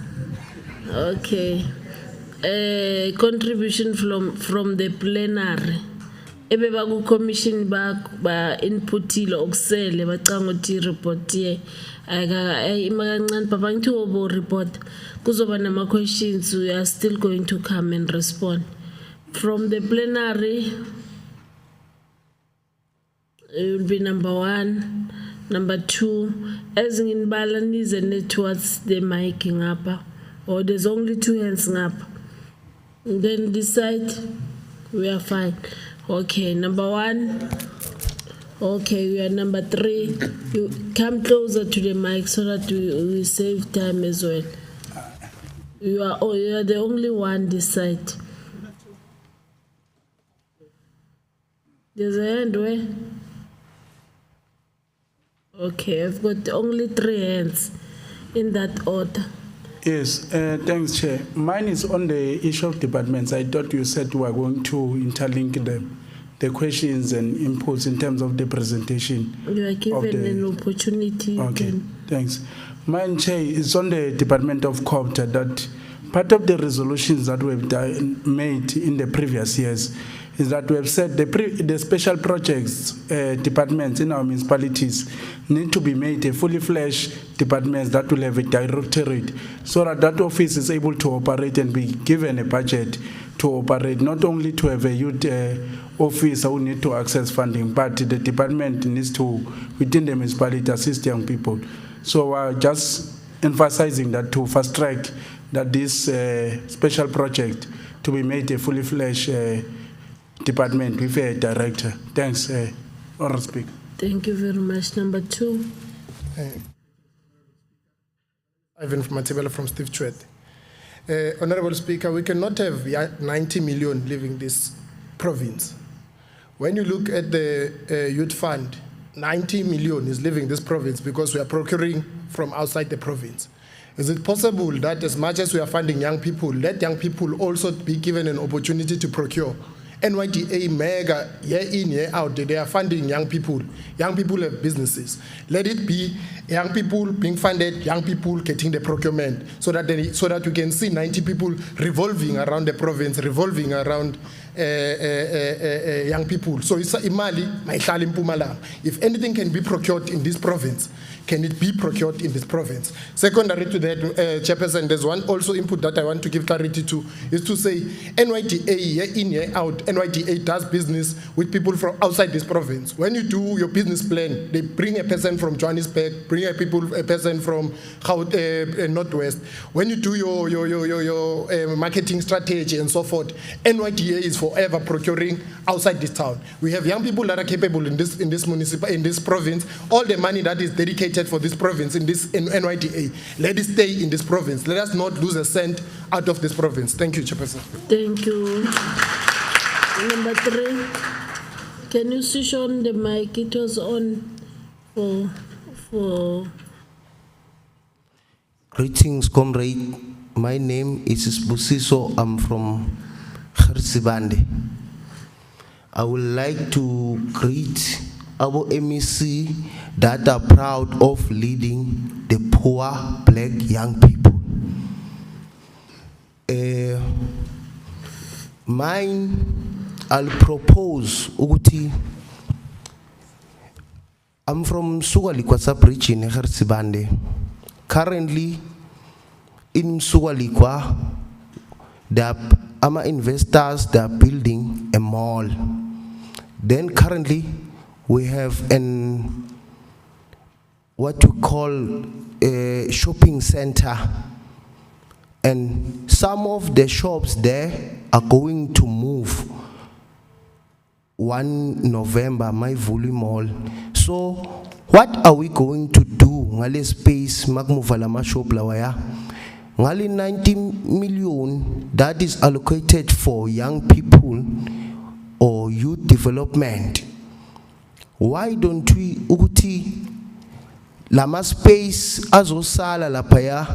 Okay. Contribution from the plenary. Ebe baku commission ba inputile okusele bacanga ukuthi report ye imakancane papa ngithi obo report kuzoba nama questions we are still going to come and respond from the plenary. It will be number 1, number 2 as in balance and towards the miking up or there's only 2 hands up. Then decide we are fine. Okay, number 1. Okay, we are number 3. You come closer to the mic so that we save time as well. You are the only one decide. There's a hand where? Okay, I've got only 3 hands in that order. Yes, thanks, Chair. Mine is on the issue of departments. I thought you said we are going to interlink the questions and inputs in terms of the presentation. You are given an opportunity. Okay, thanks. Mine, Chair, is on the Department of COPTA that part of the resolutions that we've made in the previous years is that we have said the special projects departments in our municipalities need to be made a fully fledged departments that will have a directorate so that that office is able to operate and be given a budget to operate, not only to have a youth officer who need to access funding, but the department needs to, within the municipality, assist young people. So just emphasizing that to fast track that this special project to be made a fully fledged department with a director. Thanks, Honourable Speaker. Thank you very much. Number 2. Ivan from Matibela from Steve Chwet. Honourable Speaker, we cannot have 90 million leaving this province. When you look at the youth fund, 90 million is leaving this province because we are procuring from outside the province. Is it possible that as much as we are funding young people, let young people also be given an opportunity to procure? NYDA mega year in, year out, they are funding young people. Young people have businesses. Let it be young people being funded, young people getting the procurement, so that you can see 90 people revolving around the province, revolving around young people. So it's imali maihlala impumalanga. If anything can be procured in this province, can it be procured in this province? Secondary to that, Chairperson, there's one also input that I want to give clarity to, is to say NYDA year in, year out, NYDA does business with people from outside this province. When you do your business plan, they bring a person from Johannesburg, bring a person from Northwest. When you do your marketing strategy and so forth, NYDA is forever procuring outside this town. We have young people that are capable in this province. All the money that is dedicated for this province in NYDA, let it stay in this province. Let us not lose a cent out of this province. Thank you, Chairperson. Thank you. Number 3. Can you switch on the mic? It was on for. Greetings, comrade. My name is Busiso. I'm from Khersibande. I would like to greet our MEC that are proud of leading the poor black young people. I'll propose ukuthi I'm from Sugalikwa sub-region in Khersibande. Currently in Sugalikwa, there are investors that are building a mall. Then currently we have what we call a shopping center, and some of the shops there are going to move 1 November, my volume mall. So what are we going to do? Ngale space magmuvala ma shop lawaya. Ngale 90 million that is allocated for young people or youth development. Why don't we ukuthi lama space azosala lapaya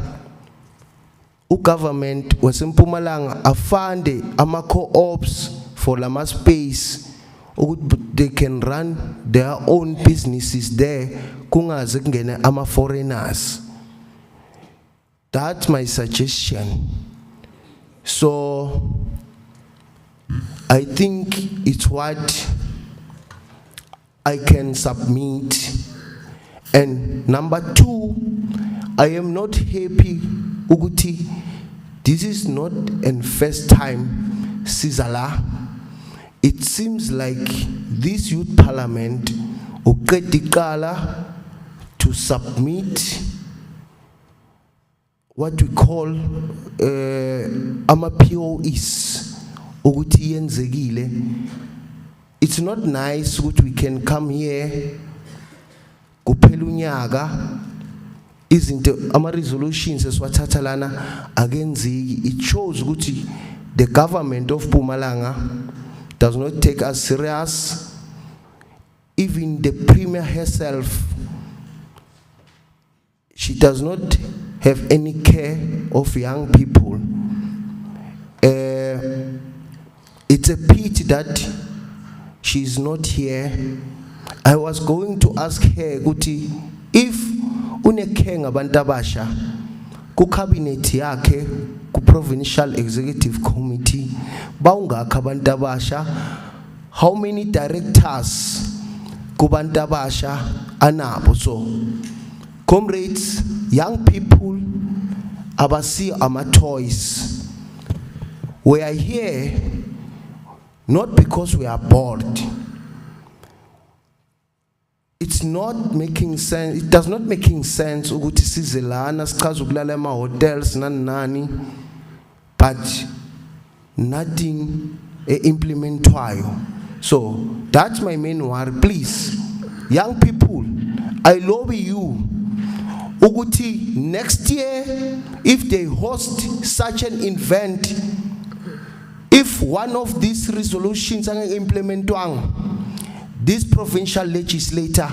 government wasempumalanga afande ama co-ops for lama space they can run their own businesses there kungaze kungene ama foreigners. That's my suggestion. So I think it's what I can submit. And number two, I am not happy ukuthi this is not a first time Sizala. It seems like this youth parliament uqedikala to submit what we call ama POEs ukuthi yenzekile. It's not nice ukuthi we can come here kuphela unyaka izinto ama resolutions esiwathatha lana akenzeki. It shows ukuthi the government of Mpumalanga does not take us serious. Even the premier herself, she does not have any care of young people. It's a pity that she is not here. I was going to ask her, Guti, if uneke ngabantu abasha ku cabinet yakhe ku provincial executive committee bawungakho abantu abasha, how many directors kubantu abasha anabo? So comrades, young people abasi ama toys. We are here not because we are bored. It's not making sense. It does not making sense ukuthi sizelana sichaza ukulala ema hotels nani, but nothing implementwayo. So that's my main worry. Please, young people, I lobby you ukuthi next year if they host such an event, if one of these resolutions are implementwang, this provincial legislator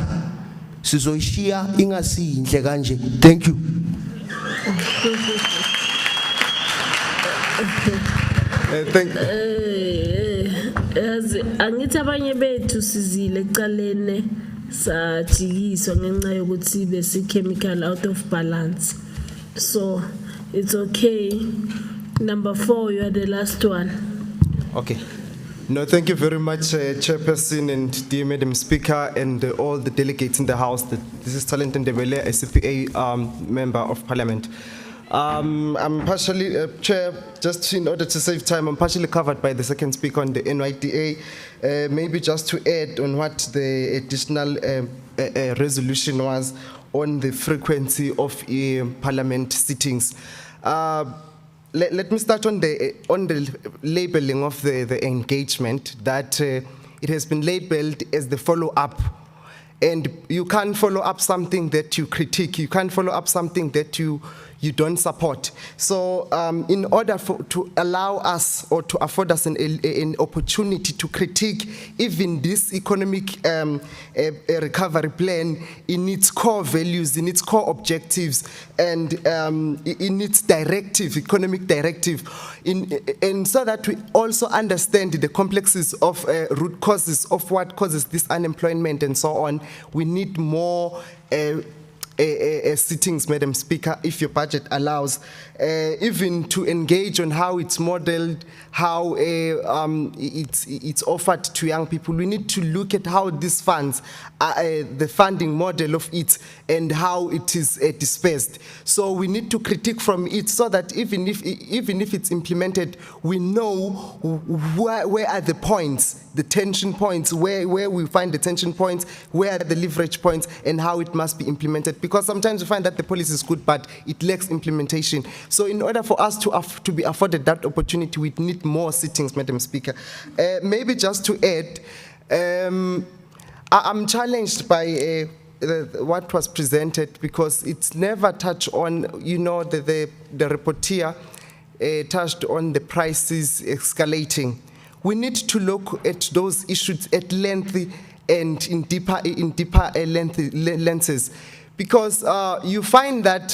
sizoishia ingasi inhle kanje. Thank you. Angithi abanye bethu sizile ecalene sajikiswa ngenxa yokuthi bese chemical out of balance. So it's okay. Number 4, you are the last one. Okay. No, thank you very much, Chairperson and dear Madam Speaker and all the delegates in the House. This is Talent Ndebele, a CPA member of Parliament. I'm partially, Chair, just in order to save time, I'm partially covered by the second speaker on the NYDA. Maybe just to add on what the additional resolution was on the frequency of Parliament sittings. Let me start on the labeling of the engagement, that it has been labeled as the follow-up. And you can't follow up something that you critique. You can't follow up something that you don't support. So in order to allow us or to afford us an opportunity to critique even this economic recovery plan in its core values, in its core objectives, and in its directive, economic directive, and so that we also understand the complexities of root causes of what causes this unemployment and so on, we need more sittings, Madam Speaker, if your budget allows, even to engage on how it's modeled, how it's offered to young people. We need to look at how these funds, the funding model of it, and how it is dispersed. So we need to critique from it so that even if it's implemented, we know where are the points, the tension points, where we find the tension points, where are the leverage points, and how it must be implemented. Because sometimes we find that the policy is good, but it lacks implementation. So in order for us to be afforded that opportunity, we need more sittings, Madam Speaker. Maybe just to add, I'm challenged by what was presented because it's never touched on, the rapporteur touched on the prices escalating. We need to look at those issues at length and in deeper lenses. Because you find that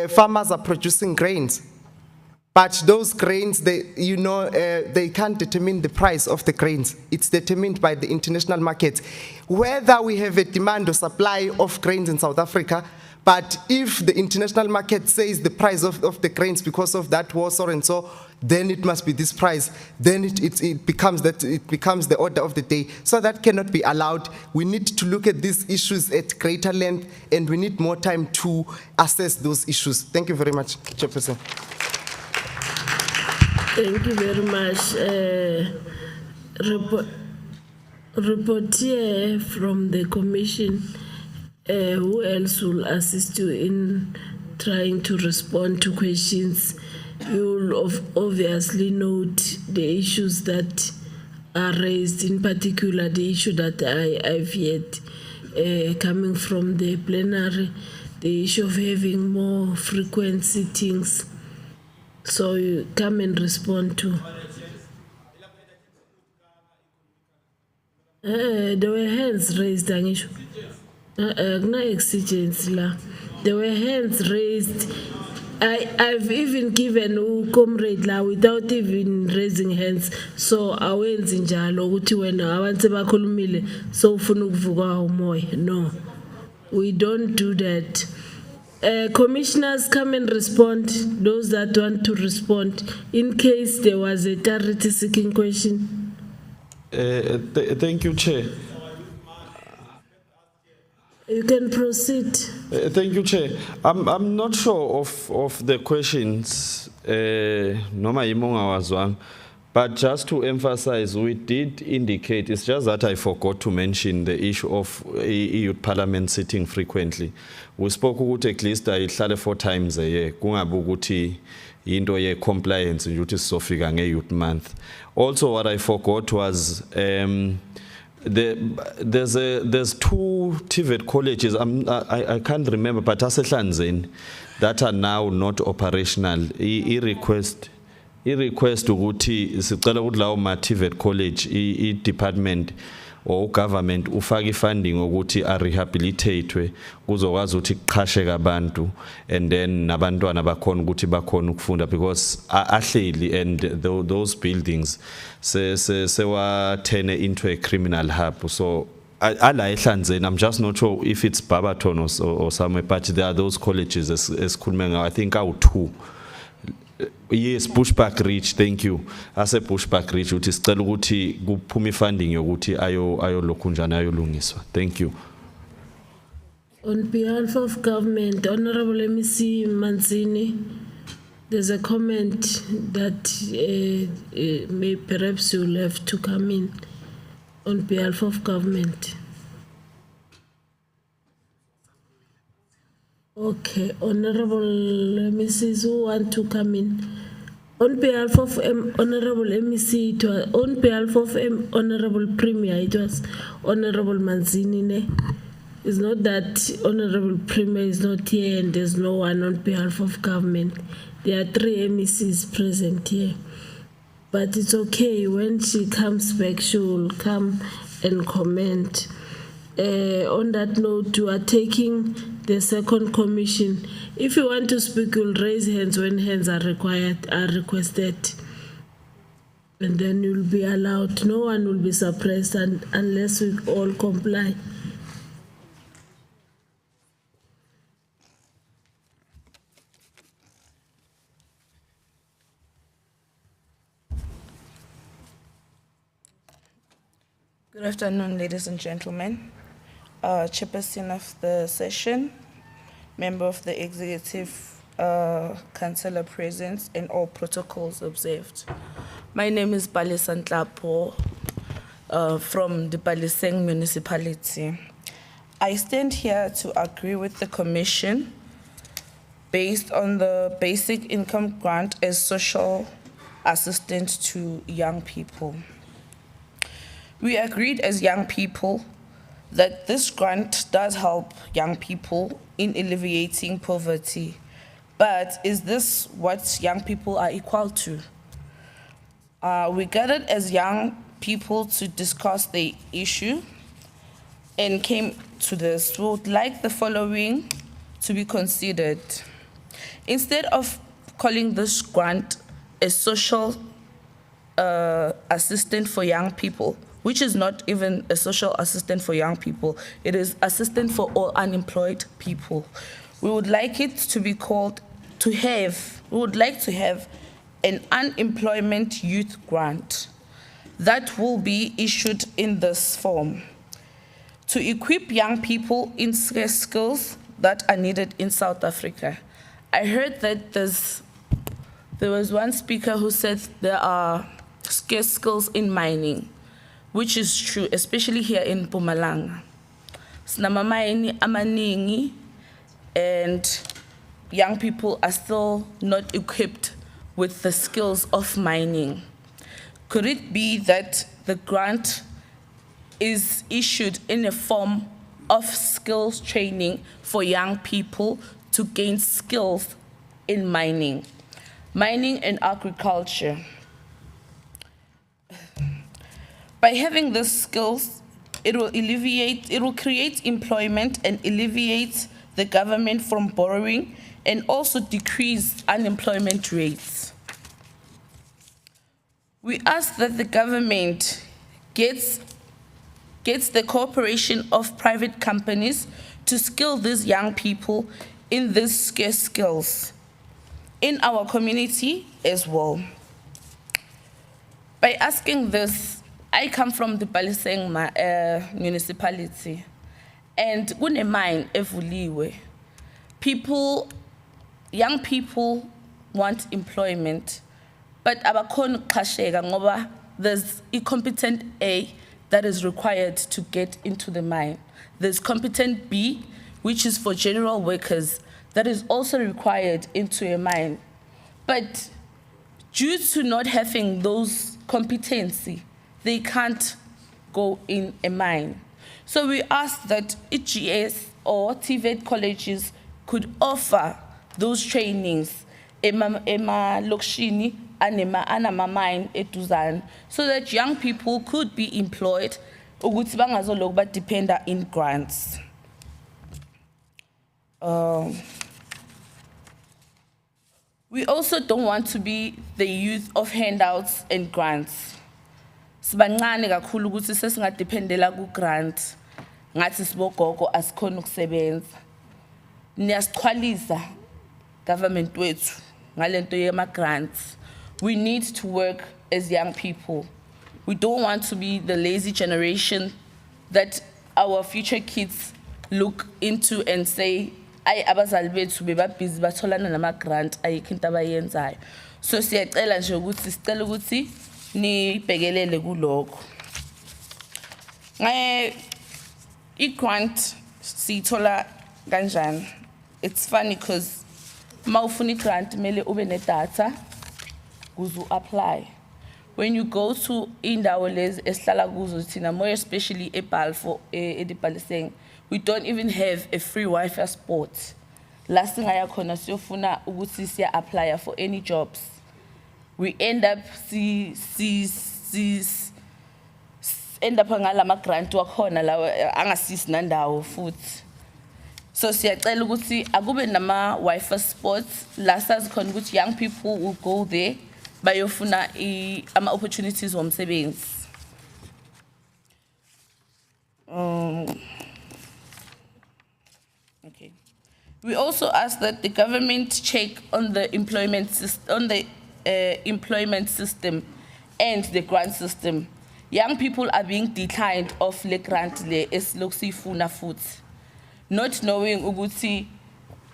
farmers are producing grains, but those grains, they can't determine the price of the grains. It's determined by the international market. Whether we have a demand or supply of grains in South Africa, But if the international market says the price of the grains because of that war, so and so, then it must be this price. Then it becomes the order of the day. So that cannot be allowed. We need to look at these issues at greater length, and we need more time to assess those issues. Thank you very much, Chairperson. Thank you very much. Reporter from the Commission, who else will assist you in trying to respond to questions? You'll obviously note the issues that are raised, in particular the issue that I've heard coming from the plenary, the issue of having more frequent sittings. So you come and respond to. There were hands raised, Angisho. No exigency la. There were hands raised. I've even given comrade la without even raising hands. So awenzi njalo ukuthi wena abantu bakhulumile so ufuna ukuvuka umoya. No. We don't do that. Commissioners, come and respond, those that want to respond, in case there was a charity seeking question. Thank you, Chair. You can proceed. Thank you, Chair. I'm not sure of the questions, Noma Imonga was one, but just to emphasize, we did indicate, it's just that I forgot to mention the issue of EU Parliament sitting frequently. We spoke about at least 4 times a year, kungabi ukuthi into ye compliance ukuthi sizofika nge-youth month. Also, what I forgot was there's 2 TVET colleges, I can't remember, but asehlanzeni that are now not operational. I-request ukuthi sicela ukuthi lawo ma TVET college i-department or government ufake funding ukuthi rehabilitate kuzokwazi ukuthi kuqhasheke abantu, and then nabantwana bakhona ukuthi bakhona ukufunda, because ahleli and those buildings sewa turn into a criminal hub. So ala ehlanzeni, I'm just not sure if it's Barberton or somewhere, but there are those colleges esikhulume ngawo, I think awu-2. Yes, pushback reach, thank you. As a pushback reach, uthi sicela ukuthi kuphume funding yokuthi ayo lokunjana ayolungiswa. Thank you. On behalf of government, Honorable MEC Manzini, there's a comment that may perhaps you'll have to come in on behalf of government. Okay, Honorable Mrs. who want to come in. On behalf of Honorable MEC, on behalf of Honorable Premier, it was Honorable Manzini. It's not that Honorable Premier is not here and there's no one on behalf of government. There are 3 MECs present here. But it's okay, when she comes back, she will come and comment. On that note, you are taking the second commission. If you want to speak, you'll raise hands when hands are requested. And then you'll be allowed. No one will be suppressed unless we all comply. Good afternoon, ladies and gentlemen. Chairperson of the session, member of the executive councillor present, and all protocols observed. My name is Balisan Tlapo from the Baliseng municipality. I stand here to agree with the commission based on the basic income grant as social assistance to young people. We agreed as young people that this grant does help young people in alleviating poverty. But is this what young people are equal to? We gathered as young people to discuss the issue and came to this. We would like the following to be considered. Instead of calling this grant a social assistance for young people, which is not even a social assistance for young people, it is assistance for all unemployed people. We would like it to be called we would like to have an unemployment youth grant that will be issued in this form to equip young people in scarce skills that are needed in South Africa. I heard that there was one speaker who said there are scarce skills in mining, which is true, especially here in Malanga. Sinamamaini amaningi, and young people are still not equipped with the skills of mining. Could it be that the grant is issued in a form of skills training for young people to gain skills in mining and agriculture? By having these skills, it will create employment and alleviate the government from borrowing and also decrease unemployment rates. We ask that the government gets the cooperation of private companies to skill these young people in these scarce skills in our community as well. By asking this, I come from the Baliseng municipality, and kune mine evuliwe. Young people want employment, but abakhona ukuqhasheka ngoba there's a competent A that is required to get into the mine. There's competent B, which is for general workers, that is also required into a mine. But due to not having those competency, they can't go in a mine. So we ask that EGS or TVET colleges could offer those trainings ema lokshini anama mine eduzane, so that young people could be employed ukuthi bangazoloku badependa in grants. We also don't want to be the youth of handouts and grants. Sibancane kakhulu ukuthi sesingadependela ku grant ngathi sibogogo asikhona ukusebenza. Niyasichwalisa government wethu ngalento yema grants. We need to work as young people. We don't want to be the lazy generation that our future kids look into and say, ay abazali bethu bebabhizi batholana nama grant ayikho into abayenzayo. So siyacela nje ukuthi sicela ukuthi nibhekelele kuloko. I-grant siyithola kanjani? It's funny because mawufuna i-grant mele ube ne-data kuze apply. When you go to indawo lezi esihlala kuzo thina, more especially eBalfour eDipaliseng, we don't even have a free Wi-Fi spot. Last thing I khona siyofuna ukuthi siya apply for any jobs. We end up end up ngalama grant wakhona lawa angasisi nandawo futhi. So siyacela ukuthi akube nama Wi-Fi spots la sazikhona ukuthi young people will go there bayofuna ama opportunities womsebenzi. Okay. We also ask that the government check on the employment system, and the grant system. Young people are being declined of the grant le esilokufuna futhi, not knowing ukuthi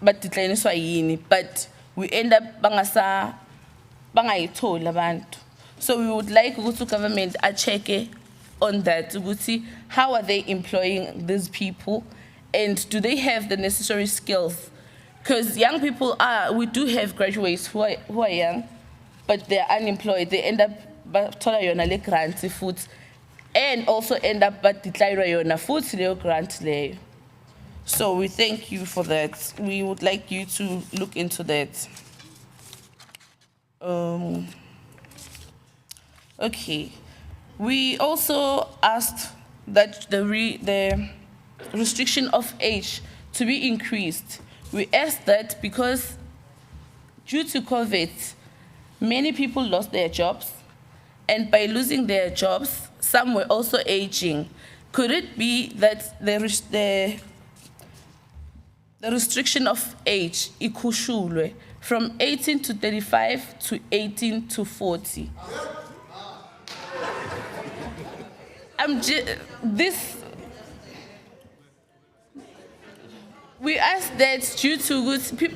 badecliniswa yini, but we end up bangayitholi abantu. So we would like ukuthi government check on that ukuthi how are they employing these people and do they have the necessary skills? Because young people we do have graduates who are young, but they're unemployed. They end up bathola yona le grant futhi, and also end up badecline yona futhi leyo grant leyo. So we thank you for that. We would like you to look into that. Okay. We also asked that the restriction of age to be increased. We asked that because due to COVID, many people lost their jobs, and by losing their jobs, some were also aging. Could it be that the the restriction of age, ikhushulwe, from 18 to 35 to 18 to 40. We asked that due to good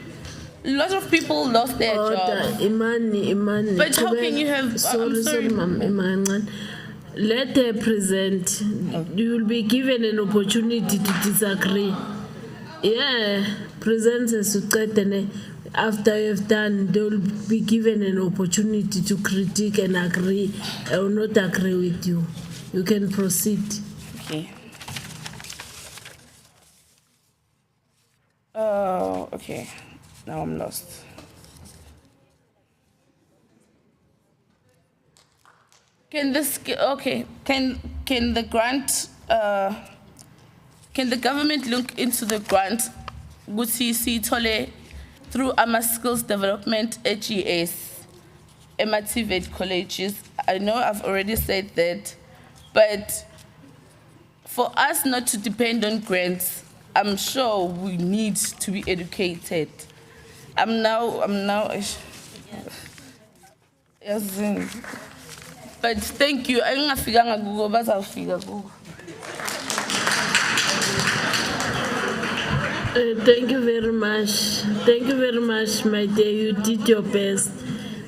a lot of people lost their jobs. Imani. But how can you have? Sorry, ma'am, Imani. Let her present. You will be given an opportunity to disagree. Yeah, present as you after you have done, they will be given an opportunity to critique and agree or not agree with you. You can proceed. Okay. Okay. Now I'm lost. Can the grant, can the government look into the grant through AMA Skills Development AGS, Emativate colleges? I know I've already said that, but for us not to depend on grants, I'm sure we need to be educated. I'm now, yes, but thank you. I'm not figuring out Google, but I'll figure Google. Thank you very much. Thank you very much, my dear. You did your best.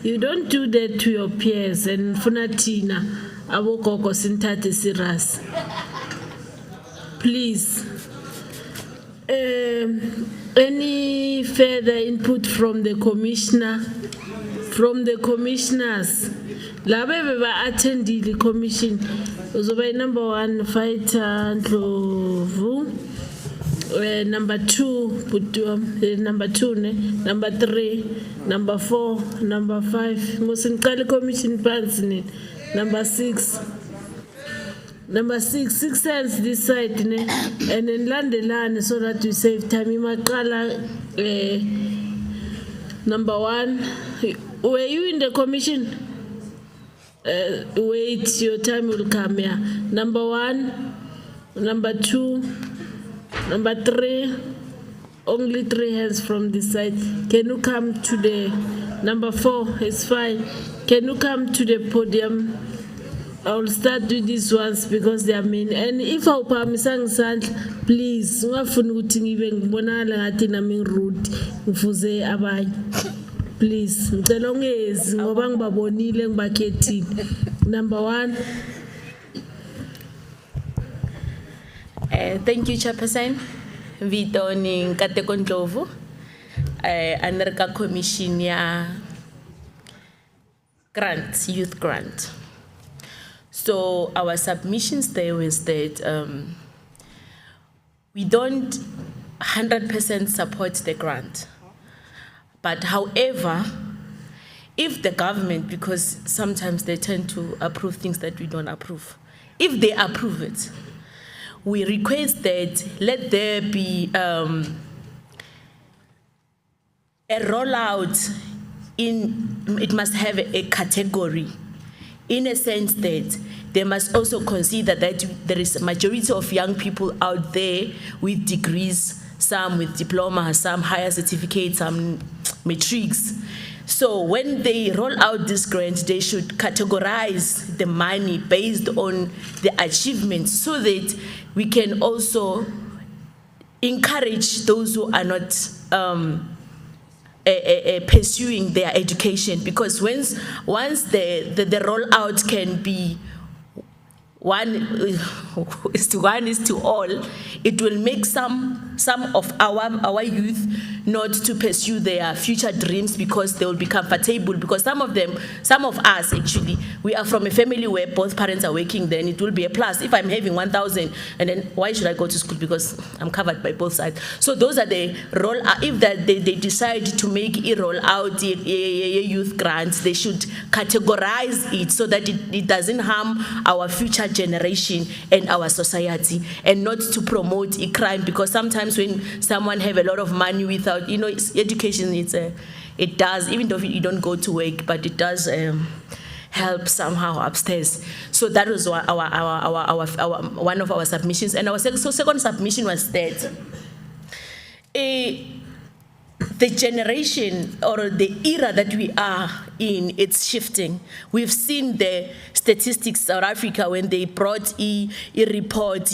You don't do that to your peers. And Funatina, Awokoko Sintate Siras. Please. Any further input from the commissioner? From the commissioners? Labe attended the commission. Uzoba number 1 fighter Ndlovu. Number 2, number 2, number 3, number 4, number 5. Musinkali commission pansini. Number 6. Number 6 hands this side, and then land the land so that we save time. Imakala, number 1. Were you in the commission? Wait, your time will come here. Number 1, number 2, number 3. Only 3 hands from this side. Can you come to the number 4? It's fine. Can you come to the podium? I will start with these ones because they are main. And if I permission, please, please, number 1. Thank you, Chairperson. Vito ni Nkateko Ndlovu, America Commission ya grant, youth grant. So our submissions there was that we don't 100% support the grant. But however, if the government, because sometimes they tend to approve things that we don't approve, if they approve it, we request that let there be a rollout it must have a category, in a sense that they must also consider that there is a majority of young people out there with degrees, some with diploma, some higher certificates, some matrics. So when they roll out this grant, they should categorize the money based on the achievements so that we can also encourage those who are not pursuing their education, because once the rollout can be one is to all, it will make some of our youth not to pursue their future dreams because they will be comfortable. Because some of us actually, we are from a family where both parents are working, then it will be a plus. If I'm having 1,000, and then why should I go to school? Because I'm covered by both sides. So those are the if they decide to make a roll out youth grants, they should categorize it so that it doesn't harm our future generation and our society, and not to promote a crime. Because sometimes when someone have a lot of money without, education, it does, even though you don't go to work, but it does help somehow upstairs. So that was our one of our submissions. And our second submission was that the generation or the era that we are in, it's shifting. We've seen the statistics South Africa when they brought a report,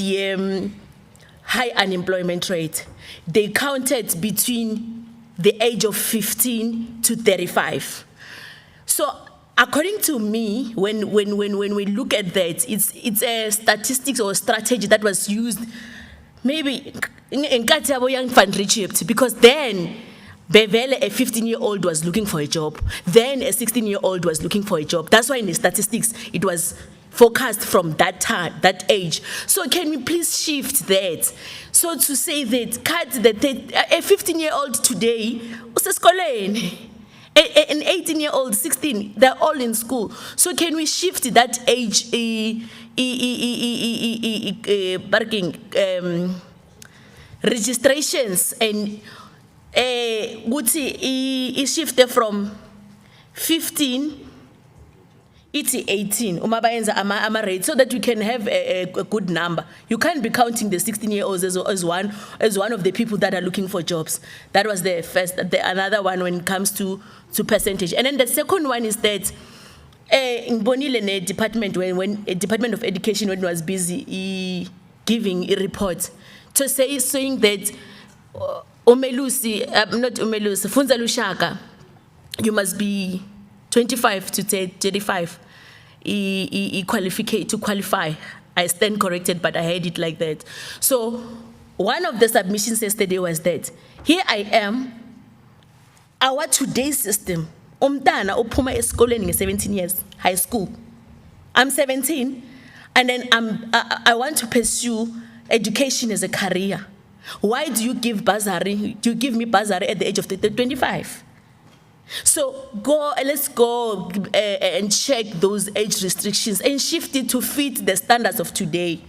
high unemployment rate. They counted between the age of 15 to 35. So according to me, when we look at that, it's a statistics or strategy that was used maybe in young fund Egypt, because then Bevele, a 15-year-old was looking for a job. Then a 16-year-old was looking for a job. That's why in the statistics, it was forecast from that time, that age. So can we please shift that? So to say that a 15-year-old today, an 18-year-old, 16, they're all in school. So can we shift that age registrations and shift from 15 to 18 rate, so that we can have a good number. You can't be counting the 16-year-olds as one of the people that are looking for jobs. That was the first. Another one when it comes to percentage. And then the second one is that department when a Department of Education, when it was busy giving a report to saying that Funza Lushaka, you must be 25 to 35 to qualify. I stand corrected, but I heard it like that. So one of the submissions yesterday was that here I am, our today's system, umntana uphuma esikoleni nge-17 years, high school. I'm 17, and then I want to pursue education as a career. Why do you give bursary? Do you give me bursary at the age of 25? So let's go and check those age restrictions and shift it to fit the standards of today,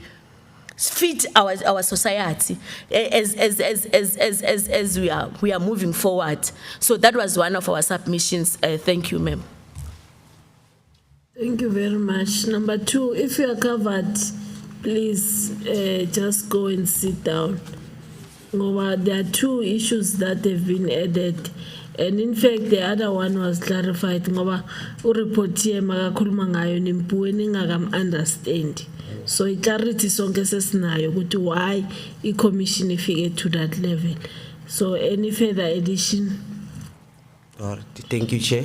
fit our society as we are moving forward. So that was one of our submissions. Thank you, ma'am. Thank you very much. Number 2, if you are covered, please just go and sit down. There are 2 issues that have been added. And in fact, the other one was clarified. Ngoba report here makakhuluma ngayo nimpuwe ningakam understand. So clarity sonke sesinayo ukuthi why i-commission ifike to that level. So any further addition? Thank you, Chair.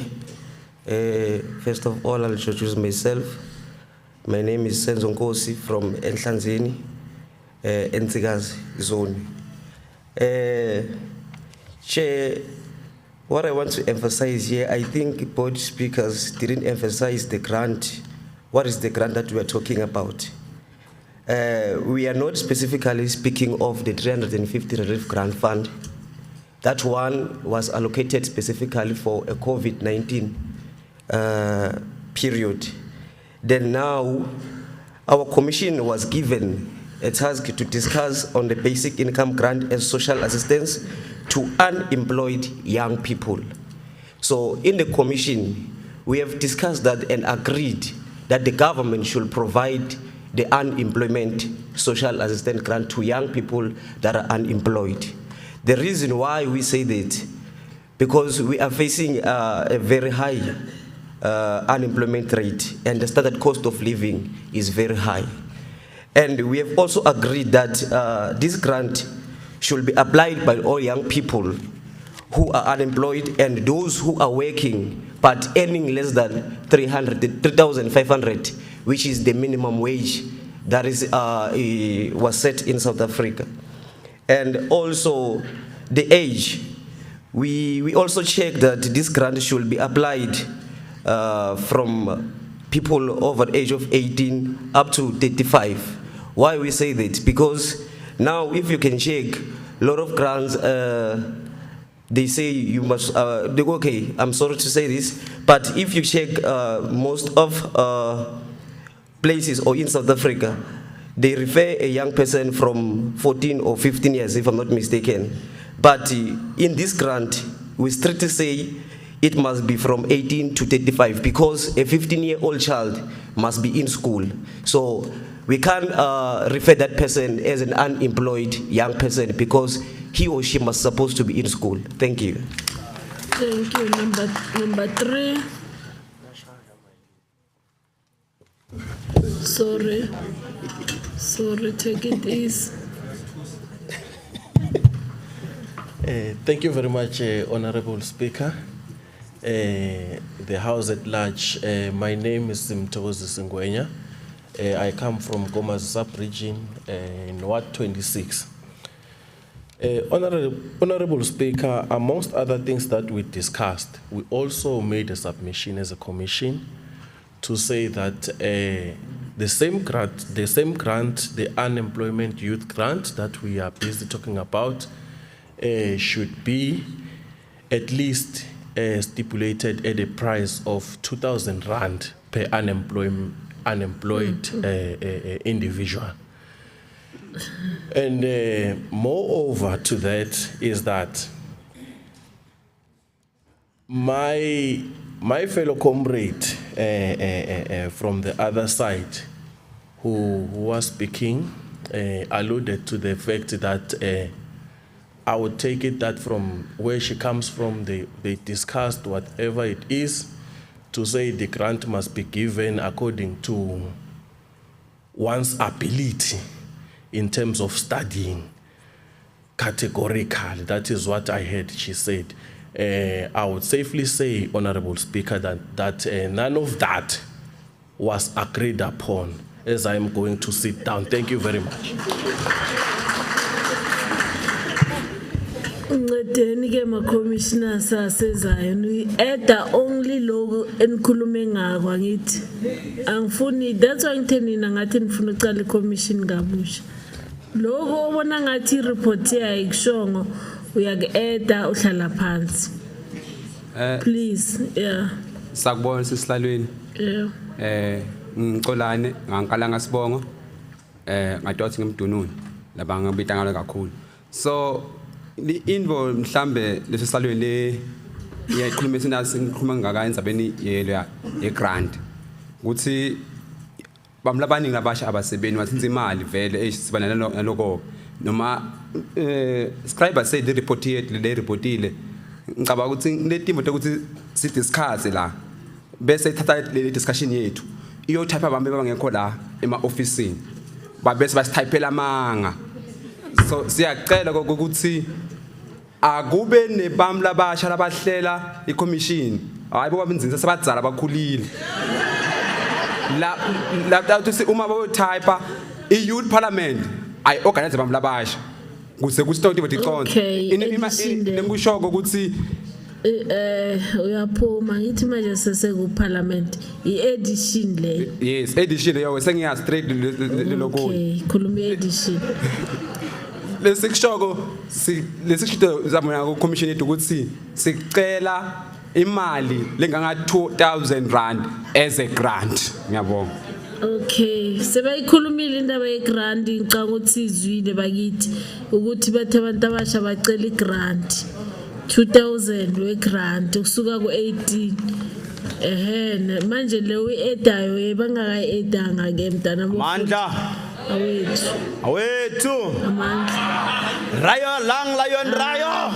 First of all, I'll introduce myself. My name is Senzo Nkosi from Enhlanzeni, Entigazi zone. Chair, what I want to emphasize here, I think board speakers didn't emphasize the grant. What is the grant that we are talking about? We are not specifically speaking of the 350 relief grant fund. That one was allocated specifically for a COVID-19 period. Then now, our commission was given a task to discuss on the basic income grant as social assistance to unemployed young people. So in the commission, we have discussed that and agreed that the government should provide the unemployment social assistance grant to young people that are unemployed. The reason why we say that, because we are facing a very high unemployment rate and the standard cost of living is very high. And we have also agreed that this grant should be applied by all young people who are unemployed and those who are working but earning less than 3,500, which is the minimum wage that is was set in South Africa. And also the age. We also check that this grant should be applied from people over the age of 18 up to 35. Why we say that? Because now if you can check, a lot of grants, they say you must, okay, I'm sorry to say this, but if you check most of places or in South Africa, they refer a young person from 14 or 15 years, if I'm not mistaken. But in this grant, we strictly say it must be from 18 to 35 because a 15-year-old child must be in school. So we can't refer that person as an unemployed young person because he or she must supposed to be in school. Thank you. Thank you. Number 3. Sorry, take it easy. Thank you very much, Honorable Speaker. The House at large, my name is Mtokozi Singwenya. I come from Goma sub-region in Ward 26. Honorable Speaker, amongst other things that we discussed, we also made a submission as a commission to say that the same grant, the unemployment youth grant that we are busy talking about, should be at least stipulated at a price of 2,000 rand per unemployed individual. And moreover to that is that my fellow comrade from the other side who was speaking alluded to the fact that I would take it that from where she comes from, they discussed whatever it is to say the grant must be given according to one's ability in terms of studying categorically. That is what I heard she said. I would safely say, Honorable Speaker, that none of that was agreed upon as I am going to sit down. Thank you very much. Ncedeni ke ma commissioners asezayo ni eda only logo enkhulume ngakho angithi angifuni, that's why ngithe nina ngathi nifuna uqala commission kabusha. Logo obona ngathi report yayo ikushongo uyak-eda uhlala phansi. Please, yeah. Sakubona sisihlalweni. Yeah. Ngicolane ngankala ngasibongo. Ngadothi ngimdununi laba ngibita ngalo kakhulu. So invo mhlambe lesihlalweni le iyayikhuluma sinasi ngikhuluma ngaka endzabeni yelo ye grant. Ukuthi bamla abaningi abasha abasebenzi bathinza imali vele esibana naloko noma scriber said the report yethu le report ile ngicaba ukuthi letimo ukuthi si discuss la bese ithatha le discussion yethu iyo type abambe bangekho la ema officeini babese basithayipela amanga. So siyacela ukuthi akube nebamla abasha labahlela icommission hayibo babinzinza sabadzala bakhulile la uthi uma botype i-youth parliament I organize bamla abasha kuze kusitoti bathi nengushoko ukuthi uyaphuma ngithi manje seseke parliament i-edition le. Yes, edition leyo sengiya straight lokho. Okay, khuluma edition. Lesikushoko lesikushito zamona ku commission yethu ukuthi sicela imali lenganga 2,000 rand as a grant. Ngiyabonga. Okay, sebayikhulumile indaba ye-grant ngicanga ukuthi izwile bakithi ukuthi bathe abantu abasha bacela i-grant 2,000 we-grant kusuka ku-18. Manje le uyi-edayo bangakayi-edanga ke mntana Mandla awethu Rayo lang lion rayo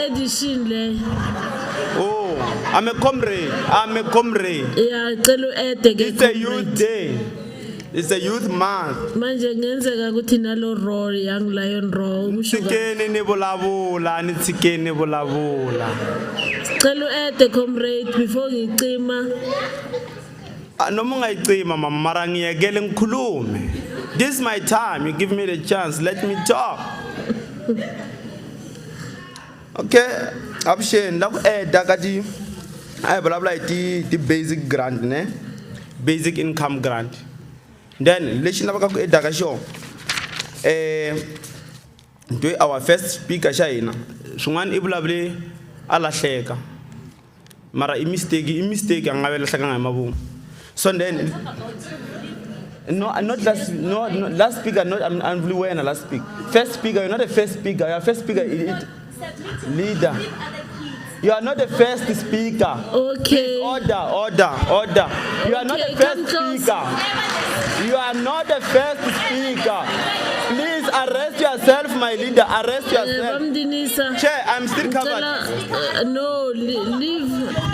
edition le. Oh, I'm a comrade. Yeah, celo ede ke. It's a youth day. It's a youth month. Manje ngenzeka ukuthi nalo raw young lion raw Tsikeni ni vulavula. Celo ede comrade before ngicima. Noma ungayicima mama mara ngiyekele ngikhulume. This is my time. You give me the chance. Let me talk. Okay, option la dakati I blah the basic grant ne basic income grant. Then let's na baka edaka show. Do our first speaker shaina. Shungwan ibulable alahleka. Mara I mistake angabela hlaka ngamabu. So then last speaker not I'm last speaker. First speaker, you're not the first speaker. Your first speaker leader. You are not the first speaker. Okay. Please order. You are not the first speaker. You are not the first speaker. Please arrest yourself, my leader, arrest yourself. Bamdinisa. Chair, I'm still covered. No, leave.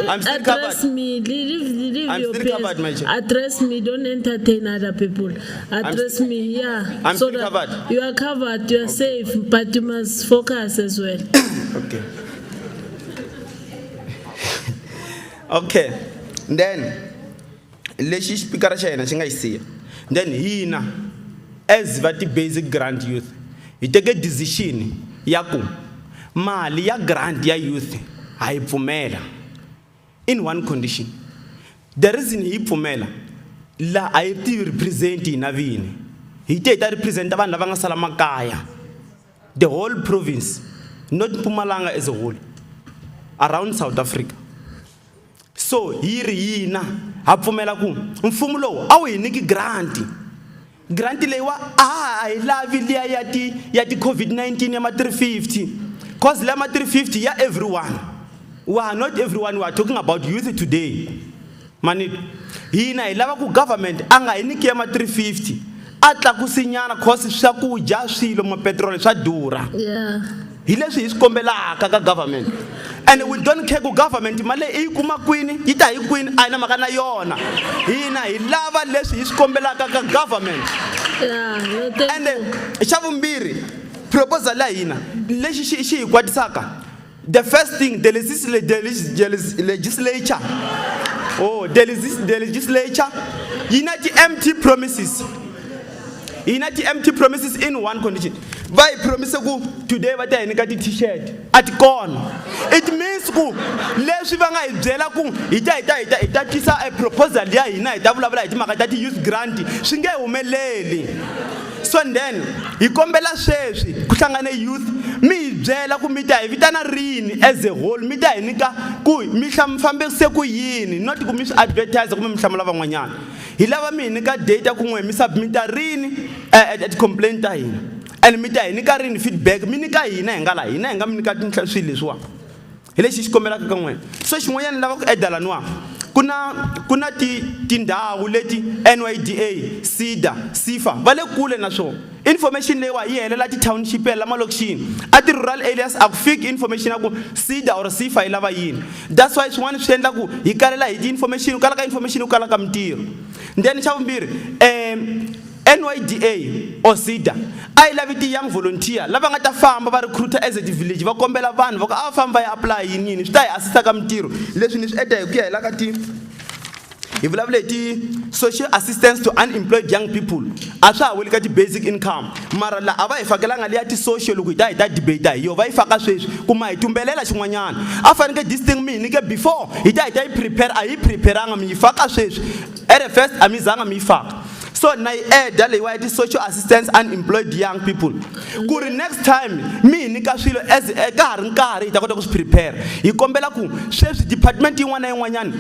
I'm still Address covered. me. Leave I'm your still peers. covered, my chair. Address me. Don't entertain other people. Address me. Yeah. I'm still that covered. You are covered. You are safe, but you must focus as well. Okay. Okay. Then, let's speak China. Then hina, as the basic grant youth, you take a decision. Yaku, mali ya grant ya youth. Haipumela. In one condition, the reason haipumela, la haiti represent inavini. He take that represent abanga salamakaya. The whole province, not Mpumalanga as a whole, around South Africa. So here yina hapfumela ku mfumo lowu a wu hi nyiki grant leyiwa hi lavi liya ya ti COVID-19 ya ma 350 cause la ma 350 ya everyone. Not everyone, we are talking about youth today. Manito hina hi lava ku government anga hi nyiki ya ma 350 a tlakusinyana cause swakudya swilo ma petrol swa durha. Yeah. Hi leswi hi swikombelaka ka government. And we don't care ku government male I kuma kwini yi ta hi kwini a hi na mhaka na yona. Hina hi lava leswi hi swikombelaka ka government. Yeah, and xa vumbirhi proposal la hina lexi xi hi kwatisaka, the first thing the legislature yi na ti empty promises. Inati empty promises in one condition. Vai promise ku today va ta hi nyika t-shirt at kona. It means ku leswi va nga hi byela ku hi ta tisa a proposal ya hina hi ta vulavula hi timhaka ta ti-youth grant swi nge humeleli. So then hi kombela sweswi ku hlangane youth mi hi byela ku mi ta hi vitana rini as a whole, mi ta hi nyika ku mi fambekise ku yini, not ku mi swi advertise kumbe mi hlamula van'wanyana. Hi lava mi hi nyika data ku n'we mi submita rini at complaint ta hina, and mi ta hi nyika rini feedback, mi nyika hina hi nga la hina hi nga mi nyika swilo leswiwa. Hi lexi xi kombelaka ka n'wina. So xin'wanyana ni lava ku edala niwa kuna tindhawu leti NYDA, SIDA, SIFA va le kule na swona. Information leyiwa yi helela ti-township la malokixini a ti-rural areas a ku fiki information ya ku SIDA or SIFA yi lava yini. That's why swin'wana swi endla ku hi kalela hi ti-information u kalaka information u kalaka mintirho. Then xa vumbirhi NYDA or SIDA I love it young volunteer lava nga ta famba va recruiter as a village va kombela vanhu va ku a famba ya apply yini swi ta hi assista ka mintirho. Leswi ni swi endla hi ku ya hi la ka ti hi vulavula hi ti social assistance to unemployed young people a swa ha weli ka ti-basic income, mara la a va hi fakelanga liya ti-social loko hi ta debate hi yo va yi faka sweswi kuma hi tumbelela xin'wanyana a faneke this thing mi hi nyike before hi ta yi prepare a hi preparanga mi yi faka sweswi at the first a mi zanga mi yi faka. So na add leyiwa ya social assistance unemployed young people. Kuri next time mi nika swilo as ka hari nkarhi hi ta kota ku swi prepare. Hi kombela ku sweswi department yin'wana na yin'wanyana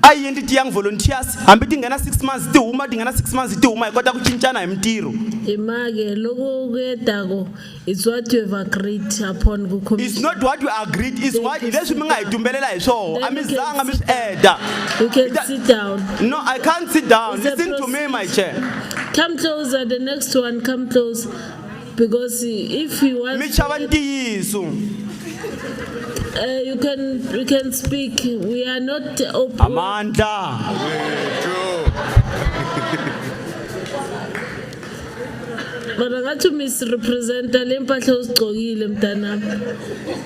a yi endli ti-young volunteers hambi ti nghena 6 months ti huma ti nghena 6 months ti huma hi kota ku cincana hi mintirho. Image loko kuyetako it's what you have agreed upon ku commission. It's not what you agreed, it's what leswi mi nga hi tumbelela hi swona. A mi zanga mi swi edda. You can sit down. No, I can't sit down. It's Listen to me, my chair. Come closer, the next one, come close. Because if you want you can speak. We are not open. Amanda. But I got to misrepresent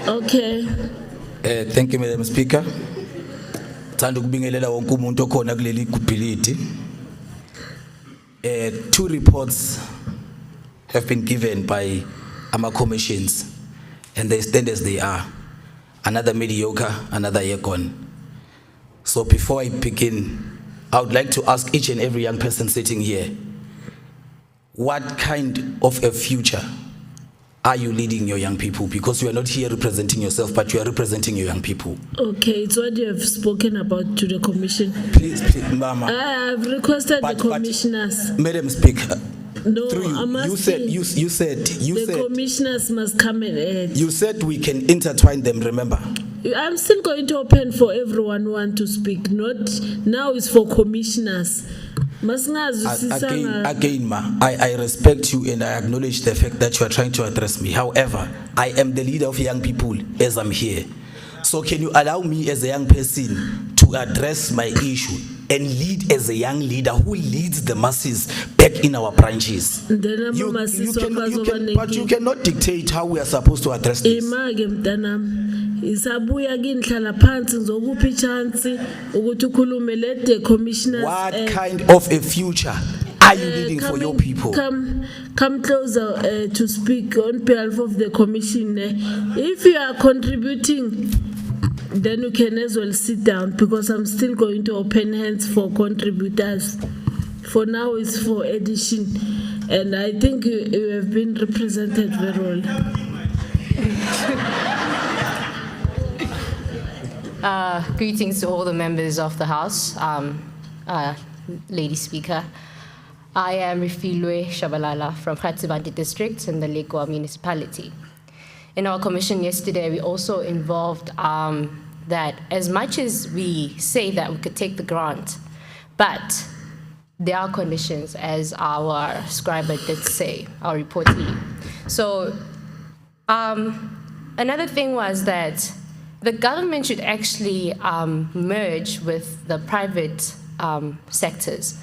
okay. Thank you, Madam Speaker. Thanda ukubingelela wonke umuntu okhona kuleli gubhilidi. Two reports have been given by our commissions, and they stand as they are. Another mediocre, another year gone. So before I begin, I would like to ask each and every young person sitting here, what kind of a future are you leading your young people? Because you are not here representing yourself, but you are representing your young people. Okay, it's what you have spoken about to the commission. Please, Mama. I have requested the commissioners. Madam Speaker, no, through you, I'm you said the commissioners must come and add. You said we can intertwine them, remember? I'm still going to open for everyone who wants to speak. Not now, it's for commissioners. Masingazwisisanga. Again, ma, I respect you and I acknowledge the fact that you are trying to address me. However, I am the leader of young people as I'm here. So can you allow me as a young person to address my issue and lead as a young leader who leads the masses back in our branches? But you cannot dictate how we are supposed to address this. Imake mntanami isabuya kinhlala phansi ngizokupha ichance ukuthi ukhulume let the commissioners. What kind of a future are you leading for your people? Come closer to speak on behalf of the commission. If you are contributing, then you can as well sit down because I'm still going to open hands for contributors. For now, it's for addition, and I think you have been represented very well. Greetings to all the members of the House, Lady Speaker. I am Rifilwe Shabalala from Khatsibandi District in the Lekwa municipality. In our commission yesterday, we also involved that as much as we say that we could take the grant, but there are conditions, as our scriber did say, our reportee. So another thing was that the government should actually merge with the private sectors.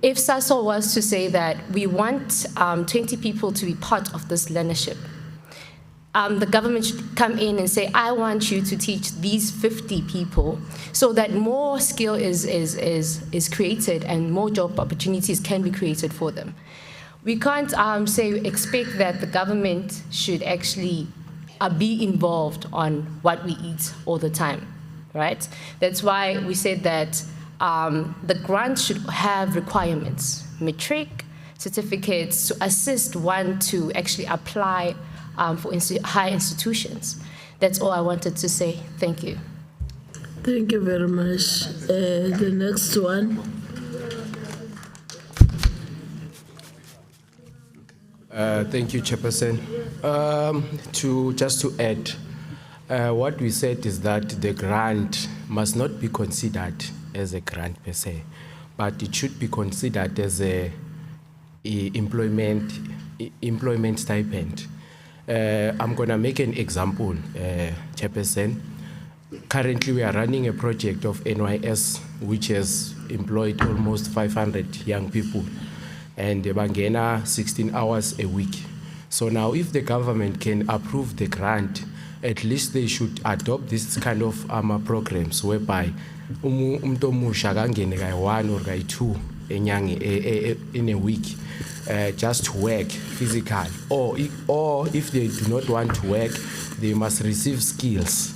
If SASO was to say that we want 20 people to be part of this learnership, the government should come in and say, I want you to teach these 50 people so that more skill is created and more job opportunities can be created for them. We can't expect that the government should actually be involved on what we eat all the time, right? That's why we said that the grant should have requirements, matric, certificates to assist one to actually apply for high institutions. That's all I wanted to say. Thank you. Thank you very much. The next one. Thank you, Chairperson. Just to add, what we said is that the grant must not be considered as a grant per se, but it should be considered as a employment stipend. I'm going to make an example, Chairperson. Currently, we are running a project of NYS, which has employed almost 500 young people, and they bangena 16 hours a week. So now, if the government can approve the grant, at least they should adopt this kind of programs whereby umuntu omusha kangene kayi-1 or kayi-2 in a week. Just to work physically, or if they do not want to work, they must receive skills.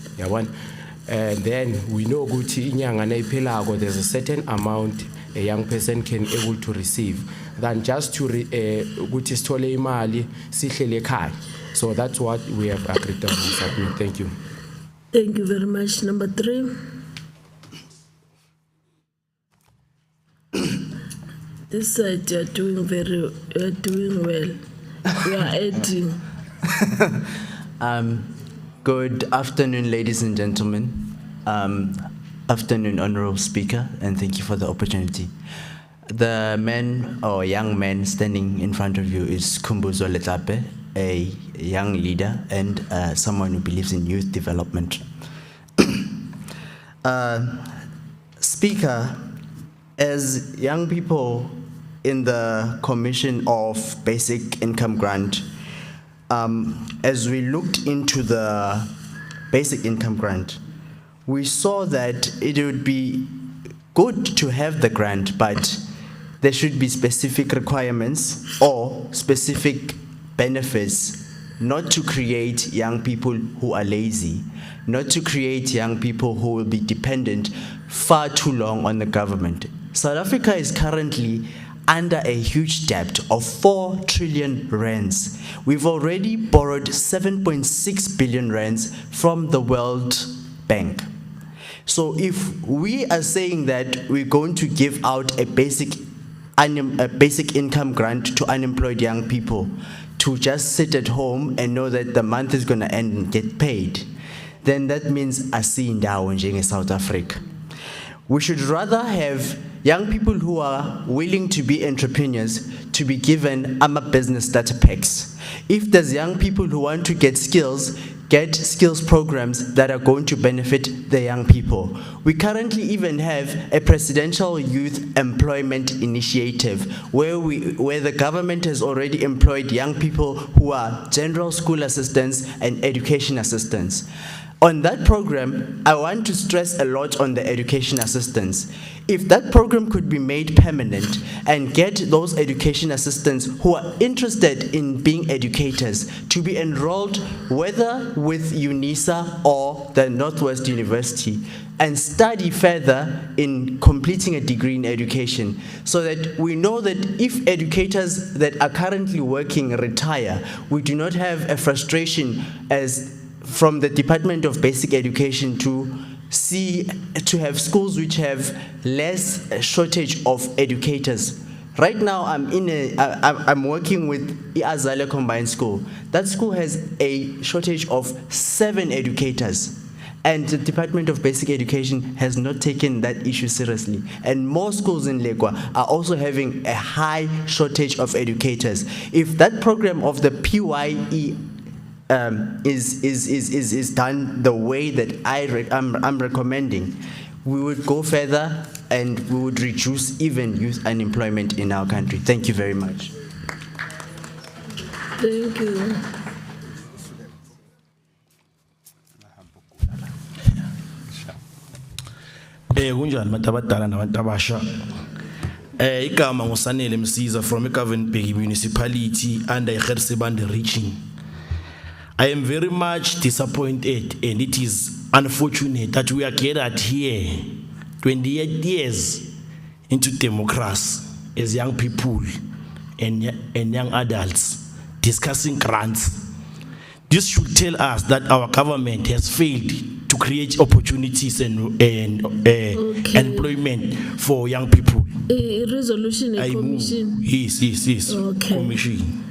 And then we know ukuthi inyanga nayiphelayo there's a certain amount a young person can able to receive than just to ukuthi sithole imali sihlele ekhaya. So that's what we have agreed on. Thank you. Thank you very much. Number 3. This side, you're doing well. You are adding. Good afternoon, ladies and gentlemen. Afternoon, Honorable Speaker, and thank you for the opportunity. The man or young man standing in front of you is Kumbuzo Letape, a young leader and someone who believes in youth development. Speaker, as young people in the Commission of Basic Income Grant, as we looked into the Basic Income Grant, we saw that it would be good to have the grant, but there should be specific requirements or specific benefits, not to create young people who are lazy, not to create young people who will be dependent far too long on the government. South Africa is currently under a huge debt of 4 trillion rands. We've already borrowed 7.6 billion rands from the World Bank. So if we are saying that we're going to give out a basic income grant to unemployed young people to just sit at home and know that the month is going to end and get paid, then that means asiyi ndawo njenge South Africa. We should rather have young people who are willing to be entrepreneurs to be given business starter packs. If there's young people who want to get skills programs that are going to benefit the young people. We currently even have a presidential youth employment initiative where the government has already employed young people who are general school assistants and education assistants. On that program, I want to stress a lot on the education assistants. If that program could be made permanent and get those education assistants who are interested in being educators to be enrolled whether with UNISA or the Northwest University and study further in completing a degree in education, so that we know that if educators that are currently working retire, we do not have a frustration as from the Department of Basic Education to have schools which have less shortage of educators. Right now, I'm working with Azale Combined School. That school has a shortage of 7 educators. And the Department of Basic Education has not taken that issue seriously. And more schools in Lekwa are also having a high shortage of educators. If that program of the PYE is done the way that I'm recommending, we would go further and we would reduce even youth unemployment in our country. Thank you very much. Thank you. Kunjani bantu abadala nabantu abasha. Igama ngusanele Msiza from eGovernment Municipality under Gersebande region. I am very much disappointed, and it is unfortunate that we are gathered here 28 years into democracy as young people and young adults discussing grants. This should tell us that our government has failed to create opportunities and employment for young people. A resolution, a commission. Yes. Okay. Commission.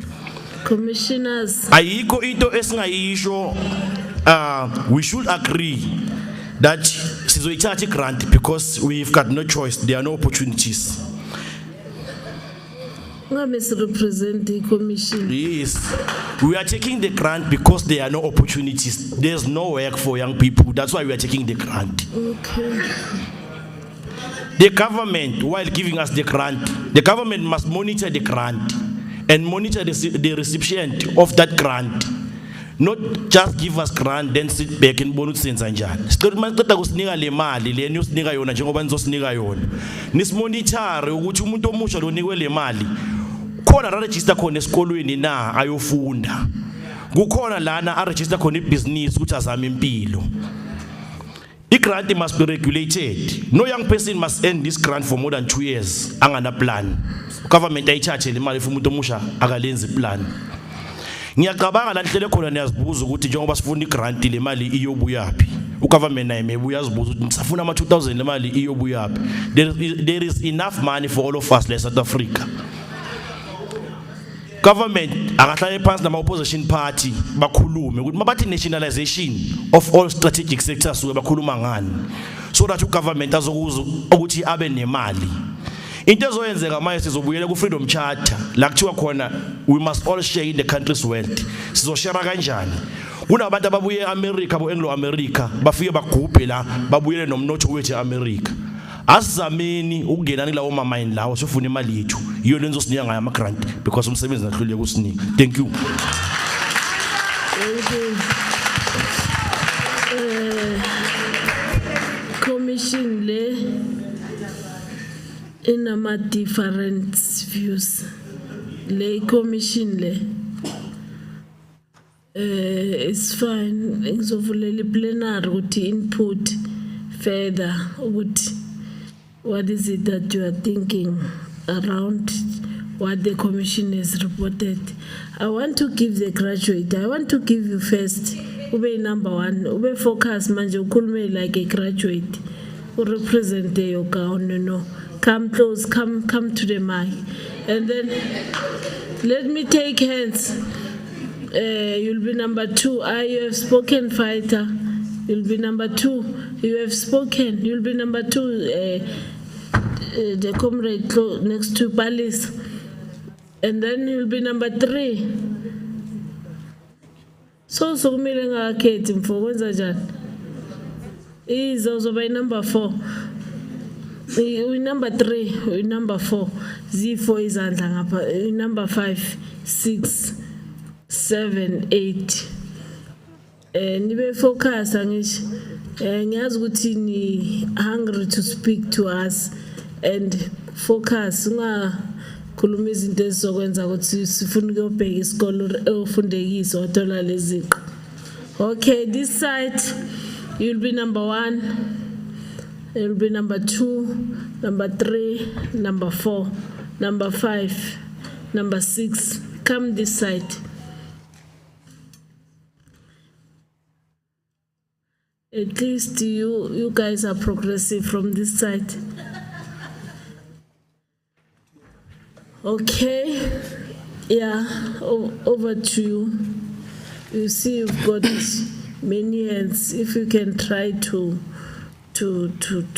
Commissioners. Ayiko into esingayisho, we should agree that sizoyithatha grant because we've got no choice. There are no opportunities. Represent the commission. Yes, we are taking the grant because there are no opportunities. There's no work for young people. That's why we are taking the grant. Okay. The government, while giving us the grant, the government must monitor the grant and monitor the recipient of that grant. Not just give us grant, then sit back and bonus sense anjani. Siqoqeda kusinika le mali le niyosinika yona njengoba nizosinika yona. Nisimonitor ukuthi umuntu omusha lo nikwe le mali. Khona register khona esikolweni na ayofunda. Kukhona lana a register khona ibusiness ukuthi azame impilo. I-grant must be regulated. No young person must earn this grant for more than 2 years. Angana plan. Government ayicharge le mali for umuntu omusha akalenzi plan. Ngiyacabanga la nhlelo khona niyazibuza ukuthi njengoba sifuna i-grant le mali iyobuyaphi. U-government naye mebuya azibuza ukuthi sifuna ama 2000 le mali iyobuyaphi. There is enough money for all of us in South Africa. Government akahlale phansi nama opposition party bakhulume ukuthi mabathi nationalization of all strategic sectors bakhuluma ngani, so that u-government azokuza ukuthi abe nemali. Into ezoyenzeka manje sizobuyela ku-freedom charter la kuthiwa khona we must all share in the country's wealth. Sizoshare kanjani? Kunabantu ababuye eAmerica, bo-Anglo-America bafike bagubhe la babuyele nomnotho wethu eAmerica. Asizameni ukungena lawo mamayini lawo sifuna imali yethu. Yiyo lenzo sinika ngayo ama-grant because umsebenzi nahluleke kusinika. Thank you. Commission le inama different views. Le commission le it's fine. Ngizovulela plenary ukuthi input further ukuthi what is it that you are thinking around what the commission has reported. I want to give the graduate. I want to give you first. Ube number 1. Ube focus manje ukhulume like a graduate. U represent your town, no. Come close. Come to the mic, and then let me take hands. You'll be number 2. You have spoken, fighter. You'll be number 2. You have spoken. You'll be number 2. the comrade next to Palis. And then you'll be number 3. So kumele ngakhethi mfo kwenza njani? Izozoba number 4. We number 3, we number 4. Z4 izandla ngapha. Number 5, 6, 7, 8. Nibe focus angish. Ngiyazi ukuthi ni hungry to speak to us and focus ungakhuluma izinto ezizokwenza ukuthi sifune ukuyobheka isikole ofundekisa othola leziqo. Okay, this side you'll be number 1, you'll be number 2, number 3, number 4, number 5, number 6. Come this side. At least you guys are progressive from this side. Okay, yeah, over to you. You see you've got many hands. If you can try to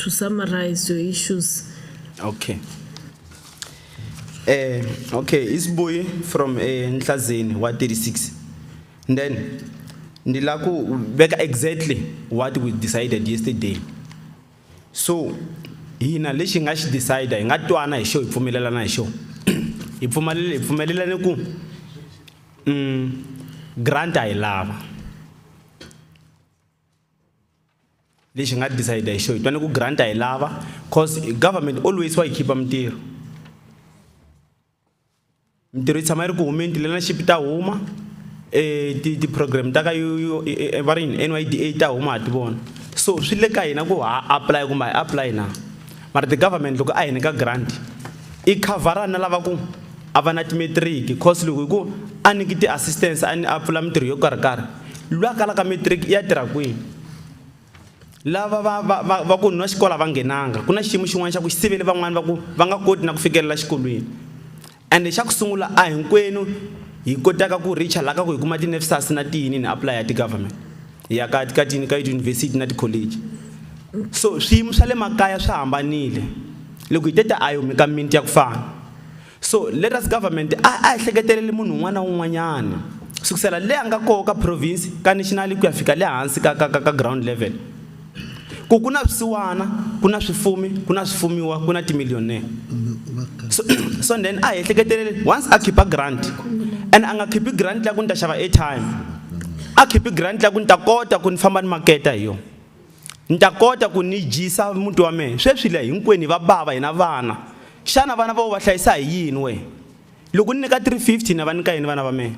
summarize your issues. Okay. Okay, it's boy from Nhlazeni, what 36. And then Ndilaku back exactly what we decided yesterday. So hina lexi nga xi decide hi nga twana hi xo hi pfumelelana hi xo. Hi pfumelelane ku grant a hi lava. Lexi nga decide hi xo hi twane ku grant a hi lava cause government always wa hi khipa mintirho. Mintirho yi tshama yi ri ku humeni ti-learnership ta huma. The program taka vari NYDA ta huma ati vona. So swi le ka hina ku apply kumbe hi apply na. Mara the government loko a hi nyika grant I cover na lava ku ava na ti-matric cause loko ku a nyiki ti-assistance a ni apfula mintirho yo karhi lwa kalaka matric ya tirha kwihi. Lava va ku nwa xikola va nghenanga ku na xiyimo xin'wana xa ku xi sivele van'wana va ku va nga koti na ku fikelela xikolweni. And xa ku sungula a hinkwenu hi kotaka ku richa laka ku hi kuma ti-NSFAS na tiyini ni apply ya ti-government ya ka university na ti-college. So swiyimo swa le makaya swi hambanile loko hi teta a yi humi ka minti ya ku fana. So let us government a hleketelele munhu un'wana na un'wanyana sukusela le a nga koho ka province ka national ku ya fika le hansi ka ground level. Ku ku na swisiwana ku na swifumi ku na swifumiwa ku na timillionaire. So then a hi hleketelele once a khipa grant and a nga khipi grant la ku ni ta xava airtime a khipi grant la ku ni ta kota ku ni famba ni maketa hi yo ni ta kota ku ni jisa muti wa mehe sweswi le hinkwenu va bava hina vana xana vana va hlayisa hi yini we loko ni nyika 350 na va nyika yini vana va mehe.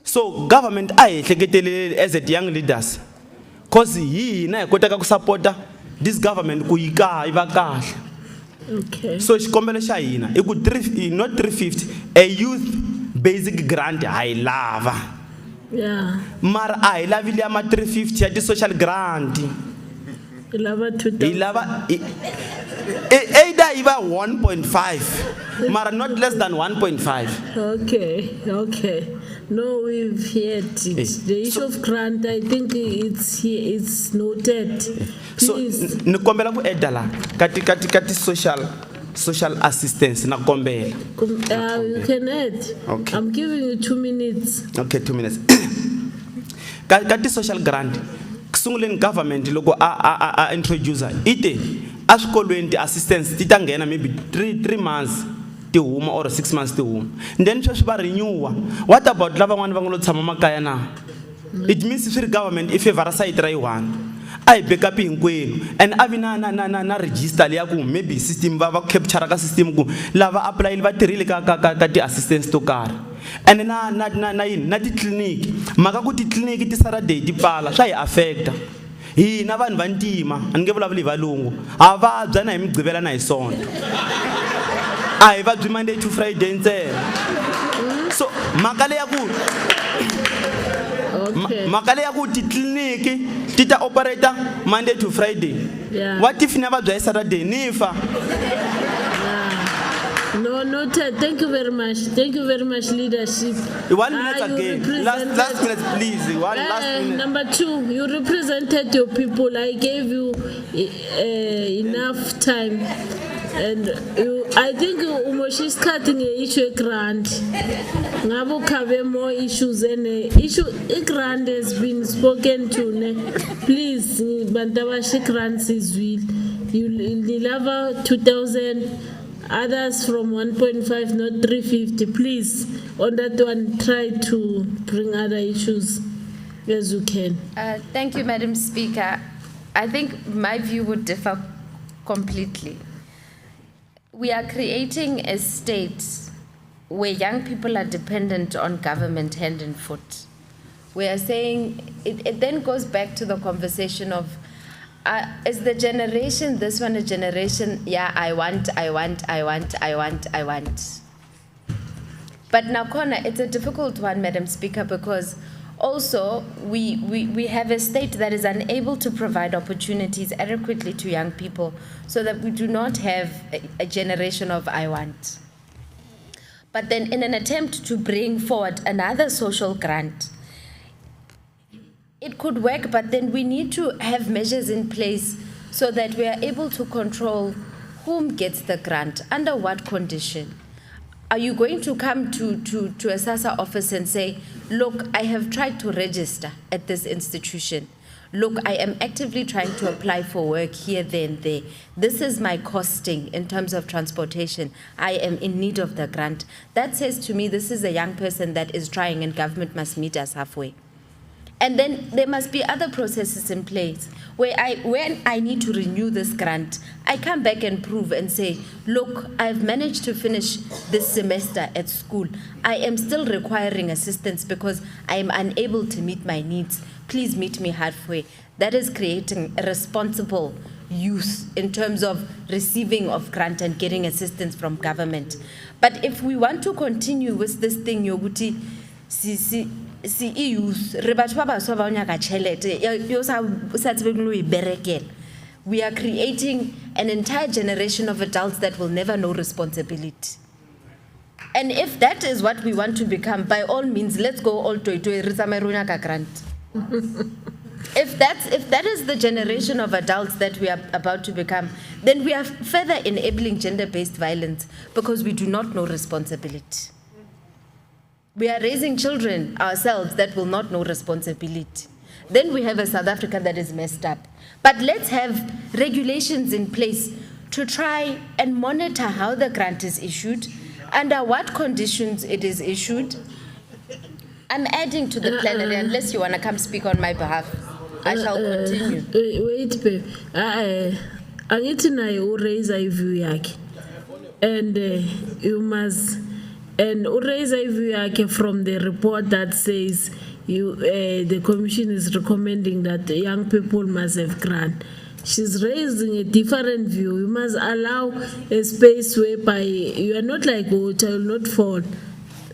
So government a hi hleketelele as a young leaders cause hina hi kotaka ku supporta this government ku yi va kahle. Okay. So xikombelo xa hina I ku not 350 a youth basic grant hi lava. Yeah. Mara a hi lavile ya ma 350 ya ti-social grant. I lava 2000. Hi lava either iva 1.5 mara not less than 1.5. Okay. No, we've heard it. The issue of grant, I think it's here, it's noted. So ni kombela ku edala kati social assistance na kombela. You can add. Okay. I'm giving you 2 minutes. Okay, 2 minutes. Kati social grant kusunguleni government loko a introducer ite a swikolweni ti-assistance ti ta nghena maybe 3 months ti huma or 6 months ti huma then sweswi va renewa. What about lava van'wana va nga lo tshama makaya na? It means swi ri government I favor side ra yi-1 a hi backup hinkwenu and a vi na register leya ku maybe system va capture ka system ku lava applyile va tirhile ka ti-assistance to karhi and na titliniki mhaka ku titliniki ti Saturday ti pfala swa hi affecta hina vanhu va ntima a ni nge vulavuli hi valungu ha vabya na hi migqivela na hi sonto a hi vabyi Monday to Friday ntsena. So mhaka leya ku mhaka leya ku titliniki ti ta operator Monday to Friday. Yeah. What if ni vabya hi Saturday ni fa? No, Noted. Thank you very much. Thank you very much, leadership. 1 minute You again. Last minute, please. Last minute. Number 2, you represented your people. I gave you enough time. And I think Umoshi's cutting an issue grant. Ngabo cover more issues and issue a grant has been spoken to. Please, Bantawashi grants is will. You love 2,000, others from 1.5, not 350. Please, on that one, try to bring other issues as you can. Thank you, Madam Speaker. I think my view would differ completely. We are creating a state where young people are dependent on government hand and foot. We are saying, it then goes back to the conversation of, is the generation, this one a generation, yeah, I want. But now, Kona, it's a difficult one, Madam Speaker, because also we have a state that is unable to provide opportunities adequately to young people so that we do not have a generation of I want. But then in an attempt to bring forward another social grant, it could work, but then we need to have measures in place so that we are able to control whom gets the grant, under what condition. Are you going to come to a SASSA office and say, look, I have tried to register at this institution. Look, I am actively trying to apply for work here, there, and there. This is my costing in terms of transportation. I am in need of the grant. That says to me, this is a young person that is trying and government must meet us halfway. And then there must be other processes in place where when I need to renew this grant, I come back and prove and say, look, I've managed to finish this semester at school. I am still requiring assistance because I am unable to meet my needs. Please meet me halfway. That is creating a responsible youth in terms of receiving of grant and getting assistance from government. But if we want to continue with this thing, Yoguti, we are creating an entire generation of adults that will never know responsibility. And if that is what we want to become, by all means, let's go all to grant. If that is the generation of adults that we are about to become, then we are further enabling gender-based violence because we do not know responsibility. We are raising children ourselves that will not know responsibility. Then we have a South Africa that is messed up. But let's have regulations in place to try and monitor how the grant is issued, under what conditions it is issued. I'm adding to the plenary, unless you want to come speak on my behalf. I shall continue. Wait, babe. I need to know raise a view, and you must. And raise a view from the report that says the commission is recommending that young people must have grant. She's raising a different view. You must allow a space whereby you are not like water, will not fall.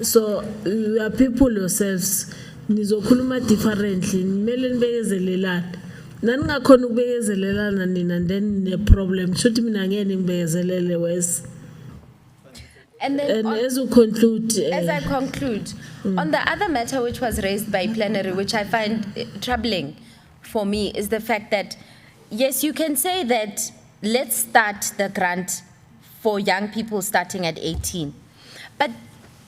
So you are people yourselves. Nizokhuluma differently. Nimele nibekezelelana. Naningakhona ukubekezelelana nina then the problem. Should mina ngeke ngibekezelele wes. And then as you conclude, as I conclude, on the other matter which was raised by plenary, which I find troubling for me, is the fact that, yes, you can say that let's start the grant for young people starting at 18. But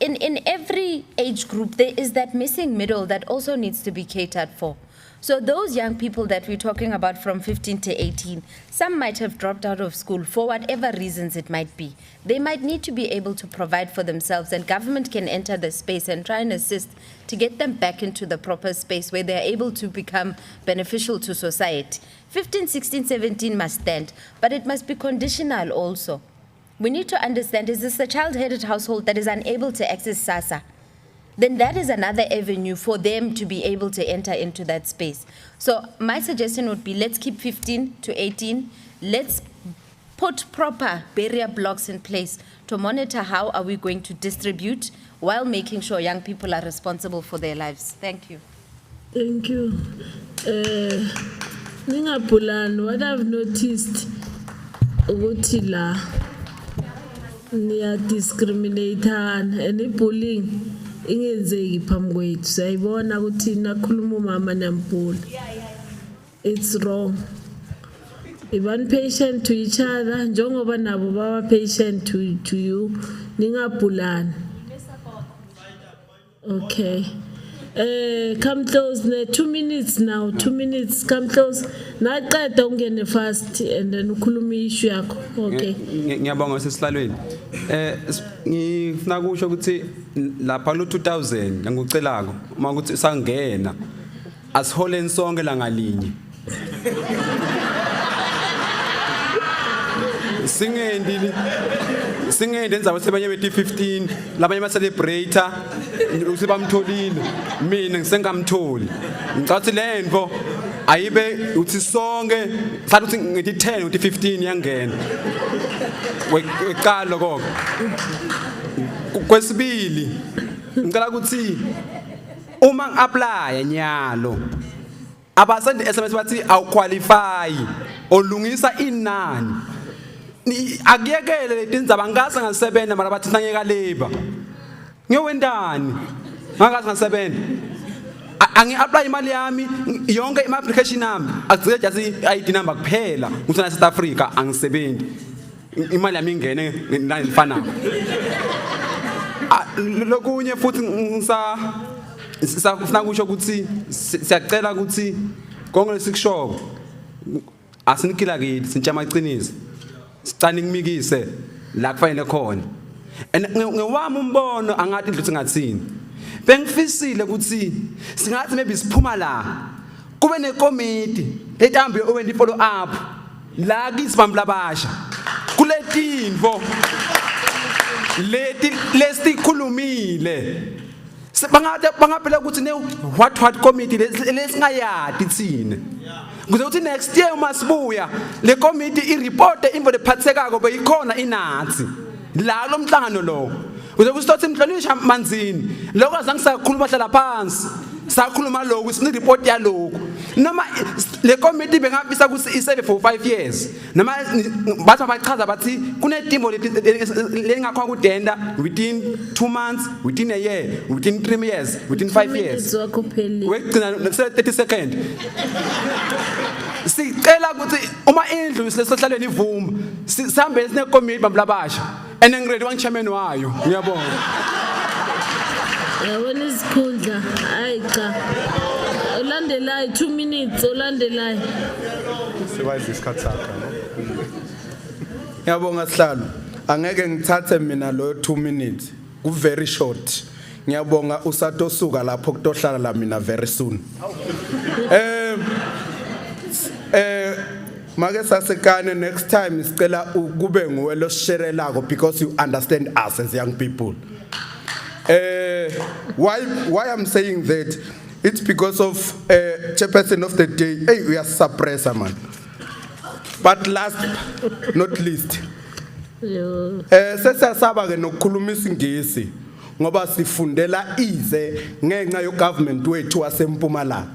in every age group, there is that missing middle that also needs to be catered for. So those young people that we're talking about from 15 to 18, some might have dropped out of school for whatever reasons it might be. They might need to be able to provide for themselves, and government can enter the space and try and assist to get them back into the proper space where they're able to become beneficial to society. 15, 16, 17 must stand, but it must be conditional also. We need to understand, is this a child-headed household that is unable to access SASSA? Then that is another avenue for them to be able to enter into that space. So my suggestion would be, let's keep 15 to 18. Let's put proper barrier blocks in place to monitor how are we going to distribute while making sure young people are responsible for their lives. Thank you. Thank you. Ningapulan, what I've noticed, niya discriminateana and ibullying ingenzeki phambi kwethu sayibona ukuthi nakhuluma umama nampula it's wrong Iban patient to each other njengoba nabo baba patient to you ningabhulani okay come close 2 minutes now 2 minutes come close naqeda ungene fast and then ukhuluma issue yakho okay Ngiyabonga sesihlalweni. Ngifuna kusho ukuthi lapha lo 2000 ngikucelako uma ukuthi sangena asiholeni sonke la ngalinye. Singendi enza abasebanye bethi 15 labanye ama celebrator usibamtholile mina ngisengamtholi ngicathi lento ayibe uthi sonke sathi uthi ngithi 10 uthi 15 yangena weqalo kokho kwesibili ngicela ukuthi uma ngiapply nyalo abasendi SMS bathi awuqualify olungisa inani ni akuyekele letindzaba ngase ngasebenza mara bathi sangeka labor ngiyowendani ngakaze ngasebenza angi-apply imali yami yonke ima-application yami agcine just i-ID number kuphela ngusona South Africa angisebenzi imali yami ingene ngenani lifanayo lokunye futhi sifuna kusho ukuthi siyacela ukuthi konke lesikusho asinikila kithi sintsha amaqiniso sicane ngimikise la kufanele khona and ngewami umbono angathi indlu singathini bengifisile ukuthi singathi maybe siphuma la kube nekomiti ehambe owendi follow up la kisibambi labasha kuletinvo leti lesikhulumile bangaphela ukuthi ne what committee lesingayadi thina kuze uthi next year uma sibuya le committee ireport info lephathekako beyikhona inathi la lo mhlangano lo kuze kusithathe imhlonishwa manzini lokho azange sakhuluma hlala phansi sakhuluma lokho sine report yalokho noma le committee bengabisa ukuthi iserve for 5 years noma bathi abachaza bathi kunetimbo lengakho kudenda within 2 months within a year within 3 years within 5 years wegcina 30 seconds sicela ukuthi uma indlu lesihlalweni ivuma sihambe sine committee bamlabasha and ngiredi wangichairman wayo ngiyabonga yabona isikhundla hayi cha ulandelayo 2 minutes ulandelayo sewazi isikhathi sakho ngiyabonga sihlalo angeke ngithathe mina lo 2 minutes ku very short ngiyabonga usatosuka lapho kutohlala la mina very soon make sasekane next time sicela kube nguwe lo sisherelako because you understand us as young people. Why I'm saying that it's because of chairperson of the day. Hey, we are suppressor man. But last not least, sesasaba ke nokukhulumisa ingisi ngoba sifundela ize ngenxa yo government wethu waseMpumalanga.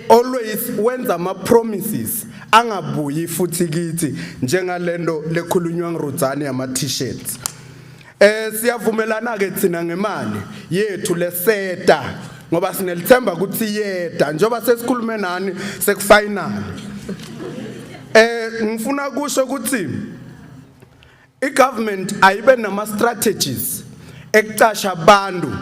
Always wenza ama promises angabuyi futhi kithi njengalendo lekhulunywa ngirudzani yama t-shirts. Siyavumelana ke thina ngemali yethu leseta ngoba sinelithemba ukuthi yeda njoba sesikhulume nani sekufinal. Ngifuna kusho ukuthi igovernment ayibe nama strategies ekucasha abantu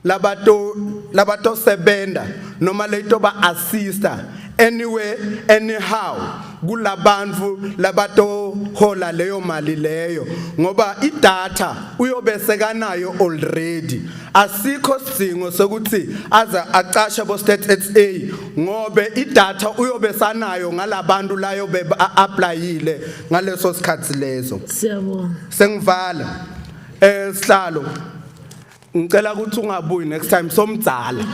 labato sebenda noma leto ba assista anyway anyhow kulabantu labato hola leyo mali leyo ngoba idata uyobeseka nayo already asikho sidingo sokuthi aza acasha bo state SA ngobe idata uyobesanayo ngalabantu layo be applyile ngaleso sikhathi leso siyabonga sengivala sihlalo ngicela ukuthi ungabuyi next time somdzala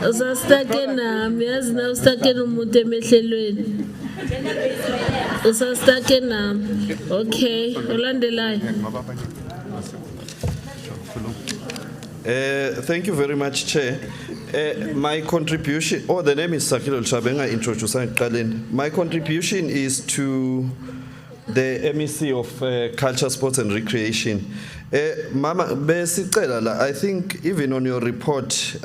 usastake nami yazi na ustake umuntu emehlelweni usastake nami okay ulandelayo Thank you very much, Chair. My contribution, the name is Sakilo Chabenga, introduce. My contribution is to the MEC of Culture, Sports and Recreation. Mama, besicela la, I think even on your report,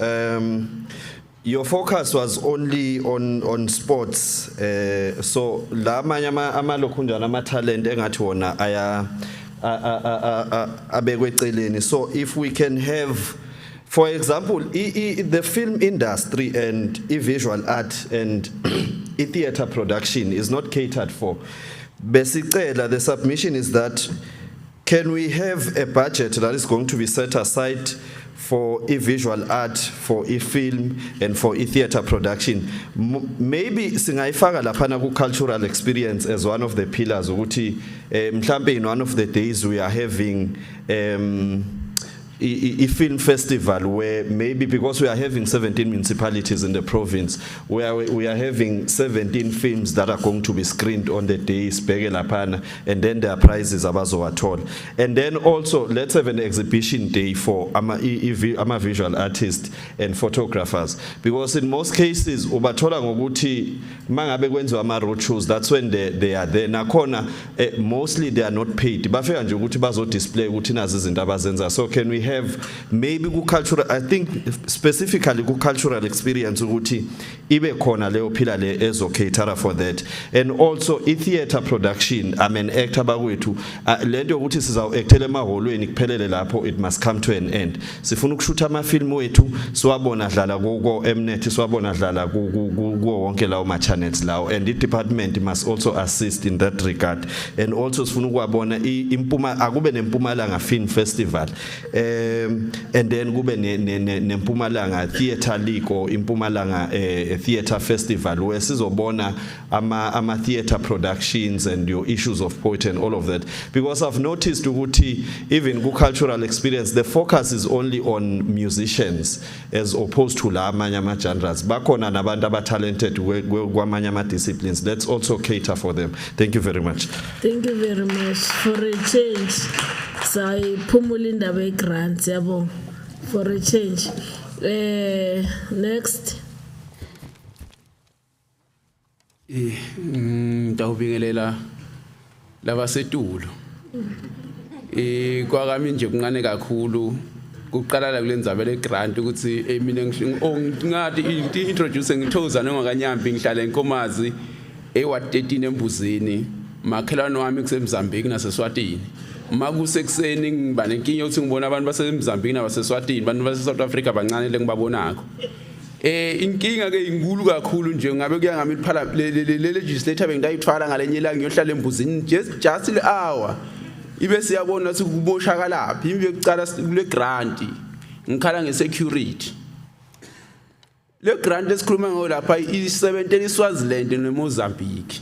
your focus was only on sports. So la manyama amalokhunjana ama talent engathi wona aya abekwe eceleni. So if we can have, for example, the film industry and visual art and theater production is not catered for. Basically, the submission is that can we have a budget that is going to be set aside for visual art, for film, and for theater production? Maybe singayifaka laphana ku cultural experience as one of the pillars. Ukuthi mhlambe in one of the days we are having a film festival where maybe because we are having 17 municipalities in the province, where we are having 17 films that are going to be screened on the day, and then there are prizes abazo at all. And then also let's have an exhibition day for ama visual artists and photographers, because in most cases ubathola ngokuthi mangabe kwenziwa ama road shows, that's when they are there. Nakhona mostly they are not paid. Bafika nje ukuthi bazo display ukuthi nazi izinto abazenza. So can we have maybe cultural, I think specifically cultural experience ukuthi ibe khona leo phila le ezo cater for that. And also theater production, I'm an actor bakwethu, lento ukuthi sizaw actele emaholweni kuphelele lapho, it must come to an end. Sifuna ukushuta ama film wethu siwabona dlala ku Mnet, siwabona dlala ku wonke lawo ma channels lawo, and the department must also assist in that regard. And also sifuna ukuwabona impuma akube neMpumalanga Film Festival, and then kube neMpumalanga Theatre League or Impumalanga Theatre Festival, where sizobona ama theatre productions and your issues of poetry and all of that. Because I've noticed ukuthi even ku cultural experience, the focus is only on musicians as opposed to la amanye ama genres. Bakhona nabantu aba talented kwamanye ama disciplines. Let's also cater for them. Thank you very much. Thank you very much for a change. Sayiphumula indaba yegrants yabo for a change. Next. Ngiyabingelela labasetulo. Kwakami nje kuncane kakhulu kuqala la kulenza vele grant ukuthi mina ngathi introduce ngithoza nongakanyambi ngihlala enkomazi ewa 13 embuzini makhelwane wami kuseMozambique naseSwatini. Makusekuseni ngiba nenkinga ukuthi ngibona abantu baseMozambique nabaseSwatini, abantu base-South Africa bancane lengibabonako. Inkinga ke inkulu kakhulu nje ngabe kuya ngami le legislator bengidayithwala ngalenye ilanga ngiyohlala embuzini just le hour ibe siyabona ukuthi kuboshakala laphi imbe yokucala kule grant ngikhala ngesecurity. Le grant esikhuluma ngayo lapha i-70 eSwaziland neMozambique.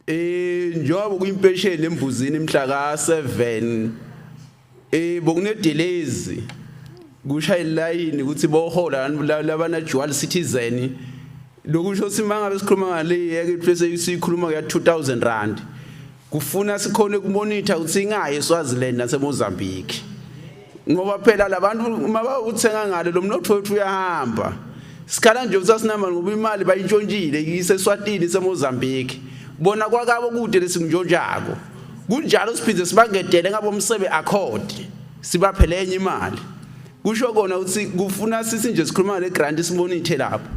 Njoba kuyimpesheni embuzini mhla ka7 bokune delays kushaya iline ukuthi bohola labana dual citizen lokusho simanga besikhuluma ngale yeke bese sikhuluma ya 2000 rand kufuna sikhone kumonitor ukuthi ingaye eSwaziland naseMozambique ngoba phela labantu maba uthenga ngale lo mnotho wethu uyahamba sikhala nje usasinama ngoba imali bayintshontshile iseSwatini seMozambique bona kwakabo kude lesinjonjako kunjalo siphinde sibangedele ngabo umsebe accord sibaphele enye imali kusho kona ukuthi kufuna sisi nje sikhuluma ngale grant simonithe lapho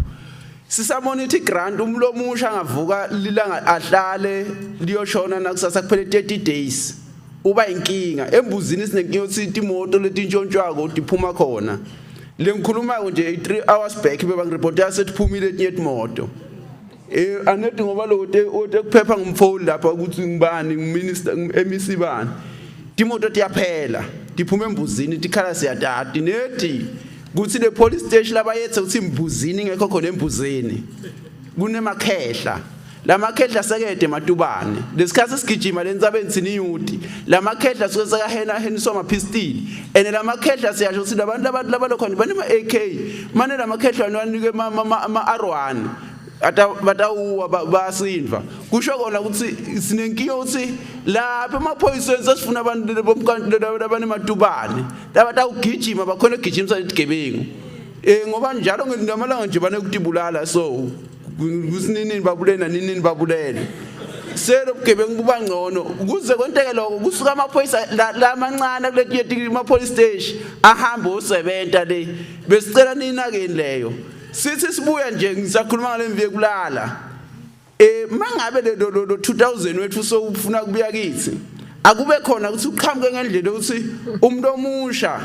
sisamonithe grant umlomo umusha ngavuka lilanga ahlale liyoshona nakusasa kuphele 30 days uba inkinga embuzini sinenkinga ukuthi imoto letintshontshwako diphuma khona lengikhuluma nje 3 hours back bebangireporta sethiphumile etinye imoto anethi ngoba lo kuphepha ngumphone lapha ukuthi ngibani ngiminister MEC bani timoto tiyaphela diphume embuzini tikhala siyatati nethi kuthi le police station labayethe ukuthi imbuzini ngekho khona embuzini kunemakhehla lamakhehla sekede matubane lesikhathi sigijima lensabenzini yuti lamakhehla suke sekahena heniswa amapistol ene lamakhehla siyasho ukuthi labantu labalokhona banema AK manje lamakhehla anike ama R1 batawuwa basindva kusho kona ukuthi sinenkinga ukuthi lapha emaphoyiseni sesifuna abantu labanematubane labatawugijima bakhona ukugijimisa izigebengu ngoba njalo ngamalanga nje banekutibulala so kusinini babulena nini babulele selobugebengu buba ngcono ukuze konteke lokho kusuka amaphoyisa la mancane kuleti police station ahambe osebenta le besicela ninakeni leyo sithi sibuya nje ngisakhuluma ngale mvi kulala mangabe lo 2000 wethu so ufuna kubuya kithi akube khona ukuthi uqhamuke ngendlela ukuthi umuntu omusha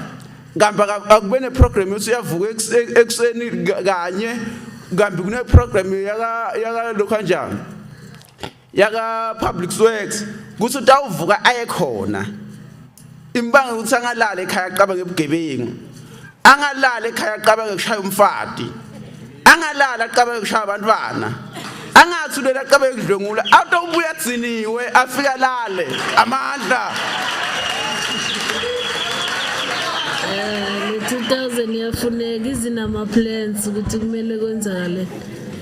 ngamba akube ne program yokuthi uyavuka ekseni kanye ngambi kune program yaka lokho kanjani yaka public works kuthi utawuvuka aye khona imbanga ukuthi angalala ekhaya aqabange ebugebengu angalala ekhaya aqabange kushaya umfati angalala aqabange ukushaya abantwana angathi ulela aqabange ukudlwengula awubuya dziniwe afika lale amandla 2000 yafuneka izinama plans ukuthi kumele kwenzakale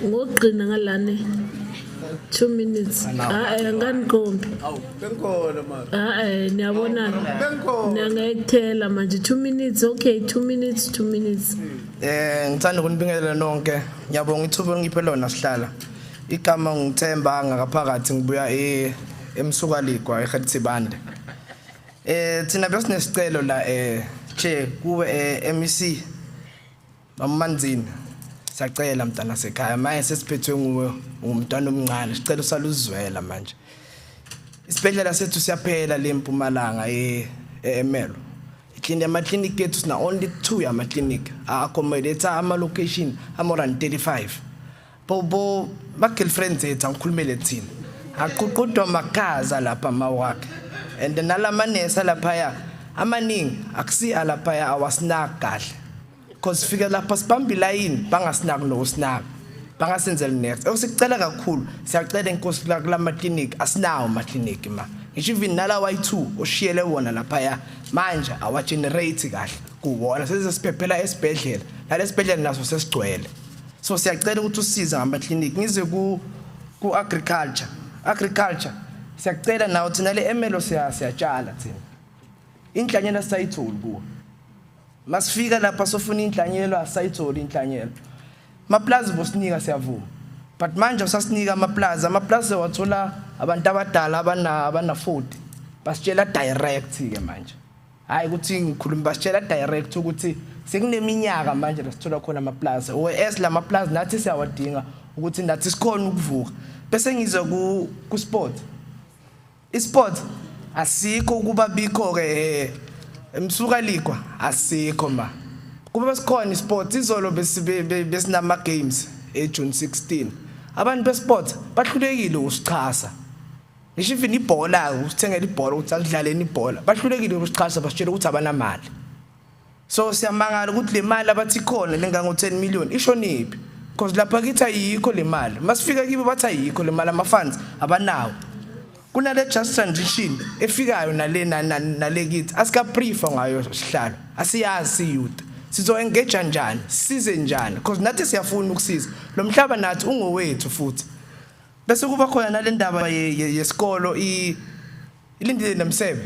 ngogqina ngalane 2 minutes anganikhombi benkhona manje niyabona niyangekuthela manje 2 minutes okay 2 minutes ngithanda ukunibingelela nonke ngiyabonga ithuba engiphe lona sihlala igama ngithemba ngakaphakathi ngibuya emsukaligwa eGatsibande thina besinesicelo la che kuwe MEC Mamanzini siyacela mntana sekhaya manje sesiphethwe nguwe umntwana omncane sicela usaluzwela manje isibhedlela sethu siyaphela le Mpumalanga eMelo ama-clinic ethu sina only 2 yama-clinic accommodate ama-location more than 35 bobo ma-girlfriends ethu angikhulumele thina aququdwa makaza lapha mawakhe and nalamanesa laphaya amaningi akusiya laphaya awasinaki kahle because fika lapha sibamba ilayini bangasinaki nokusinaki bangasenzela next osicela kakhulu siyacela inkosi kula clinic asinawo ma-clinic ma ngisho even nala Y2 oshiyele wona laphaya manje awagenerate kahle kuwona sesiphephela esibhedlela nalesibhedlela naso sesigcwele so siyacela ukuthi usize ngama-clinic ngize ku agriculture siyacela nawo thina le emelo siyatshala thina inhlanyelo asayitholi kuwo masifika lapha sofuna inhlanyelo asayitholi inhlanyelo maplaza bosinika siyavuma but manje usasinika amaplaza wathola abantu abadala abana 40 basitshela direct ke manje hayi ukuthi ngikhuluma basitshela direct ukuthi sekuneminyaka manje lasithola khona amaplaza whereas la maplaza nathi siyawadinga ukuthi nathi sikhona ukuvuka bese ngize ku sport isport asikho kuba bikho ke emsukaligwa asikho ma kuba sikhona isport izolo besinama games eJune 16 abantu besport bahlulekile usichasa ngisho even ibhola usithengela ibhola ukuthi akudlaleni ibhola bahlulekile usichasa basitshela ukuthi abanamali so siyamangala ukuthi le mali abathi khona lengango 10 million ishoniphi because lapha kithi ayikho le mali masifika kibo bathi ayikho le mali ama funds abanawo kunale just transition efikayo nale kithi asika prefer ngayo sihlalo asiyazi youth sizo engage kanjani size njani because nathi siyafuna ukusiza lo mhlaba nathi ungowethu futhi bese kuba khona nale ndaba yesikolo ilindile nemsebe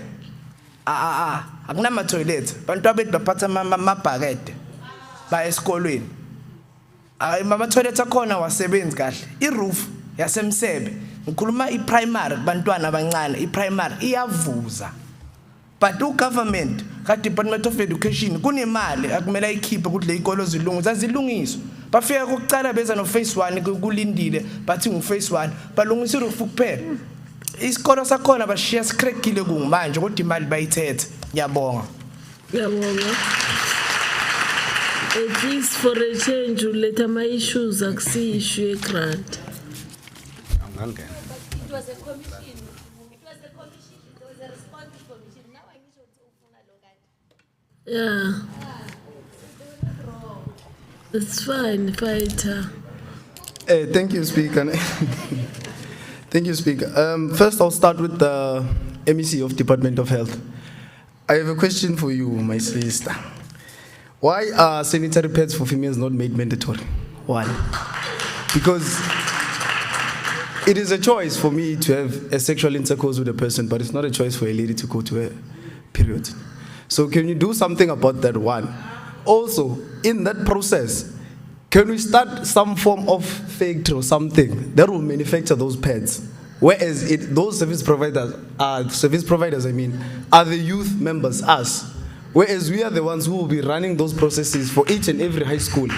akunama toilet bantu abethu baphatha amabhakede ba esikolweni mama toilet akhona wasebenzi kahle iroof yasemsebe ngikhuluma iprimary bantwana abancane iprimary iyavuza but ugovernment ka Department of Education kunemali akumele ayikhiphe ukuthi le ikolo zazilungiswa bafika kokucala beza no phase 1 kulindile bathi ngu phase 1 balungisa iroof kuphela isikolo sakhona bashiya sikrekile kumanje kodwa imali bayithethe ngiyabonga at least for a change uletha ama issues akusi issue ye grant angangena it was a commission there was a response commission now I need to ufuna lo kanti yeah it's fine fighter Thank you, Speaker. Thank you, Speaker. First, I'll start with the MEC of Department of Health. I have a question for you, my sister. Why are sanitary pads for females not made mandatory? Why? Because it is a choice for me to have a sexual intercourse with a person, but it's not a choice for a lady to go to her period. So can you do something about that one? Also, in that process, can we start some form of factory or something that will manufacture those pads Whereas those service providers, are the youth members, us. Whereas we are the ones who will be running those processes for each and every high school.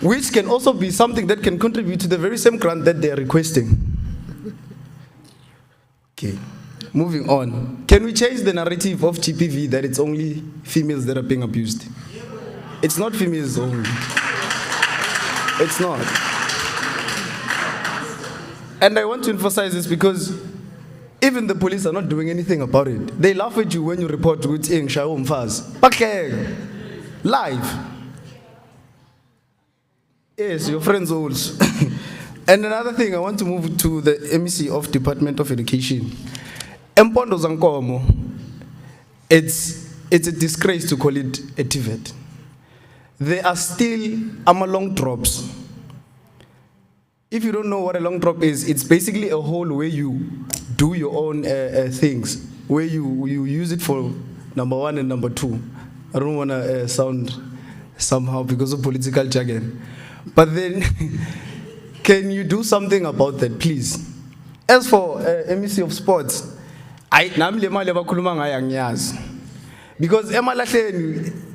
Which can also be something that can contribute to the very same grant that they are requesting. Okay, moving on. Can we change the narrative of GPV that it's only females that are being abused? It's not females only. It's not. And I want to emphasize this because even the police are not doing anything about it. They laugh at you when you report with live. Yes, your friends also. And another thing, I want to move to the MEC of Department of Education. Empondo Zankomo, it's a disgrace to call it a TVET. There are still long drops. If you don't know what a long drop is, it's basically a hole where you do your own things, where you use it for number 1 and number 2. I don't want to sound somehow because of political jargon. But then, can you do something about that, please? As for MEC of Sports, because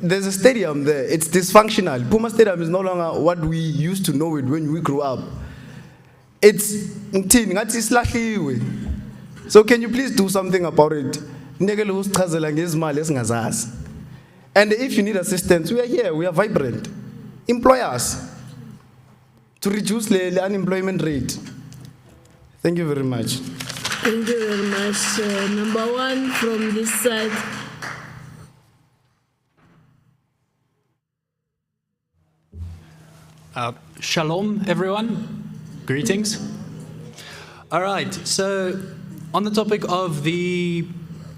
there's a stadium there, it's dysfunctional. Puma Stadium is no longer what we used to know it when we grew up. It's so can you please do something about it? And if you need assistance, we are here, we are vibrant. Employ us to reduce the unemployment rate. Thank you very much. Thank you very much. Number 1 from this side. Shalom, everyone. Greetings. All right, so on the topic of the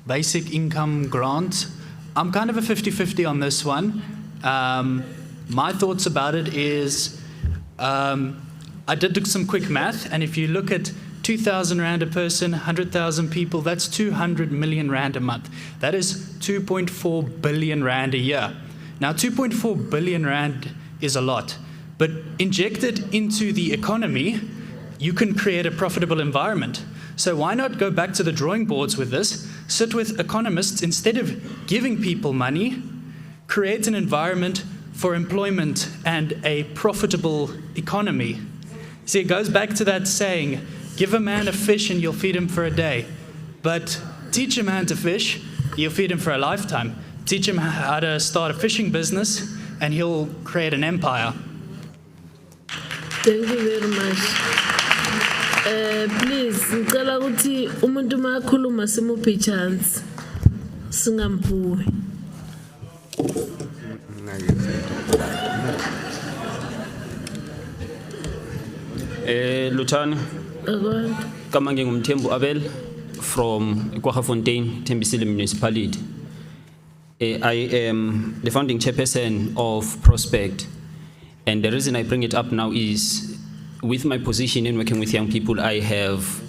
basic income grant, I'm kind of a 50-50 on this one. My thoughts about it is, I did do some quick math, and if you look at 2,000 Rand a person, 100,000 people, that's 200 million Rand a month. That is 2.4 billion Rand a year. Now, 2.4 billion Rand is a lot, but injected into the economy, you can create a profitable environment. So why not go back to the drawing boards with this, sit with economists, instead of giving people money, create an environment for employment and a profitable economy. See, it goes back to that saying, give a man a fish and you'll feed him for a day. But teach a man to fish, you'll feed him for a lifetime. Teach him how to start a fishing business and he'll create an empire. Thank you very much. Please, ngicela ukuthi umuntu makhuluma simuphe chance. Singampuwe. Lutshana. Kama ngingumthembu Abel from Kwaggafontein, Thembisile Municipality. I am the founding chairperson of Prospect, and the reason I bring it up now is with my position in working with young people, I have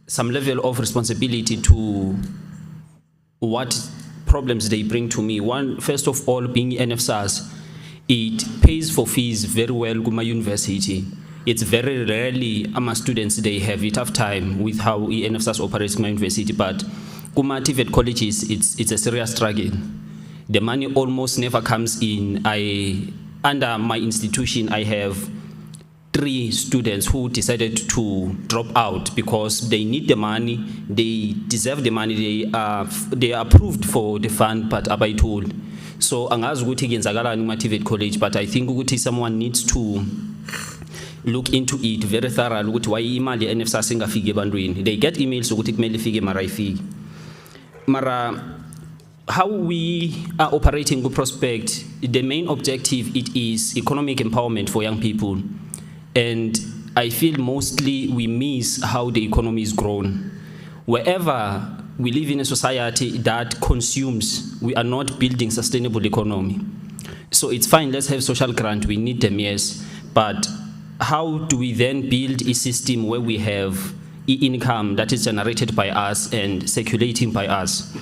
some level of responsibility to what problems they bring to me. One, first of all, being NFSAS, it pays for fees very well with my university. It's very rarely my students, they have a tough time with how NFSAS operates in my university, but Kuma TVET colleges, it's a serious struggle. The money almost never comes in. Under my institution, I have 3 students who decided to drop out because they need the money, they deserve the money, they are approved for the fund, but are by told. So angazi ukuthi kuyenzakala in TVET college, but I think ukuthi someone needs to look into it very thoroughly ukuthi why imali NFSAS ingafiki ebantwini. They get emails ukuthi kumele ifike mara ifiki. Mara, how we are operating with Prospect, the main objective, it is economic empowerment for young people. And I feel mostly we miss how the economy is grown. Wherever we live in a society that consumes, we are not building sustainable economy. So it's fine, let's have social grant, we need them, yes. But how do we then build a system where we have income that is generated by us and circulating by us?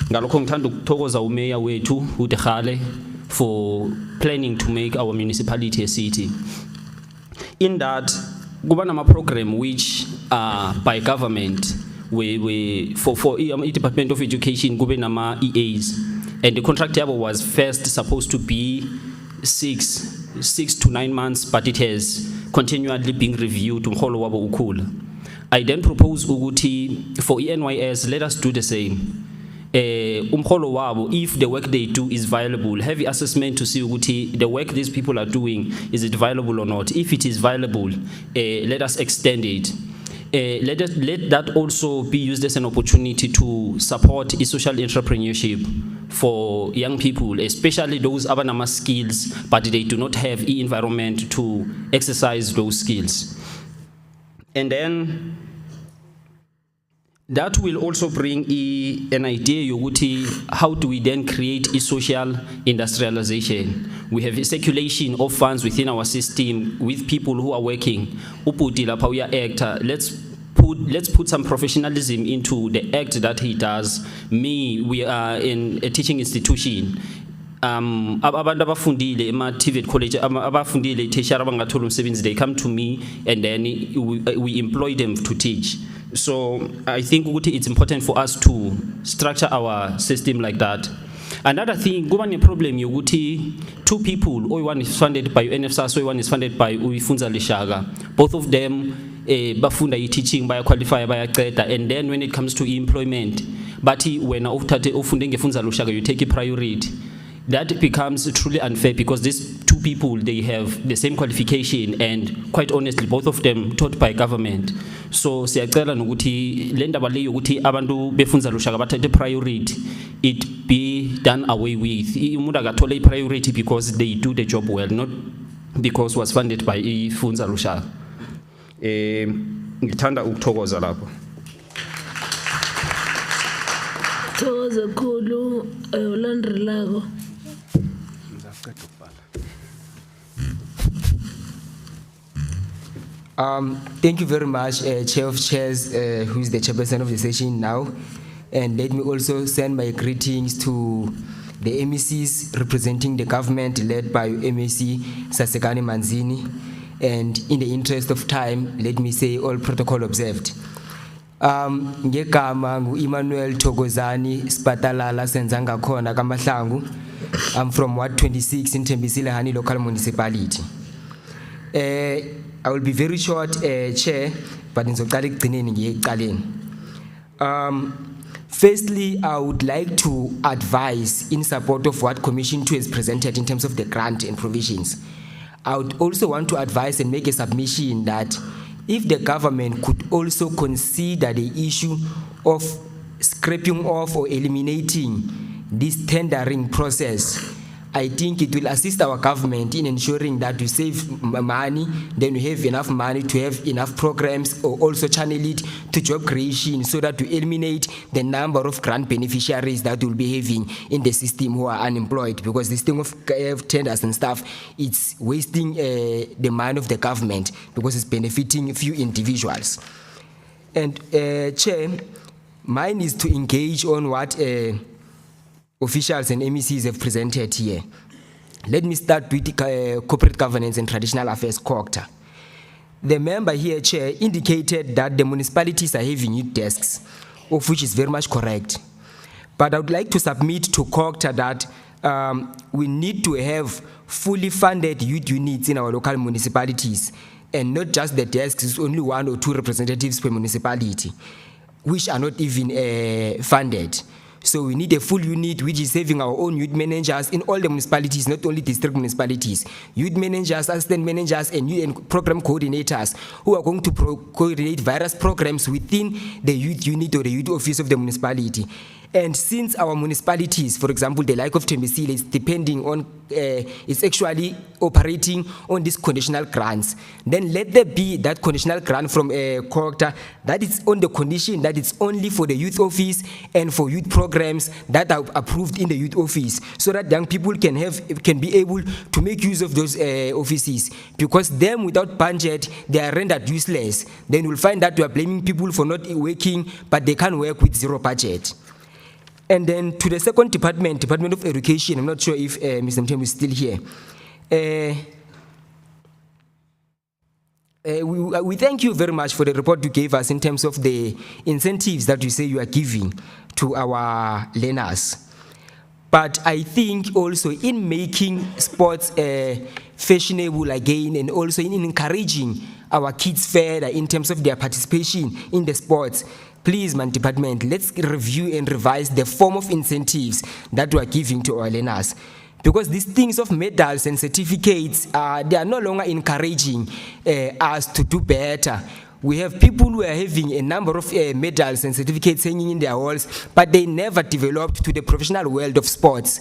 Ngalokho ngithanda ukuthokoza umeya wethu uDegale for planning to make our municipality a city. In that, kuba nama-program which by government for i-Department of Education kube nama-EAs, and the contract yabo was first supposed to be 6 to 9 months, but it has continually been reviewed. Umholo wabo ukhula. I then propose ukuthi for ENYS, let us do the same. Umholo wabo, if the work they do is viable, have the assessment to see ukuthi the work these people are doing, is it viable or not? If it is viable, let us extend it. Let that also be used as an opportunity to support social entrepreneurship for young people, especially those abanama skills, but they do not have the environment to exercise those skills. And then that will also bring an idea yoguti, how do we then create a social industrialization? We have a circulation of funds within our system with people who are working. Uputila Pauya Act, let's put some professionalism into the act that he does. We are in a teaching institution. Abantu abafundile ema-TVET college abafundile tertiary abangathola umsebenzi, they come to me and then we employ them to teach. So I think it's important for us to structure our system like that. Another thing, kuba ne problem yokuthi two people, one is funded by NFSAS, one is funded by Uifunza Lishaga. Both of them bafunda teaching, qualify, bayaqeda, and then when it comes to employment, but when ufunde ngefunza Lishaga, you take a priority. That becomes truly unfair because these two people, they have the same qualification, and quite honestly, both of them taught by government. So siyacela nokuthi le ndaba le yokuthi abantu befunza Lushaka bathathe priority, it be done away with. Umuntu akathola priority because they do the job well, not because was funded by ifunza Lushaka. Ngithanda ukuthokoza lapho. Thokoza khulu ulandrelago. Thank you very much, Chair of Chairs, who is the chairperson of the session now. And let me also send my greetings to the MECs representing the government led by MEC Sasekani Manzini. And in the interest of time, let me say all protocol observed. Ngegama ngu-Emmanuel Thokozani Spatalala Senzanga khona kaMahlangu. I'm from Ward 26 in Tembisile Hani local municipality. I will be very short, Chair, but firstly, I would like to advise in support of what Commission 2 has presented in terms of the grant and provisions. I would also want to advise and make a submission that if the government could also consider the issue of scraping off or eliminating this tendering process, I think it will assist our government in ensuring that we save money, then we have enough money to have enough programs, or also channel it to job creation so that we eliminate the number of grant beneficiaries that we'll be having in the system who are unemployed, because this thing of tenders and stuff, it's wasting the money of the government because it's benefiting a few individuals. And Chair, mine is to engage on what officials and MECs have presented here. Let me start with corporate governance and traditional affairs COGTA. The member here, Chair, indicated that the municipalities are having youth desks, of which is very much correct. But I would like to submit to COGTA that we need to have fully funded youth units in our local municipalities, and not just the desks, it's only 1 or 2 representatives per municipality, which are not even funded. So we need a full unit which is having our own youth managers in all the municipalities, not only district municipalities. Youth managers, assistant managers, and program coordinators who are going to coordinate various programs within the youth unit or the youth office of the municipality. And since our municipalities, for example, the like of Tembisile is depending on, it's actually operating on these conditional grants, then let there be that conditional grant from COGTA that is on the condition that it's only for the youth office and for youth programs that are approved in the youth office, so that young people can be able to make use of those offices. Because them without budget, they are rendered useless. Then we'll find that we are blaming people for not working, but they can't work with zero budget. And then to the second department, Department of Education, I'm not sure if Mr. Mtem is still here. we thank you very much for the report you gave us in terms of the incentives that you say you are giving to our learners. But I think also in making sports fashionable again, and also in encouraging our kids further in terms of their participation in the sports, please, man department, let's review and revise the form of incentives that we are giving to our learners. Because these things of medals and certificates, they are no longer encouraging us to do better. We have people who are having a number of medals and certificates hanging in their walls, but they never developed to the professional world of sports.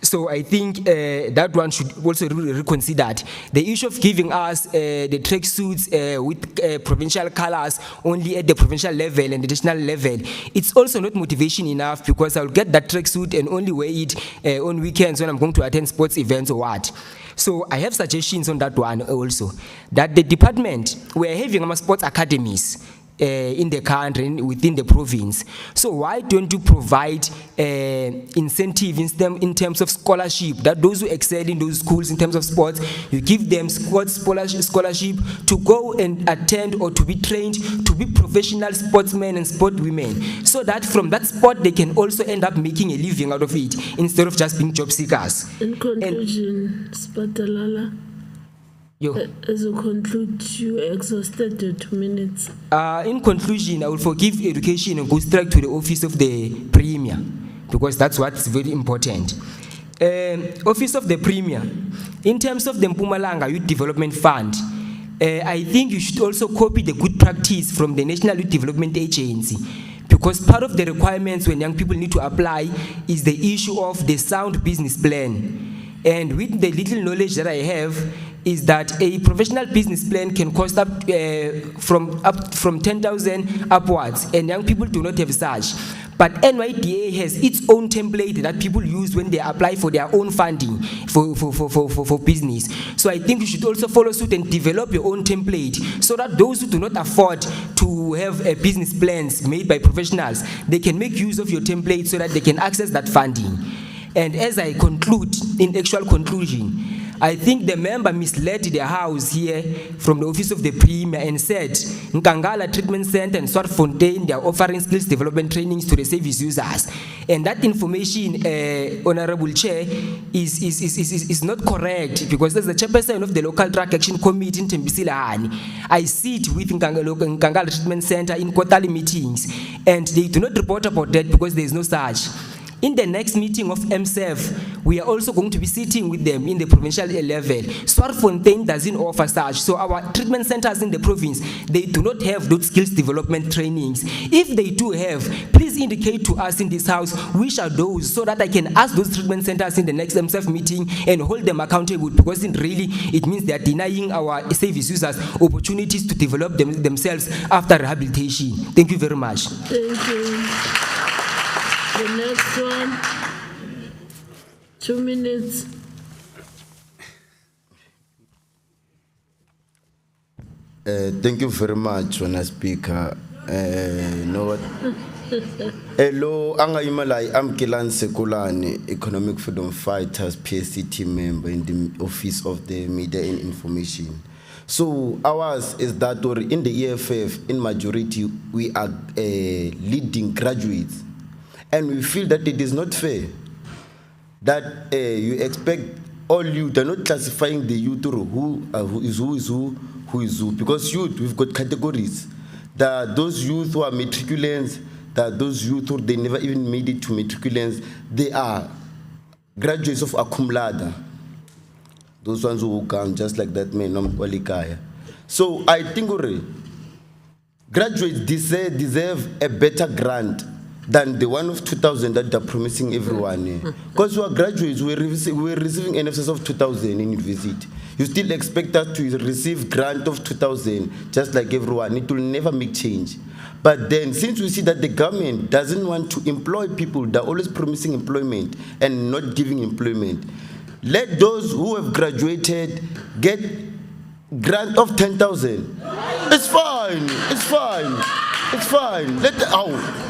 So I think that one should also be reconsidered. The issue of giving us the track suits with provincial colors only at the provincial level and the national level, it's also not motivation enough, because I'll get that track suit and only wear it on weekends when I'm going to attend sports events or what. So I have suggestions on that one also, that the department, we're having our sports academies in the country, within the province. So why don't you provide incentive in terms of scholarship, that those who excel in those schools in terms of sports, you give them sports scholarship to go and attend or to be trained to be professional sportsmen and sportwomen, so that from that sport they can also end up making a living out of it instead of just being job seekers. In conclusion, Spatalala, as you conclude, you exhausted your 2 minutes. In conclusion, I will forgive education and go straight to the office of the Premier, because that's what's very important. Office of the Premier, in terms of the Mpumalanga Youth Development Fund, I think you should also copy the good practice from the National Youth Development Agency, because part of the requirements when young people need to apply is the issue of the sound business plan. And with the little knowledge that I have, is that a professional business plan can cost up from 10,000 upwards, and young people do not have such. But NYDA has its own template that people use when they apply for their own funding for business. So I think you should also follow suit and develop your own template, so that those who do not afford to have business plans made by professionals, they can make use of your template so that they can access that funding. And as I conclude, in actual conclusion, I think the member misled the house here from the office of the Premier and said Nkangala Treatment Center and Swartfontein, they are offering skills development trainings to the service users. And that information, Honorable Chair, is not correct, because as the chairperson of the Local Drug Action Committee in Tembisilahani, I sit with Nkangala Treatment Center in quarterly meetings, and they do not report about that because there is no such. In the next meeting of MSEF, we are also going to be sitting with them in the provincial level. Swartfontein doesn't offer such. So our treatment centers in the province, they do not have those skills development trainings. If they do have, please indicate to us in this house which are those, so that I can ask those treatment centers in the next MSEF meeting and hold them accountable, because it means they are denying our service users opportunities to develop themselves after rehabilitation. Thank you very much. Thank you. The next one, 2 minutes. Thank you very much, Honourable Speaker. You know what? Hello, I'm Kilan Sekulani, Economic Freedom Fighters, PSC team member in the Office of the Media and Information. So ours is that in the EFF, in majority, we are leading graduates. And we feel that it is not fair that you expect all youth, they're not classifying the youth or who is who, because youth, we've got categories. There are those youth who are matriculants, there are those youth who they never even made it to matriculants. They are graduates of accumulada. Those ones who come just like that man, Walikaya. So I think graduates deserve a better grant than the one of 2,000 that they're promising everyone. Because we are graduates, we're receiving NFS of 2,000 in university. You still expect us to receive grant of 2,000 just like everyone. It will never make change. But then, since we see that the government doesn't want to employ people, they're always promising employment and not giving employment. Let those who have graduated get grant of 10,000. It's fine. It's fine. It's fine.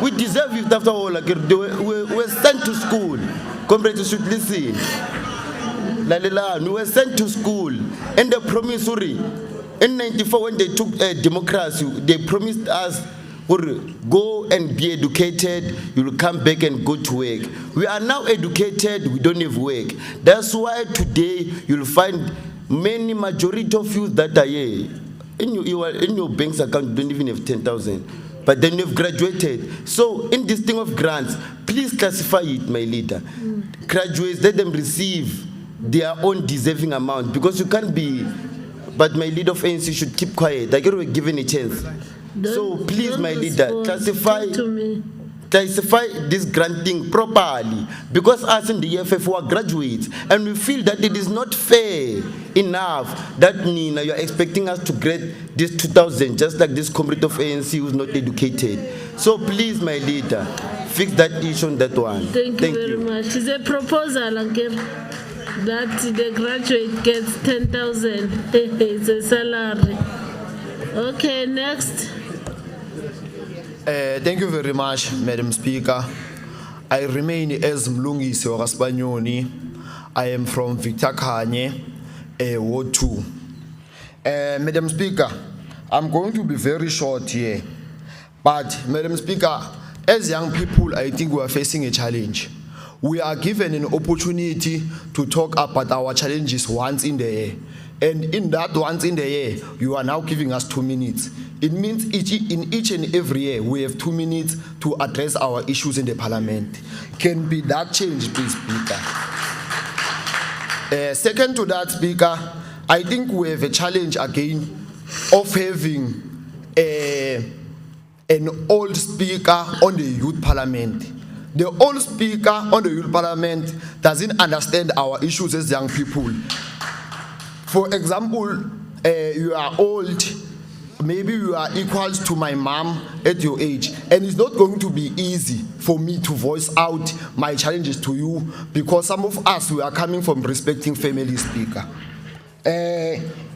We deserve it after all. Like, we're sent to school. Comrades, you should listen. We were sent to school. And the promissory, In 94, when they took democracy, they promised us, go and be educated, you will come back and go to work. We are now educated, we don't have work. That's why today you'll find many majority of you that are here. In your bank's account, you don't even have 10,000. But then you've graduated. So in this thing of grants, please classify it, my leader. Graduates, let them receive their own deserving amount, because you can't be, but my leader of ANC should keep quiet. I get we're given a chance. So please, my leader, classify this granting properly, because us in the EFF are graduates, and we feel that it is not fair enough that Nina, you're expecting us to grade this 2,000, just like this comrade of ANC who's not educated. So please, my leader, fix that issue on that one. Thank you very much. Is a proposal again that the graduate gets 10,000. It's a salary. Okay, next. Thank you very much, Madam Speaker. I remain as Mlungisi Orasbanyoni. I am from Victor Khanye, Ward 2. Madam Speaker, I'm going to be very short here. But, Madam Speaker, as young people, I think we are facing a challenge. We are given an opportunity to talk about our challenges once in the year. And in that once in the year, you are now giving us 2 minutes. It means in each and every year, we have 2 minutes to address our issues in the parliament. Can be that change, please, Speaker. Second to that, Speaker, I think we have a challenge again of having an old speaker on the youth parliament. The old speaker on the youth parliament doesn't understand our issues as young people. For example, you are old, maybe you are equal to my mom at your age, and it's not going to be easy for me to voice out my challenges to you, because some of us, we are coming from respecting family, Speaker.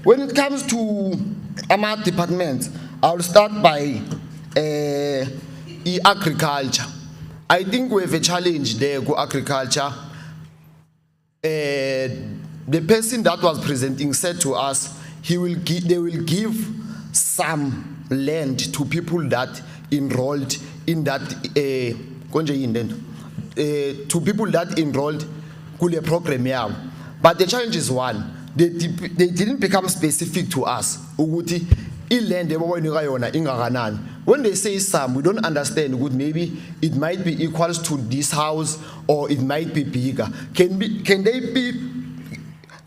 When it comes to our department, I'll start by agriculture. I think we have a challenge there with agriculture. The person that was presenting said to us, they will give some land to people that enrolled in that to people that enrolled in a program here. But the challenge is one, they didn't become specific to us. When they say some, we don't understand. Maybe it might be equals to this house, or it might be bigger. Can they be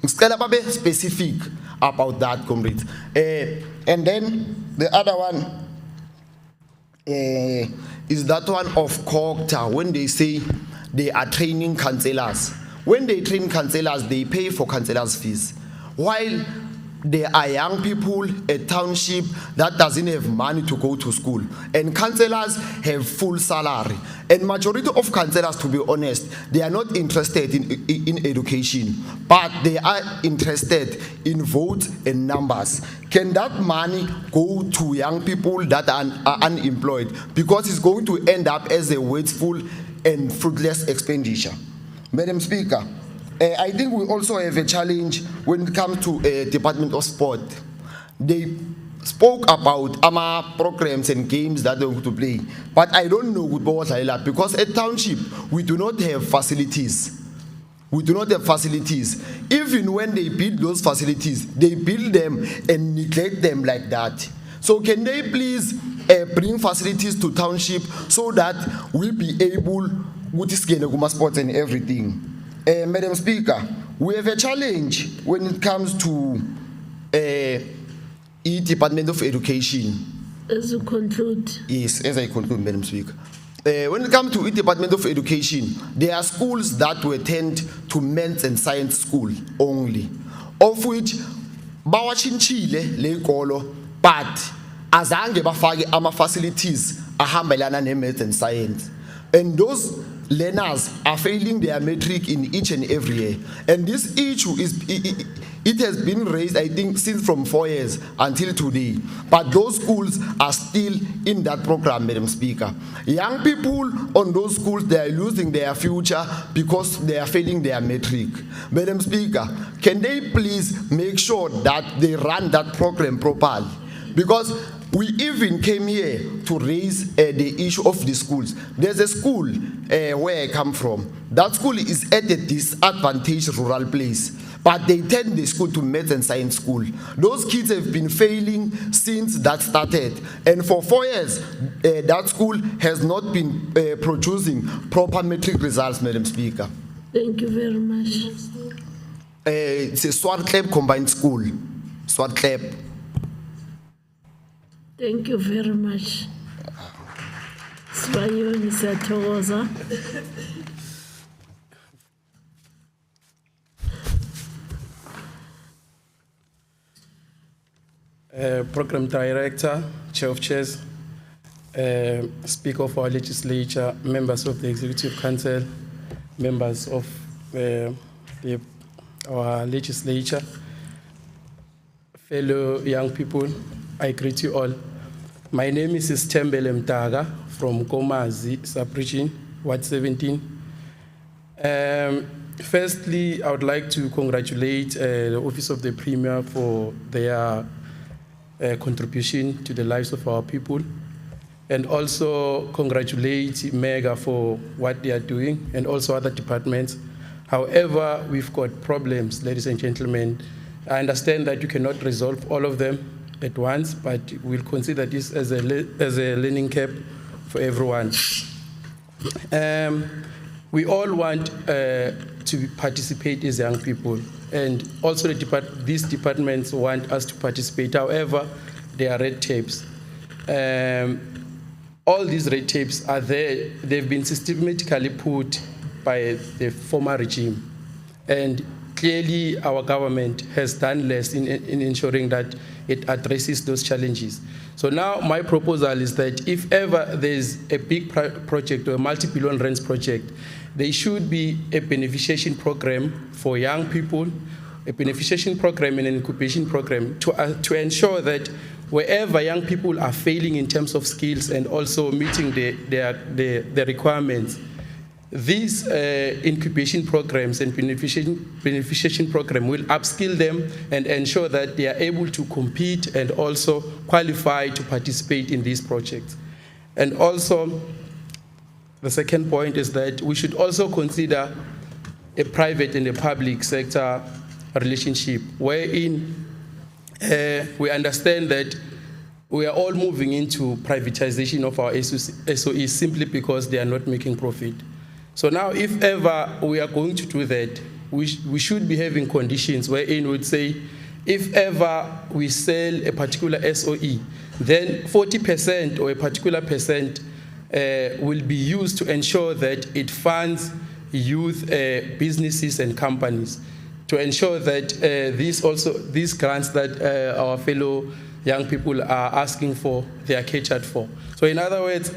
specific about that, comrades? And then the other one is that one of COGTA, when they say they are training councillors. When they train councillors, they pay for councillors' fees. While there are young people, a township that doesn't have money to go to school, and councillors have full salary. And majority of councillors, to be honest, they are not interested in education, but they are interested in votes and numbers. Can that money go to young people that are unemployed? Because it's going to end up as a wasteful and fruitless expenditure. Madam Speaker, I think we also have a challenge when it comes to Department of Sport. They spoke about our programs and games that they're going to play, but I don't know because at township we do not have facilities. We do not have facilities. Even when they build those facilities, they build them and neglect them like that. So can they please bring facilities to township so that we'll be able to sports and everything? Madam Speaker, we have a challenge when it comes to Department of Education. As you conclude. Yes, as I conclude, Madam Speaker. When it comes to Department of Education, there are schools that were turned to men's and science school only, of which bawachinchile le ikolo, but azange bafake ama facilities ahambelana ne maths and science. And those learners are failing their matric in each and every year. And this issue is It has been raised, I think, since from 4 years until today. But those schools are still in that program, Madam Speaker. Young people on those schools, they are losing their future because they are failing their matric. Madam Speaker, can they please make sure that they run that program properly? Because we even came here to raise the issue of the schools. There's a school where I come from. That school is at a disadvantaged rural place, but they turned the school to maths and science school. Those kids have been failing since that started. And for 4 years, that school has not been producing proper matric results, Madam Speaker. Thank you very much. It's a Swartlab combined school. Swartlab. Thank you very much. Sibanyoni siyathokoza. Program Director, Chair of Chairs, Speaker of our legislature, members of the Executive Council, members of our legislature, fellow young people, I greet you all. My name is Tembele Mtaga from Komazi, Sub-Region, Ward 17. Firstly, I would like to congratulate the Office of the Premier for their contribution to the lives of our people, and also congratulate MEGA for what they are doing, and also other departments. However, we've got problems, ladies and gentlemen. I understand that you cannot resolve all of them at once, but we'll consider this as a learning curve for everyone. We all want to participate as young people, and also these departments want us to participate. However, there are red tapes. All these red tapes are there. They've been systematically put by the former regime, and clearly our government has done less in ensuring that it addresses those challenges. So now my proposal is that if ever there's a big project or a multi-billion rands project, there should be a beneficiation program for young people, a beneficiation program and an incubation program to ensure that wherever young people are failing in terms of skills and also meeting the requirements, these incubation programs and beneficiation program will upskill them and ensure that they are able to compete and also qualify to participate in these projects. And also, the second point is that we should also consider a private and a public sector relationship, wherein we understand that we are all moving into privatization of our SOEs simply because they are not making profit. So now, if ever we are going to do that, we should be having conditions wherein we'd say, if ever we sell a particular SOE, then 40% or a particular percent will be used to ensure that it funds youth businesses and companies, to ensure that these grants that our fellow young people are asking for, they are catered for. So in other words,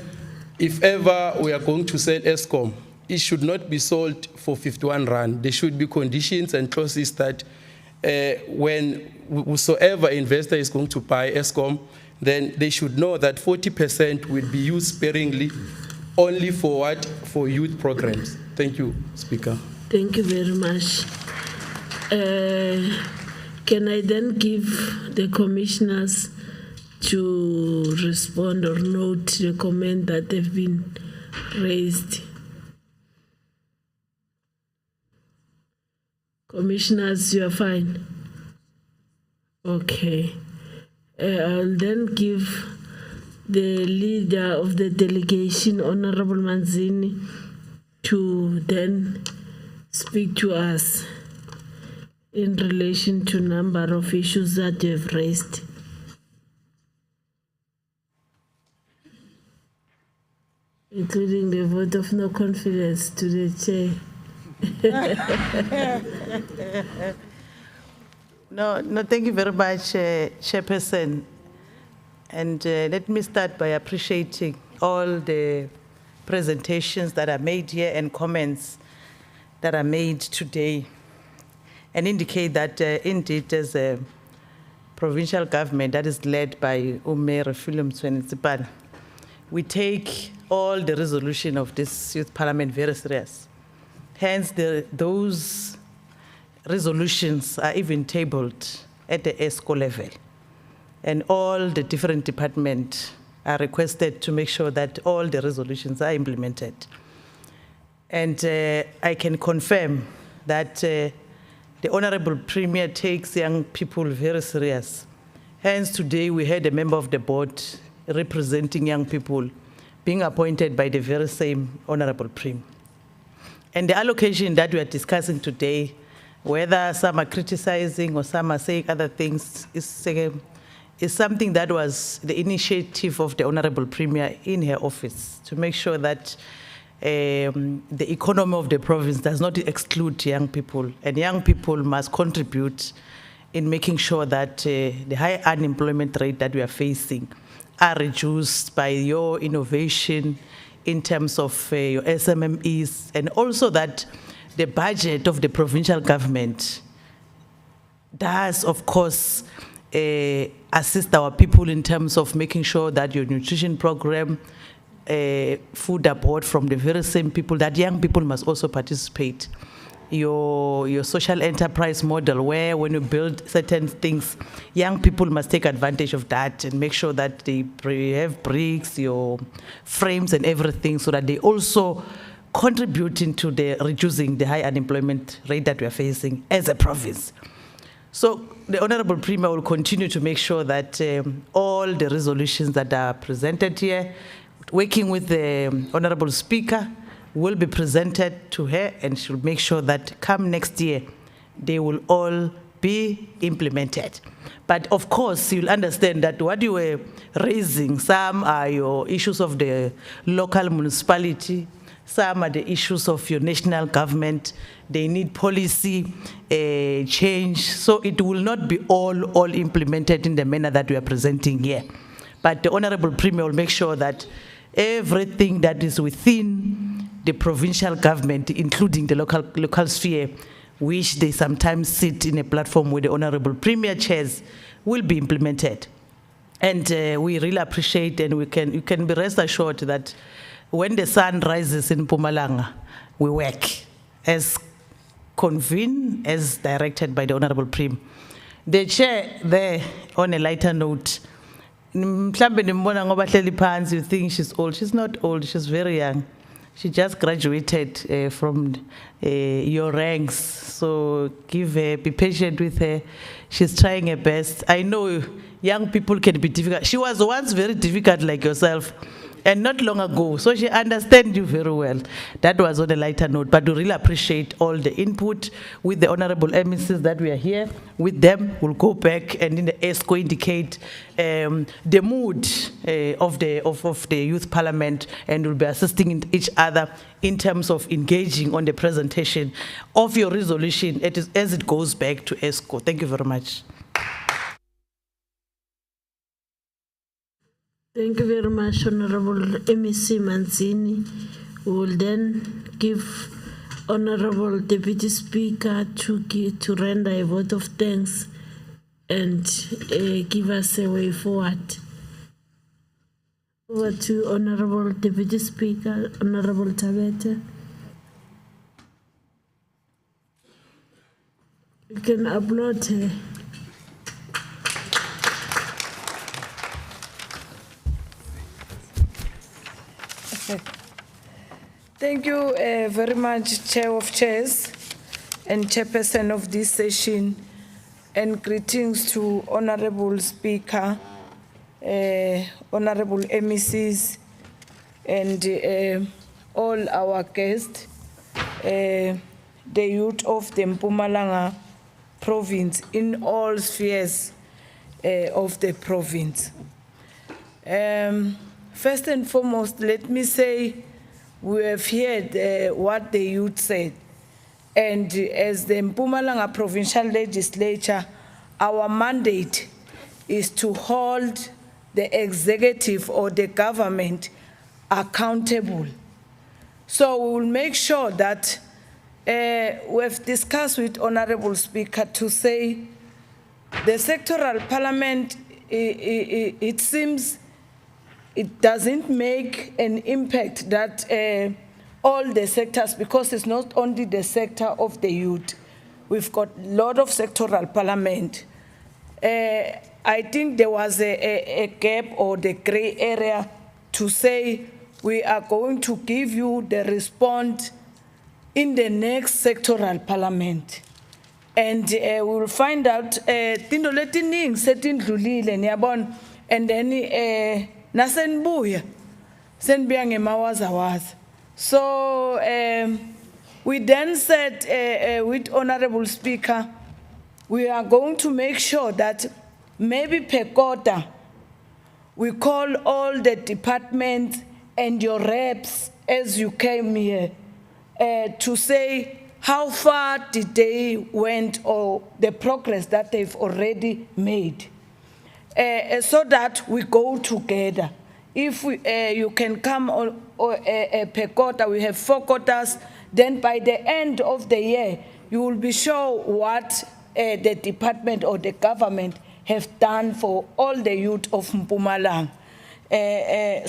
if ever we are going to sell ESCOM, it should not be sold for 51 rand. There should be conditions and clauses that when whosoever investor is going to buy ESCOM, then they should know that 40% will be used sparingly only for what? For youth programs. Thank you, Speaker. Thank you very much. Can I then give the commissioners to respond or note the comment that have been raised? Commissioners, you are fine. Okay. I'll then give the leader of the delegation, Honorable Manzini, to then speak to us in relation to number of issues that you have raised. Including the vote of no confidence to the chair. No, thank you very much, Chairperson. And let me start by appreciating all the presentations that are made here and comments that are made today. and indicate that indeed as a provincial government that is led by Mayor Philip Mtsweni-Tsipane, we take all the resolution of this youth parliament very serious. Hence, those resolutions are even tabled at the ESCO level. And all the different departments are requested to make sure that all the resolutions are implemented. And I can confirm that the Honorable Premier takes young people very serious. Hence, today we had a member of the board representing young people being appointed by the very same Honorable Premier. And the allocation that we are discussing today, whether some are criticizing or some are saying other things, is something that was the initiative of the Honorable Premier in her office to make sure that the economy of the province does not exclude young people, and young people must contribute in making sure that the high unemployment rate that we are facing are reduced by your innovation in terms of your SMMEs, and also that the budget of the provincial government does, of course, assist our people in terms of making sure that your nutrition program, food aboard from the very same people, that young people must also participate. Your social enterprise model, where when you build certain things, young people must take advantage of that and make sure that they have bricks, your frames and everything, so that they also contribute into the reducing the high unemployment rate that we are facing as a province. So the Honorable Premier will continue to make sure that all the resolutions that are presented here, working with the Honorable Speaker, will be presented to her, and she'll make sure that come next year, they will all be implemented. But of course, you'll understand that what you were raising, some are your issues of the local municipality, some are the issues of your national government. They need policy change, so it will not be all implemented in the manner that we are presenting here. But the Honorable Premier will make sure that everything that is within the provincial government, including the local sphere, which they sometimes sit in a platform where the Honorable Premier chairs, will be implemented. And we really appreciate, and you can be rest assured that when the sun rises in Mpumalanga, we work as convened, as directed by the Honorable Premier. The chair there, on a lighter note, you think she's old. She's not old, she's very young. She just graduated from your ranks, so be patient with her. She's trying her best. I know young people can be difficult. She was once very difficult like yourself, and not long ago, so she understands you very well. That was on a lighter note, but we really appreciate all the input with the honorable MECs that we are here. With them, we'll go back and in the ESCO indicate the mood of the youth parliament, and we'll be assisting each other in terms of engaging on the presentation of your resolution as it goes back to ESCO. Thank you very much. Thank you very much, Honorable MEC Manzini. We will then give Honorable Deputy Speaker to render a vote of thanks and give us a way forward. Over to Honorable Deputy Speaker, Honorable Tabete. You can upload her. Thank you very much, Chair of Chairs and Chairperson of this session, and greetings to Honorable Speaker, Honorable MECs, and all our guests, the youth of the Mpumalanga province in all spheres of the province. First and foremost, let me say we have heard what the youth said. And as the Mpumalanga Provincial Legislature, our mandate is to hold the executive or the government accountable. So we will make sure that we've discussed with Honorable Speaker to say the sectoral parliament, it seems it doesn't make an impact that all the sectors, because it's not only the sector of the youth. We've got a lot of sectoral parliament. I think there was a gap or the gray area to say we are going to give you the response in the next sectoral parliament. And we will find out, tindo letining setindlulile niyabona, and then nasenbuya senbuya ngemawazawaza. So we then said with Honorable Speaker, we are going to make sure that maybe per quarter we call all the departments and your reps as you came here to say how far did they went or the progress that they've already made, so that we go together. If we, you can come per quarter, we have 4 quarters, then by the end of the year, you will be sure what the department or the government have done for all the youth of Mpumalanga.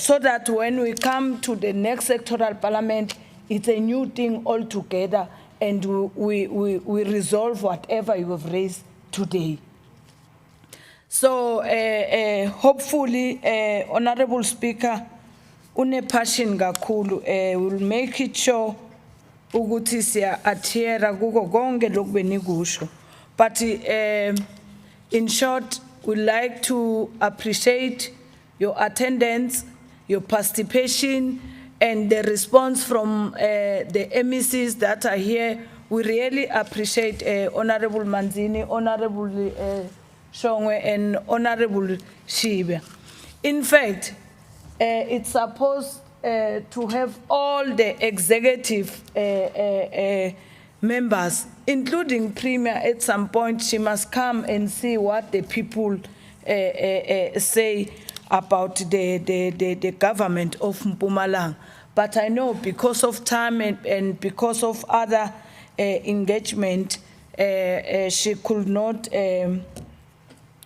So that when we come to the next sectoral parliament, it's a new thing altogether, and we resolve whatever you have raised today. So hopefully, Honorable Speaker, une passion kakhulu, will make it sure ukuthi siya adhere kuko konke lokubenikusho. But in short, we'd like to appreciate your attendance, your participation, and the response from the MECs that are here. We really appreciate Honorable Manzini, Honorable Shongwe, and Honorable Shibe. In fact, it's supposed to have all the executive members, including Premier, at some point. She must come and see what the people say about the government of Mpumalanga. But I know because of time and because of other engagement, she could not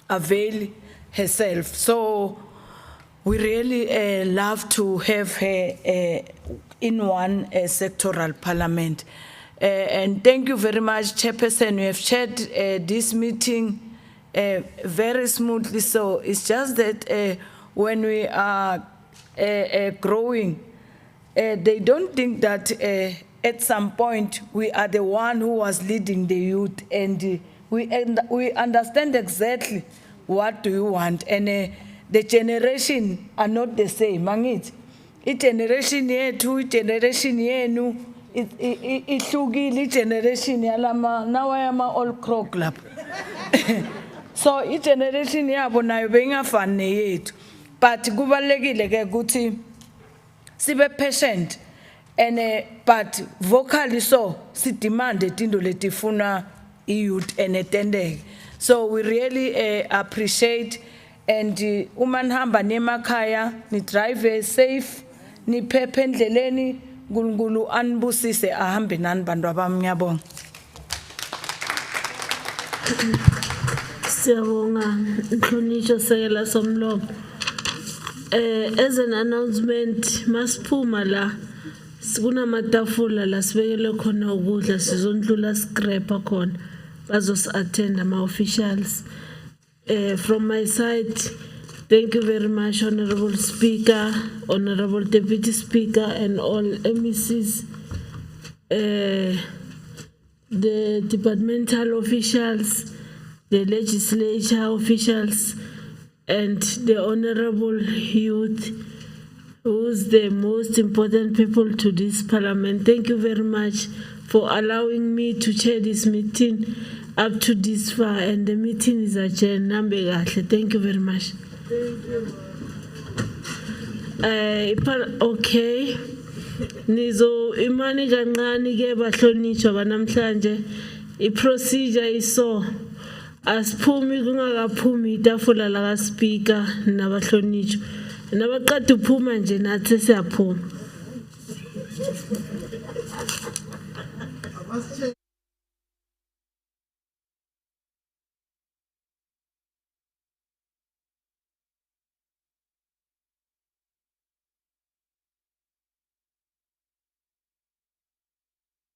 avail herself. So we really love to have her in one sectoral parliament. And thank you very much, Chairperson. We have chaired this meeting very smoothly. So it's just that when we are growing, they don't think that at some point we are the one who was leading the youth, and we understand exactly what do you want, and the generation are not the same. Mangit, generation yethu, generation yenu, ihlukile generation yalama nawayama all crow club. So generation yabo nayo bengafani neyethu, but kubalekile ke ukuthi sibe patient, and but vocally so si demand izinto letifuna youth and attending. So we really appreciate, and uma nihamba nemakhaya ni drive safe, ni phephe endleleni, uNkulunkulu anibusise ahambe nani bantu abami. Ngiyabonga. Siyabonga Nhlonishwa Sekela Somlomo. As an announcement, masiphuma la kunamatafula la sibekele khona ukudla, sizondlula scraper khona bazos attend ama officials. From my side, thank you very much, Honorable Speaker, Honorable Deputy Speaker, and all MECs, the departmental officials, the legislature officials, and the honorable youth, who's the most important people to this parliament. Thank you very much for allowing me to chair this meeting up to this far, and the meeting is adjourned. Thank you very much. Okay. Nizo imani kancane ke bahlonishwa banamhlanje. I-procedure iso asiphumi kungakaphumi itafula la speaker nabahlonishwa. Nabaqeda uphuma nje nathi siyaphuma. Must check.